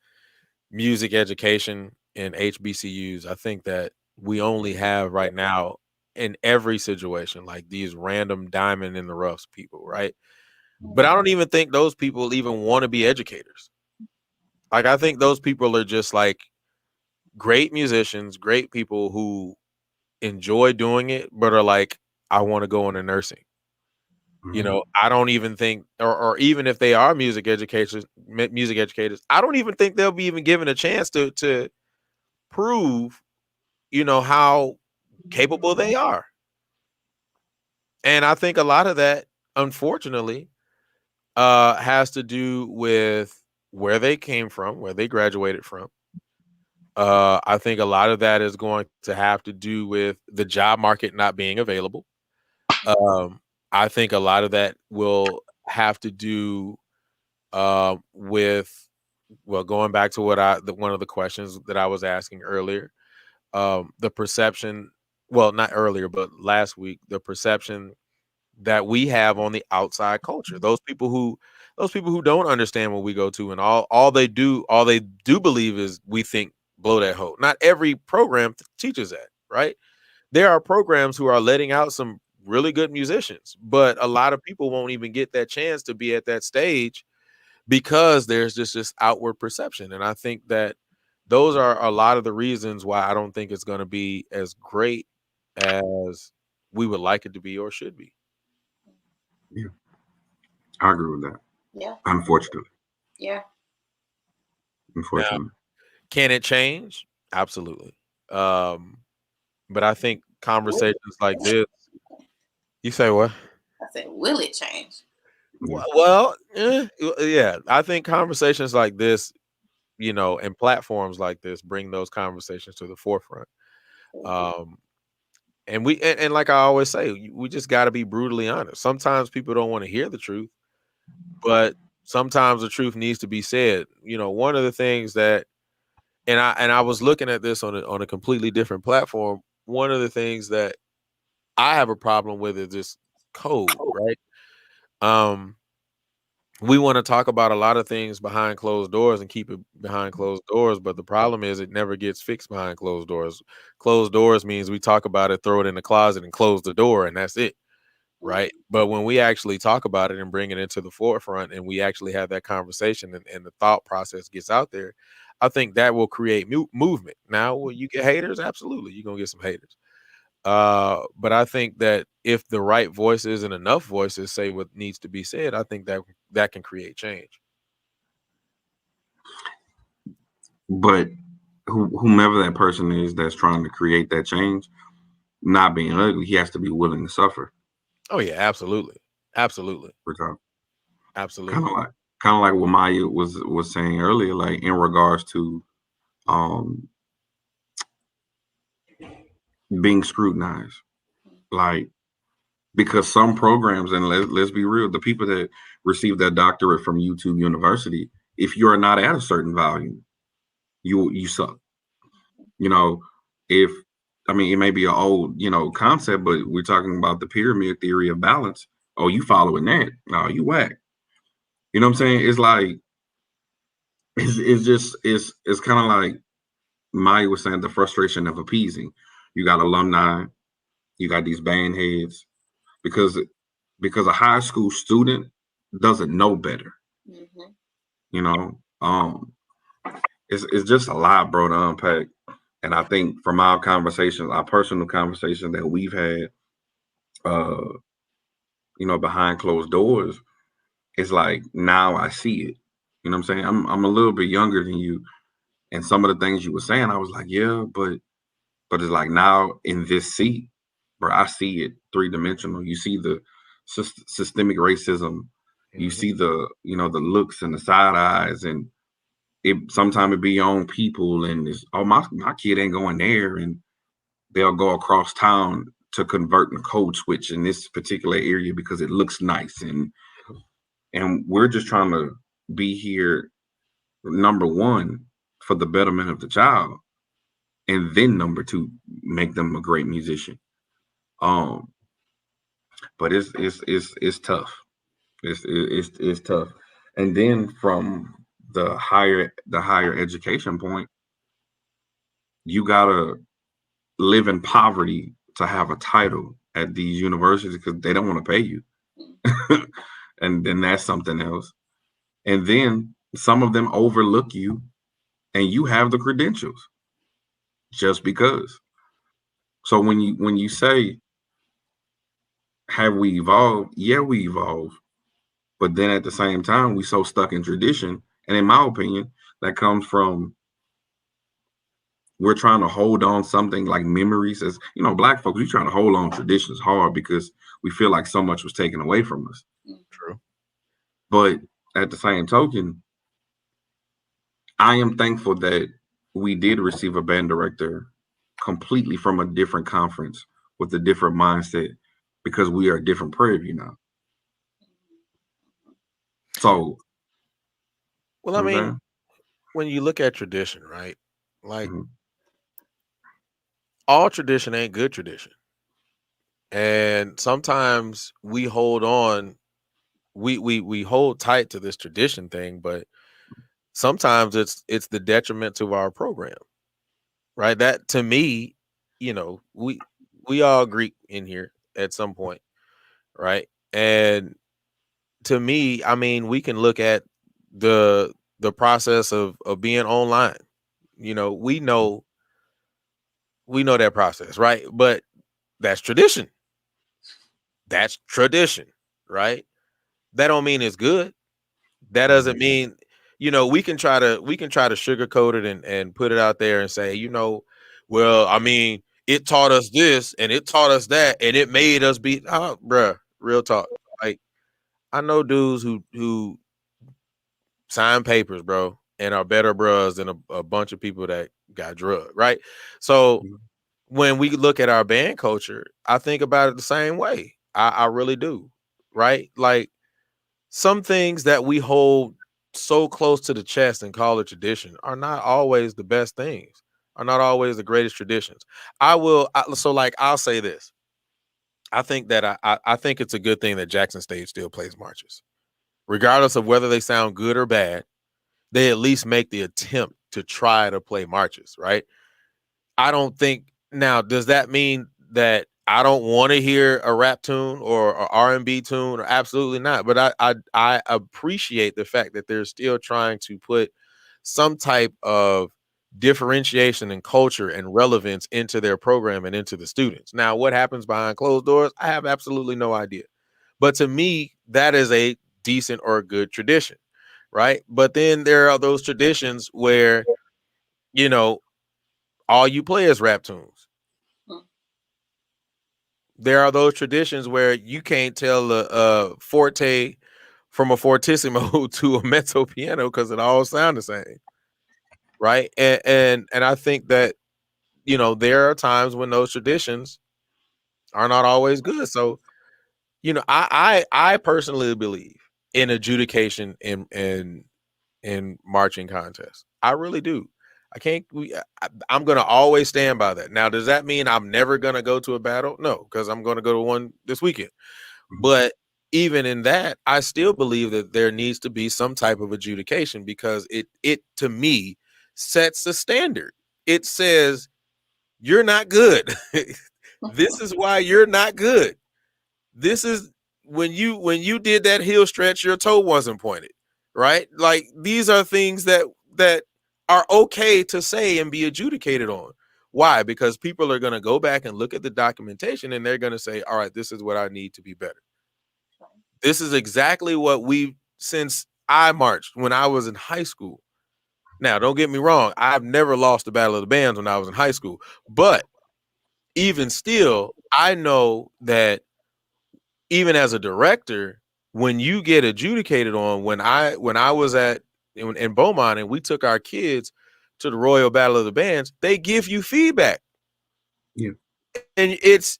music education in HBCUs, I think that we only have right now in every situation like these random diamond in the roughs people, right? But I don't even think those people even want to be educators. Like I think those people are just like great musicians, great people who enjoy doing it, but are like, I want to go into nursing. I don't even think, or even if they are music educators, I don't even think they'll be even given a chance to prove, how capable they are. And I think a lot of that, unfortunately, has to do with where they came from, where they graduated from. I think a lot of that is going to have to do with the job market not being available. Um, I think a lot of that will have to do with, well, going back to one of the questions that I was asking earlier, the perception, well, not earlier, but last week, the perception that we have on the outside culture. Those people who don't understand what we go to, and all they do believe is we think blow that hoe. Not every program teaches that, right? There are programs who are letting out some really good musicians, but a lot of people won't even get that chance to be at that stage because there's just this outward perception. And I think that those are a lot of the reasons why I don't think it's going to be as great as we would like it to be or should be. Yeah, I agree with that. Yeah. Unfortunately, Yeah. Now, can it change? Absolutely. But I think conversations like this. You say what? I said, will it change? Well, yeah. I think conversations like this, and platforms like this bring those conversations to the forefront. Um, and like I always say, we just got to be brutally honest. Sometimes people don't want to hear the truth, but sometimes the truth needs to be said. You know, one of the things that, and I was looking at this on a completely different platform. One of the things that I have a problem with is this code, right? Um, we want to talk about a lot of things behind closed doors and keep it behind closed doors, but the problem is it never gets fixed behind closed doors. Closed doors means we talk about it, throw it in the closet, and close the door, and that's it, right? But when we actually talk about it and bring it into the forefront, and we actually have that conversation, and the thought process gets out there, I think that will create movement. Now, will you get haters? Absolutely, you're gonna get some haters. But I think that if the right voices and enough voices say what needs to be said, I think that that can create change. But whomever that person is that's trying to create that change, not being ugly, he has to be willing to suffer. Oh yeah, absolutely, absolutely, Kind absolutely. of like what Maya was saying earlier, like in regards to um being scrutinized, like because some programs, and let's be real, the people that receive that doctorate from YouTube University, if you're not at a certain volume, you suck. You know, if I mean, it may be an old, concept, but we're talking about the pyramid theory of balance. Oh, you following that? No, you whack. You know what I'm saying? It's like it's kind of like Maya was saying, the frustration of appeasing. You got alumni, you got these band heads, because a high school student doesn't know better. Mm-hmm. You know, it's just a lot, bro, to unpack. And I think from our conversations, our personal conversations that we've had, behind closed doors, it's like now I see it. You know what I'm saying? I'm a little bit younger than you, and some of the things you were saying, I was like, yeah, but it's like now in this seat, bro, I see it three-dimensional. You see the systemic racism, you see the the looks and the side eyes, and it sometimes it be your own people, and it's, oh, my kid ain't going there, and they'll go across town to convert the code switch in this particular area because it looks nice, and we're just trying to be here, number one, for the betterment of the child, and then number two, make them a great musician. But it's tough. It's tough. And then from the higher education point, you gotta live in poverty to have a title at these universities because they don't want to pay you. And then that's something else. And then some of them overlook you, and you have the credentials just because. So when you say, have we evolved? Yeah, we evolved. But then at the same time, we so stuck in tradition. And in my opinion, that comes from, we're trying to hold on something like memories. As Black folks, we trying to hold on traditions hard because we feel like so much was taken away from us. True. But at the same token, I am thankful that we did receive a band director completely from a different conference with a different mindset, because we are a different prairie view now. So, well, I mean, when you look at tradition, right? Like all tradition ain't good tradition. And sometimes we hold on, we hold tight to this tradition thing, but sometimes it's the detriment to our program. Right? That, to me, we all Greek in here at some point, right? And to me, I mean, we can look at the process of being online. We know that process, right? But that's tradition. That's tradition, right? That don't mean it's good. That doesn't mean, we can try to sugarcoat it and put it out there and say, well, I mean, it taught us this and it taught us that and it made us be, bruh, real talk. Like, I know dudes who sign papers, bro, and are better bros than a bunch of people that got drugged, right? So when we look at our band culture, I think about it the same way. I really do, right? Like, some things that we hold so close to the chest and call a tradition are not always the best things, are not always the greatest traditions. So like, I'll say this. I think that I think it's a good thing that Jackson State still plays marches. Regardless of whether they sound good or bad, they at least make the attempt to try to play marches, right? I don't think now, does that mean that I don't want to hear a rap tune or a R&B tune? Or absolutely not. But I appreciate the fact that they're still trying to put some type of differentiation and culture and relevance into their program and into the students. Now, what happens behind closed doors, I have absolutely no idea. But to me, that is a decent or a good tradition, right? But then there are those traditions where, you know, all you play is rap tunes. There are those traditions where you can't tell a forte from a fortissimo to a mezzo piano because it all sound the same, right? And I think that, you know, there are times when those traditions are not always good. So, you know, I personally believe in adjudication in marching contests. I really do. I'm going to always stand by that. Now, does that mean I'm never going to go to a battle? No, because I'm going to go to one this weekend. But even in that, I still believe that there needs to be some type of adjudication because it to me sets the standard. It says you're not good. This is why you're not good. This is when you did that heel stretch, your toe wasn't pointed, right? Like these are things that are okay to say and be adjudicated on. Why? Because people are going to go back and look at the documentation and they're going to say, all right, this is what I need to be better. This is exactly what since I marched when I was in high school. Now, don't get me wrong. I've never lost the Battle of the Bands when I was in high school, but even still, I know that even as a director, when you get adjudicated on, when I was in Beaumont and we took our kids to the Royal Battle of the Bands, they give you feedback. Yeah. And it's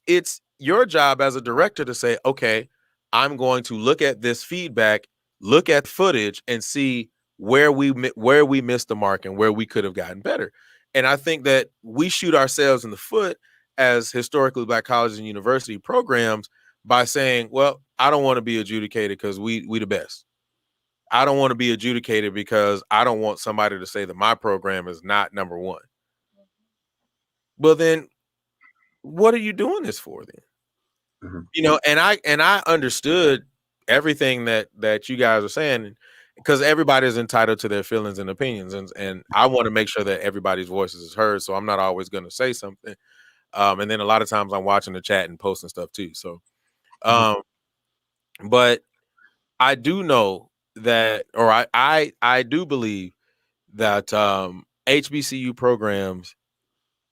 your job as a director to say, okay, I'm going to look at this feedback, look at footage, and see where we missed the mark and where we could have gotten better. And I think that we shoot ourselves in the foot as historically Black colleges and university programs by saying, well, I don't want to be adjudicated because we the best. I don't want to be adjudicated because I don't want somebody to say that my program is not number one. Well, then what are you doing this for then? Mm-hmm. You know, and I understood everything that you guys are saying because everybody is entitled to their feelings and opinions, and I want to make sure that everybody's voices is heard. So I'm not always going to say something. And then a lot of times I'm watching the chat and posting stuff too. So, but I do know that, or I do believe that HBCU programs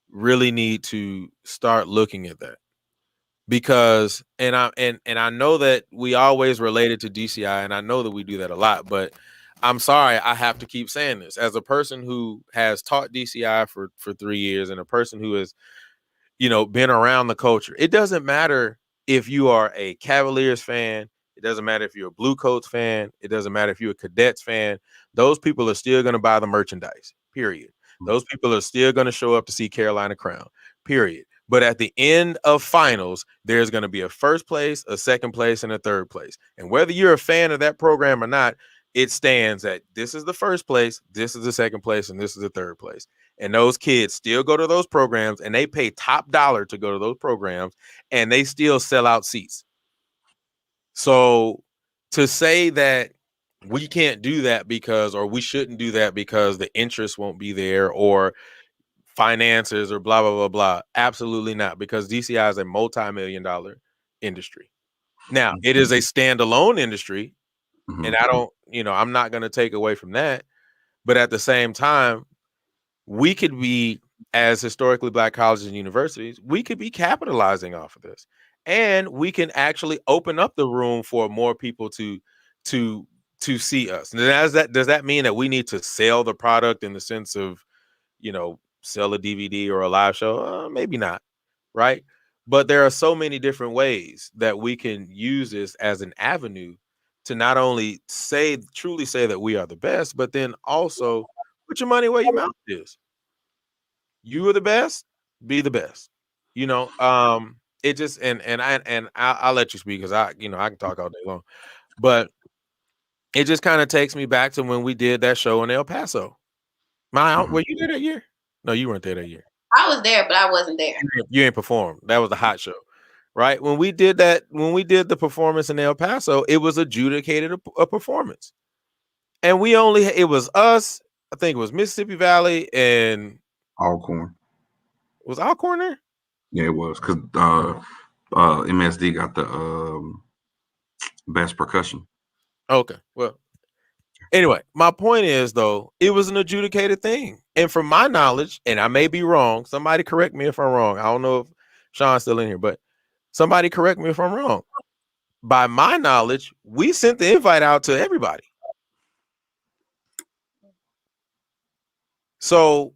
really need to start looking at that. Because I know that we always relate it to DCI, and I know that we do that a lot, but I'm sorry, I have to keep saying this. As a person who has taught DCI for 3 years and a person who has, you know, been around the culture, it doesn't matter if you are a Cavaliers fan, it doesn't matter if you're a Blue Coats fan, it doesn't matter if you're a Cadets fan, those people are still going to buy the merchandise, period. Those people are still going to show up to see Carolina Crown, period. But at the end of finals, there's going to be a first place, a second place, and a third place. And whether you're a fan of that program or not, it stands that this is the first place, this is the second place, and this is the third place. And those kids still go to those programs and they pay top dollar to go to those programs and they still sell out seats. So to say that we can't do that because, or we shouldn't do that because the interest won't be there or finances or blah, blah, blah, blah. Absolutely not, because DCI is a multi-million-dollar industry. Now, it is a standalone industry, and I don't, you know, I'm not going to take away from that. But at the same time, we could be, as historically Black colleges and universities, we could be capitalizing off of this. And we can actually open up the room for more people to see us. And does that mean that we need to sell the product in the sense of, you know, sell a DVD or a live show? Maybe not, right? But there are so many different ways that we can use this as an avenue to not only truly say that we are the best, but then also put your money where your mouth is. You are the best, be the best. You know, it just I'll let you speak because I can talk all day long, but it just kind of takes me back to when we did that show in El Paso. Were you there that year? No, you weren't there that year. I was there, but I wasn't there. You ain't performed. That was the hot show, right? When we did the performance in El Paso, it was adjudicated a performance, and it was us. I think it was Mississippi Valley and Alcorn. Was Alcorn there? Yeah, it was because MSD got the best percussion. Okay, well, anyway, my point is though, it was an adjudicated thing, and from my knowledge, and I may be wrong. Somebody correct me if I'm wrong. I don't know if Sean's still in here, but somebody correct me if I'm wrong. By my knowledge, we sent the invite out to everybody. So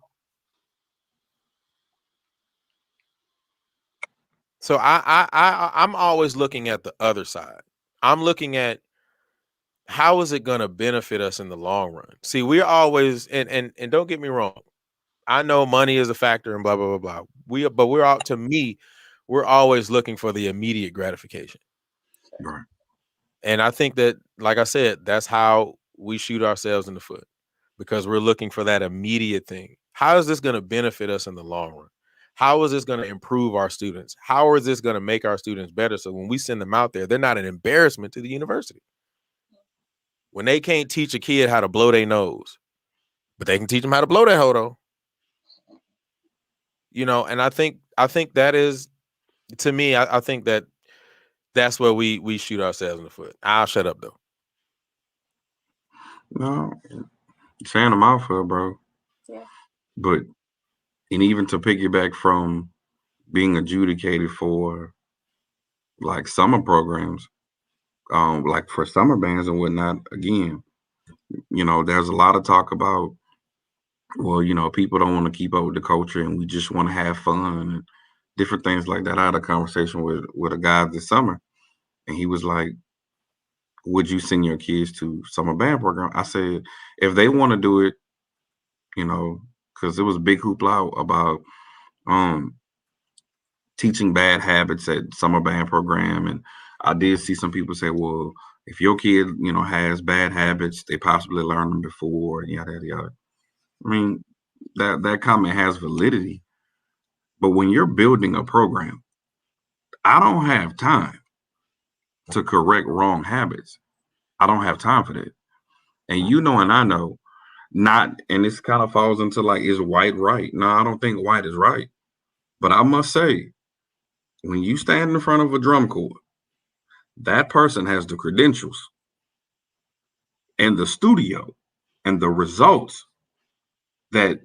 I'm always looking at the other side. I'm looking at how is it going to benefit us in the long run. See, we're always and don't get me wrong. I know money is a factor and blah blah blah blah. We're always looking for the immediate gratification. Right. And I think that, like I said, that's how we shoot ourselves in the foot, because we're looking for that immediate thing. How is this going to benefit us in the long run? How is this going to improve our students? How is this going to make our students better? So when we send them out there, they're not an embarrassment to the university. When they can't teach a kid how to blow their nose, but they can teach them how to blow their hoe though. You know, and I think that is, to me, I think that's where we shoot ourselves in the foot. I'll shut up though. No, saying them out for, bro. Yeah. But and even to piggyback from being adjudicated for like summer programs, like for summer bands and whatnot, again, there's a lot of talk about, well, people don't want to keep up with the culture and we just want to have fun and different things like that. I had a conversation with a guy this summer and he was like, would you send your kids to summer band program? I said, if they want to do it, because it was a big hoopla about teaching bad habits at summer band program. And I did see some people say, well, if your kid, has bad habits, they possibly learned them before, and yada, yada, yada. I mean, that comment has validity. But when you're building a program, I don't have time to correct wrong habits. I don't have time for that. And and I know, and this kind of falls into like, is white right? No, I don't think white is right. But I must say, when you stand in front of a drum corps, that person has the credentials and the studio and the results that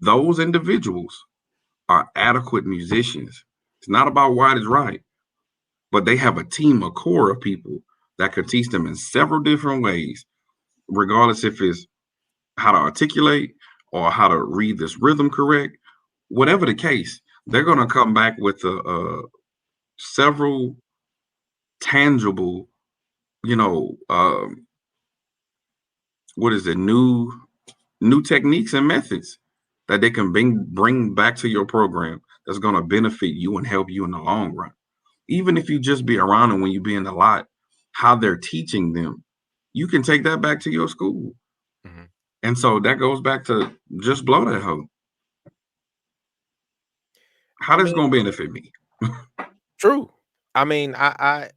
those individuals are adequate musicians. It's not about white is right, but they have a team, a core of people that could teach them in several different ways, regardless if it's how to articulate or how to read this rhythm correct. Whatever the case, they're going to come back with several tangible, new techniques and methods that they can bring back to your program that's going to benefit you and help you in the long run. Even if you just be around them when you be in the lot, how they're teaching them, you can take that back to your school. Mm-hmm. And so that goes back to just blow that hoe. How this going to benefit me? True. I mean, I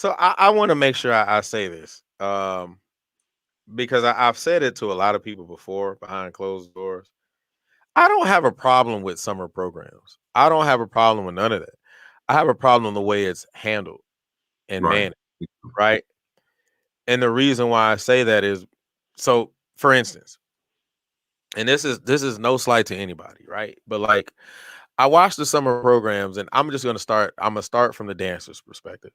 want to make sure I say this, because I've said it to a lot of people before behind closed doors. I don't have a problem with summer programs. I don't have a problem with none of that. I have a problem the way it's handled and managed, right? And the reason why I say that is, so for instance, and this is no slight to anybody, right? But like, I watch the summer programs, and I'm gonna start from the dancer's perspective.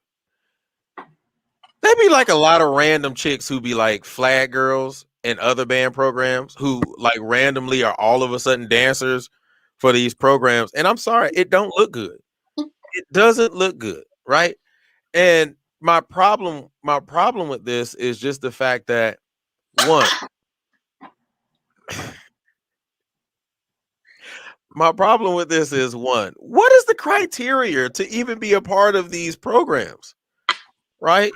There be like a lot of random chicks who be like flag girls in other band programs who like randomly are all of a sudden dancers for these programs. And I'm sorry, it don't look good. It doesn't look good, right? And my problem with this is just the fact that one, my problem with this is one, what is the criteria to even be a part of these programs? Right?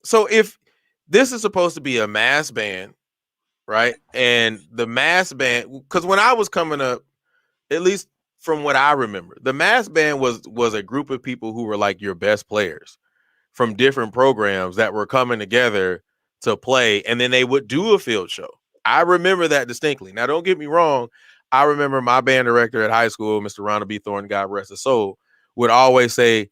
So if this is supposed to be a mass band, right? And the mass band, because when I was coming up, at least from what I remember, the mass band was a group of people who were like your best players from different programs that were coming together to play, and then they would do a field show. I remember that distinctly. Now, don't get me wrong. I remember my band director at high school, Mr. Ronald B. Thornton, God rest his soul, would always say,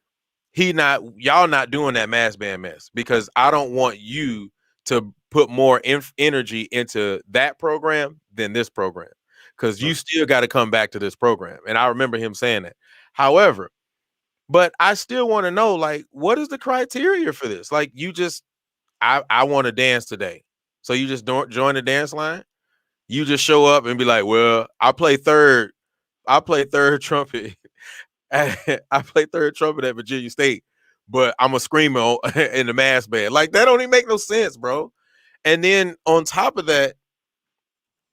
y'all not doing that mass band mess, because I don't want you to put more energy into that program than this program, because you still got to come back to this program. And I remember him saying that. However, but I still want to know, like, what is the criteria for this? Like, I want to dance today. So you just don't join the dance line. You just show up and be like, well, I play third trumpet. I play third trumpet at Virginia State, but I'm a screamer in the mass band. Like, that don't even make no sense, bro. And then on top of that,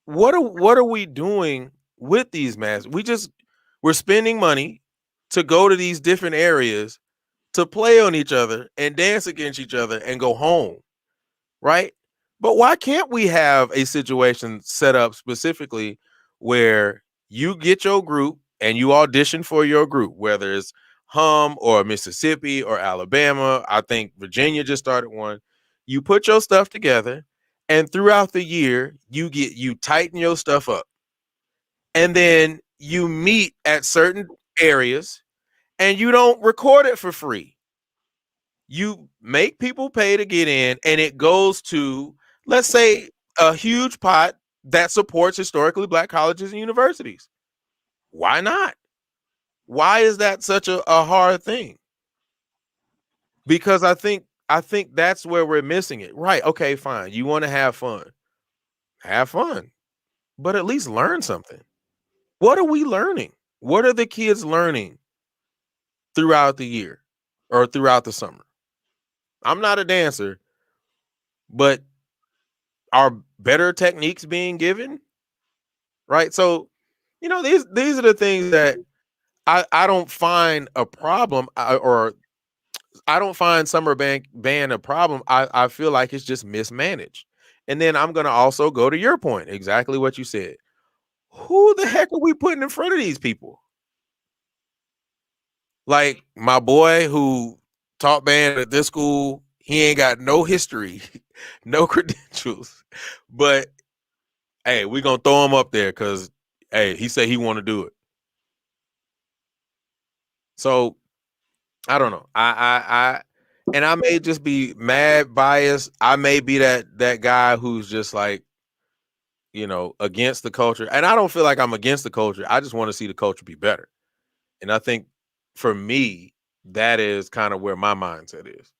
what are we doing with these masks? We're spending money to go to these different areas to play on each other and dance against each other and go home, right? But why can't we have a situation set up specifically where you get your group and you audition for your group, whether it's Hum or Mississippi or Alabama? I think Virginia just started one. You put your stuff together, and throughout the year, you tighten your stuff up. And then you meet at certain areas and you don't record it for free. You make people pay to get in, and it goes to, let's say, a huge pot that supports historically Black colleges and universities. Why not? Why is that such a hard thing? Because I think that's where we're missing it. Right. Okay, fine. You want to have fun. Have fun. But at least learn something. What are we learning? What are the kids learning throughout the year or throughout the summer? I'm not a dancer, but are better techniques being given? Right. So, these are the things that I don't find a problem, or I don't find summer band a problem. I feel like it's just mismanaged. And then I'm going to also go to your point, exactly what you said. Who the heck are we putting in front of these people? Like my boy who taught band at this school, he ain't got no history, no credentials, but hey, we're going to throw him up there because, hey, he said he want to do it. So I don't know. And I may just be mad biased. I may be that guy who's just like, against the culture. And I don't feel like I'm against the culture. I just want to see the culture be better. And I think for me, that is kind of where my mindset is.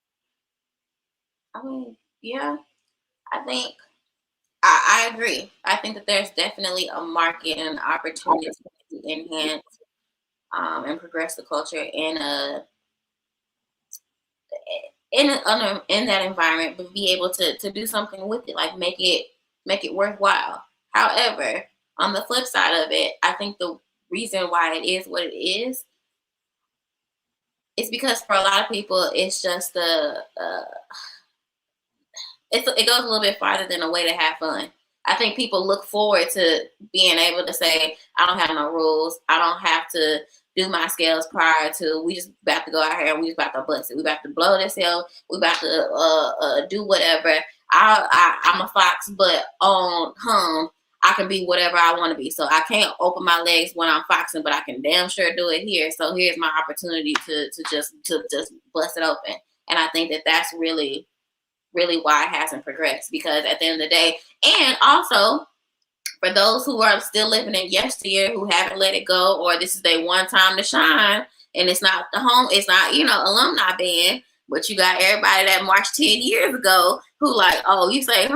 I mean, yeah, I think I agree. I think that there's definitely a market and an opportunity to enhance and progress the culture in that environment, but be able to do something with it, like make it worthwhile. However, on the flip side of it, I think the reason why it is what it is because for a lot of people, it's just it goes a little bit farther than a way to have fun. I think people look forward to being able to say, I don't have no rules. I don't have to do my scales prior to, we just about to go out here and we just about to bust it. We about to blow this hill. We about to do whatever. I'm a fox, but on Hum, I can be whatever I want to be. So I can't open my legs when I'm foxing, but I can damn sure do it here. So here's my opportunity to just bust it open. And I think that that's really why it hasn't progressed, because at the end of the day, and also for those who are still living in yesteryear, who haven't let it go, or this is their one time to shine, and it's not it's not, alumni band, but you got everybody that marched 10 years ago who like, oh, you say,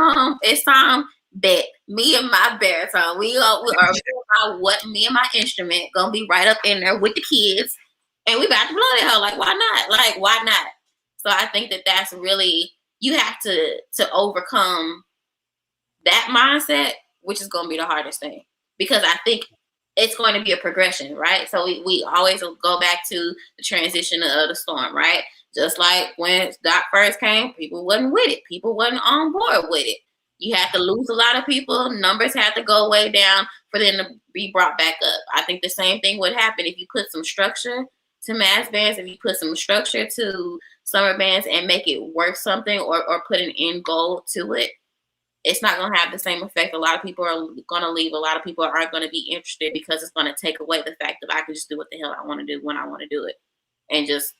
it's time, bet me and my baritone, me and my instrument gonna be right up in there with the kids, and we about to blow that hell. Like, why not? So I think that that's really, you have to overcome that mindset, which is going to be the hardest thing, because I think it's going to be a progression, right? So we always go back to the transition of the storm, right? Just like when Doc first came, people wasn't with it. People wasn't on board with it. You have to lose a lot of people. Numbers have to go way down for them to be brought back up. I think the same thing would happen if you put some structure to mass bands, if you put some structure to summer bands and make it worth something, or put an end goal to it. It's not going to have the same effect. A lot of people are going to leave. A lot of people aren't going to be interested, because it's going to take away the fact that I can just do what the hell I want to do when I want to do it, and just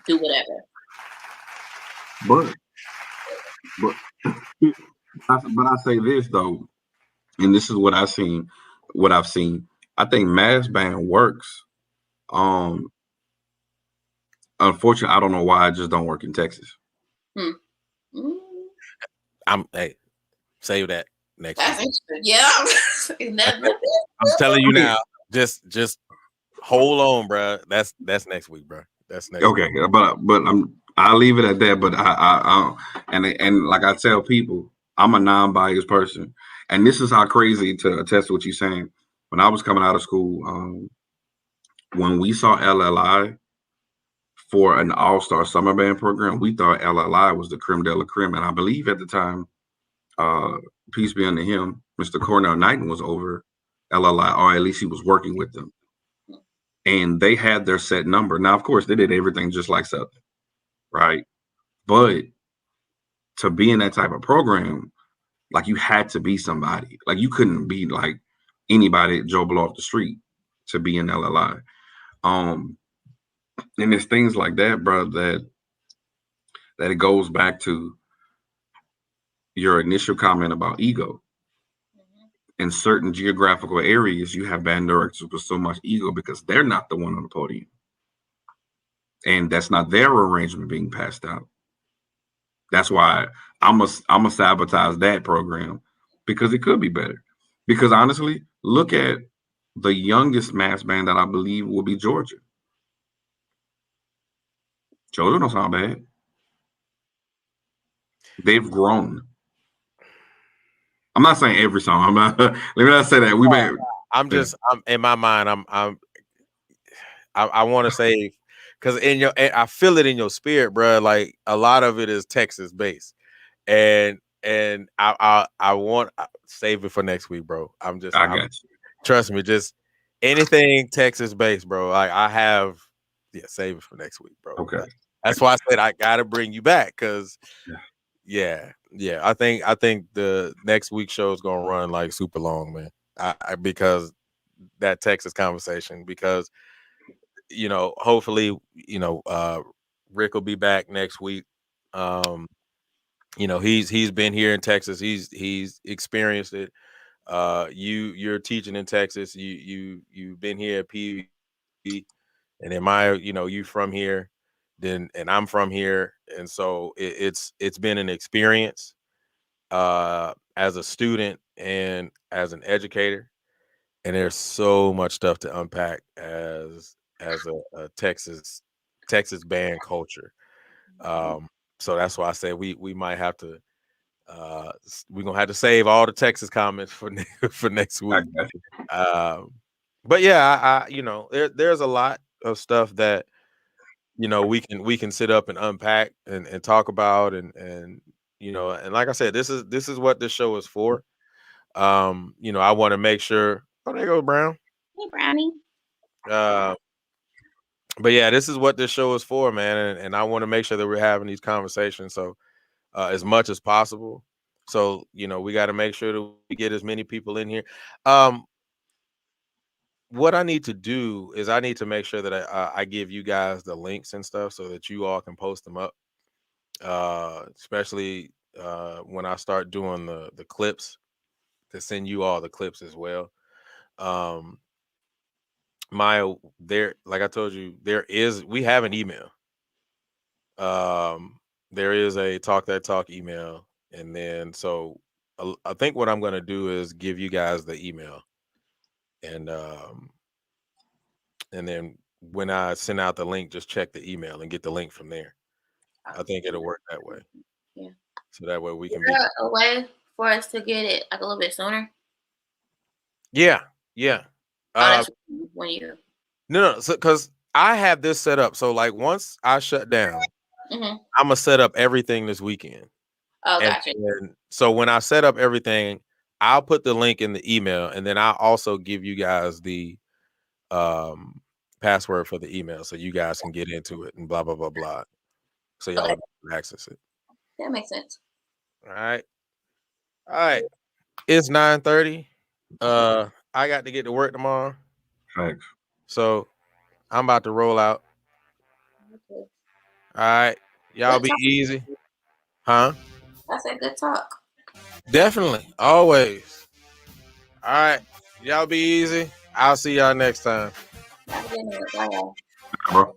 do whatever. But I say this though, and this is what I've seen. I think mass band works. Unfortunately, I don't know why it just don't work in Texas. Hey, save that next That's week. interesting. Yeah. I'm telling you now, just hold on, bro. That's next week, bro. That's next Okay, week. but I'll leave it at that. But and like I tell people, I'm a non-biased person, and this is how crazy, to attest to what you're saying. When I was coming out of school, when we saw LLI for an all-star summer band program, we thought LLI was the creme de la creme, and I believe at the time, peace be unto him, Mr. Cornell Knighton was over LLI, or at least he was working with them. And they had their set number. Now, of course, they did everything just like Southern, right? But to be in that type of program, like, you had to be somebody. Like, you couldn't be like anybody, Joe Blow off the street, to be in LLI. And it's things like that, bro, that it goes back to your initial comment about ego. In certain geographical areas, you have band directors with so much ego because they're not the one on the podium. And that's not their arrangement being passed out. That's why I'm gonna sabotage that program, because it could be better. Because honestly, look at the youngest mass band that I believe will be Georgia. Georgia don't sound bad. They've grown. I'm not saying every song. I'm not. Let me not say that. I'm in my mind. I want to say, because I feel it in your spirit, bro. Like, a lot of it is Texas based, and I want save it for next week, bro. I got you. Trust me, just anything Texas based, bro. Like, I have, save it for next week, bro. Okay. That's why I said I gotta bring you back, because yeah. I think the next week's show is gonna run like super long, man. Because that Texas conversation, because hopefully, Rick will be back next week. He's been here in Texas. He's experienced it. You're teaching in Texas. You've been here at PV, and you from here, and I'm from here, and so it's been an experience as a student and as an educator, and there's so much stuff to unpack as a Texas band culture. So that's why I say we might have to we're gonna have to save all the Texas comments for next week. But yeah, there's a lot of stuff that we can sit up and unpack and talk about, and like I said, this is what this show is for. I want to make sure. Oh, there goes Brown. Hey, Brownie. But yeah, this is what this show is for, man, and I want to make sure that we're having these conversations, so as much as possible. So we got to make sure that we get as many people in here. What I need to do is I need to make sure that I give you guys the links and stuff so that you all can post them up, especially when I start doing the clips, to send you all the clips as well. Like I told you, we have an email. There is a Talk That Talk email, and then so I think what I'm going to do is give you guys the email, and then when I send out the link, just check the email and get the link from there. I think it'll work that way. Yeah. So that way we Is can be. there a way for us to get it like a little bit sooner? Yeah, yeah. Oh, that's when you. No, because I have this set up. So like once I shut down, Mm-hmm. I'm gonna set up everything this weekend. Oh, And gotcha. so when I set up everything, I'll put the link in the email, and then I'll also give you guys the password for the email so you guys can get into it and blah blah blah blah. So y'all Okay. can access it. That makes sense. All right. All right. It's 9:30. I got to get to work tomorrow. Thanks. So I'm about to roll out. Okay. All right. Y'all Good be talk. easy. Huh? I said good talk. Definitely. Always. All right. Y'all be easy. I'll see y'all next time. Have a good night. Bye, y'all. Bro.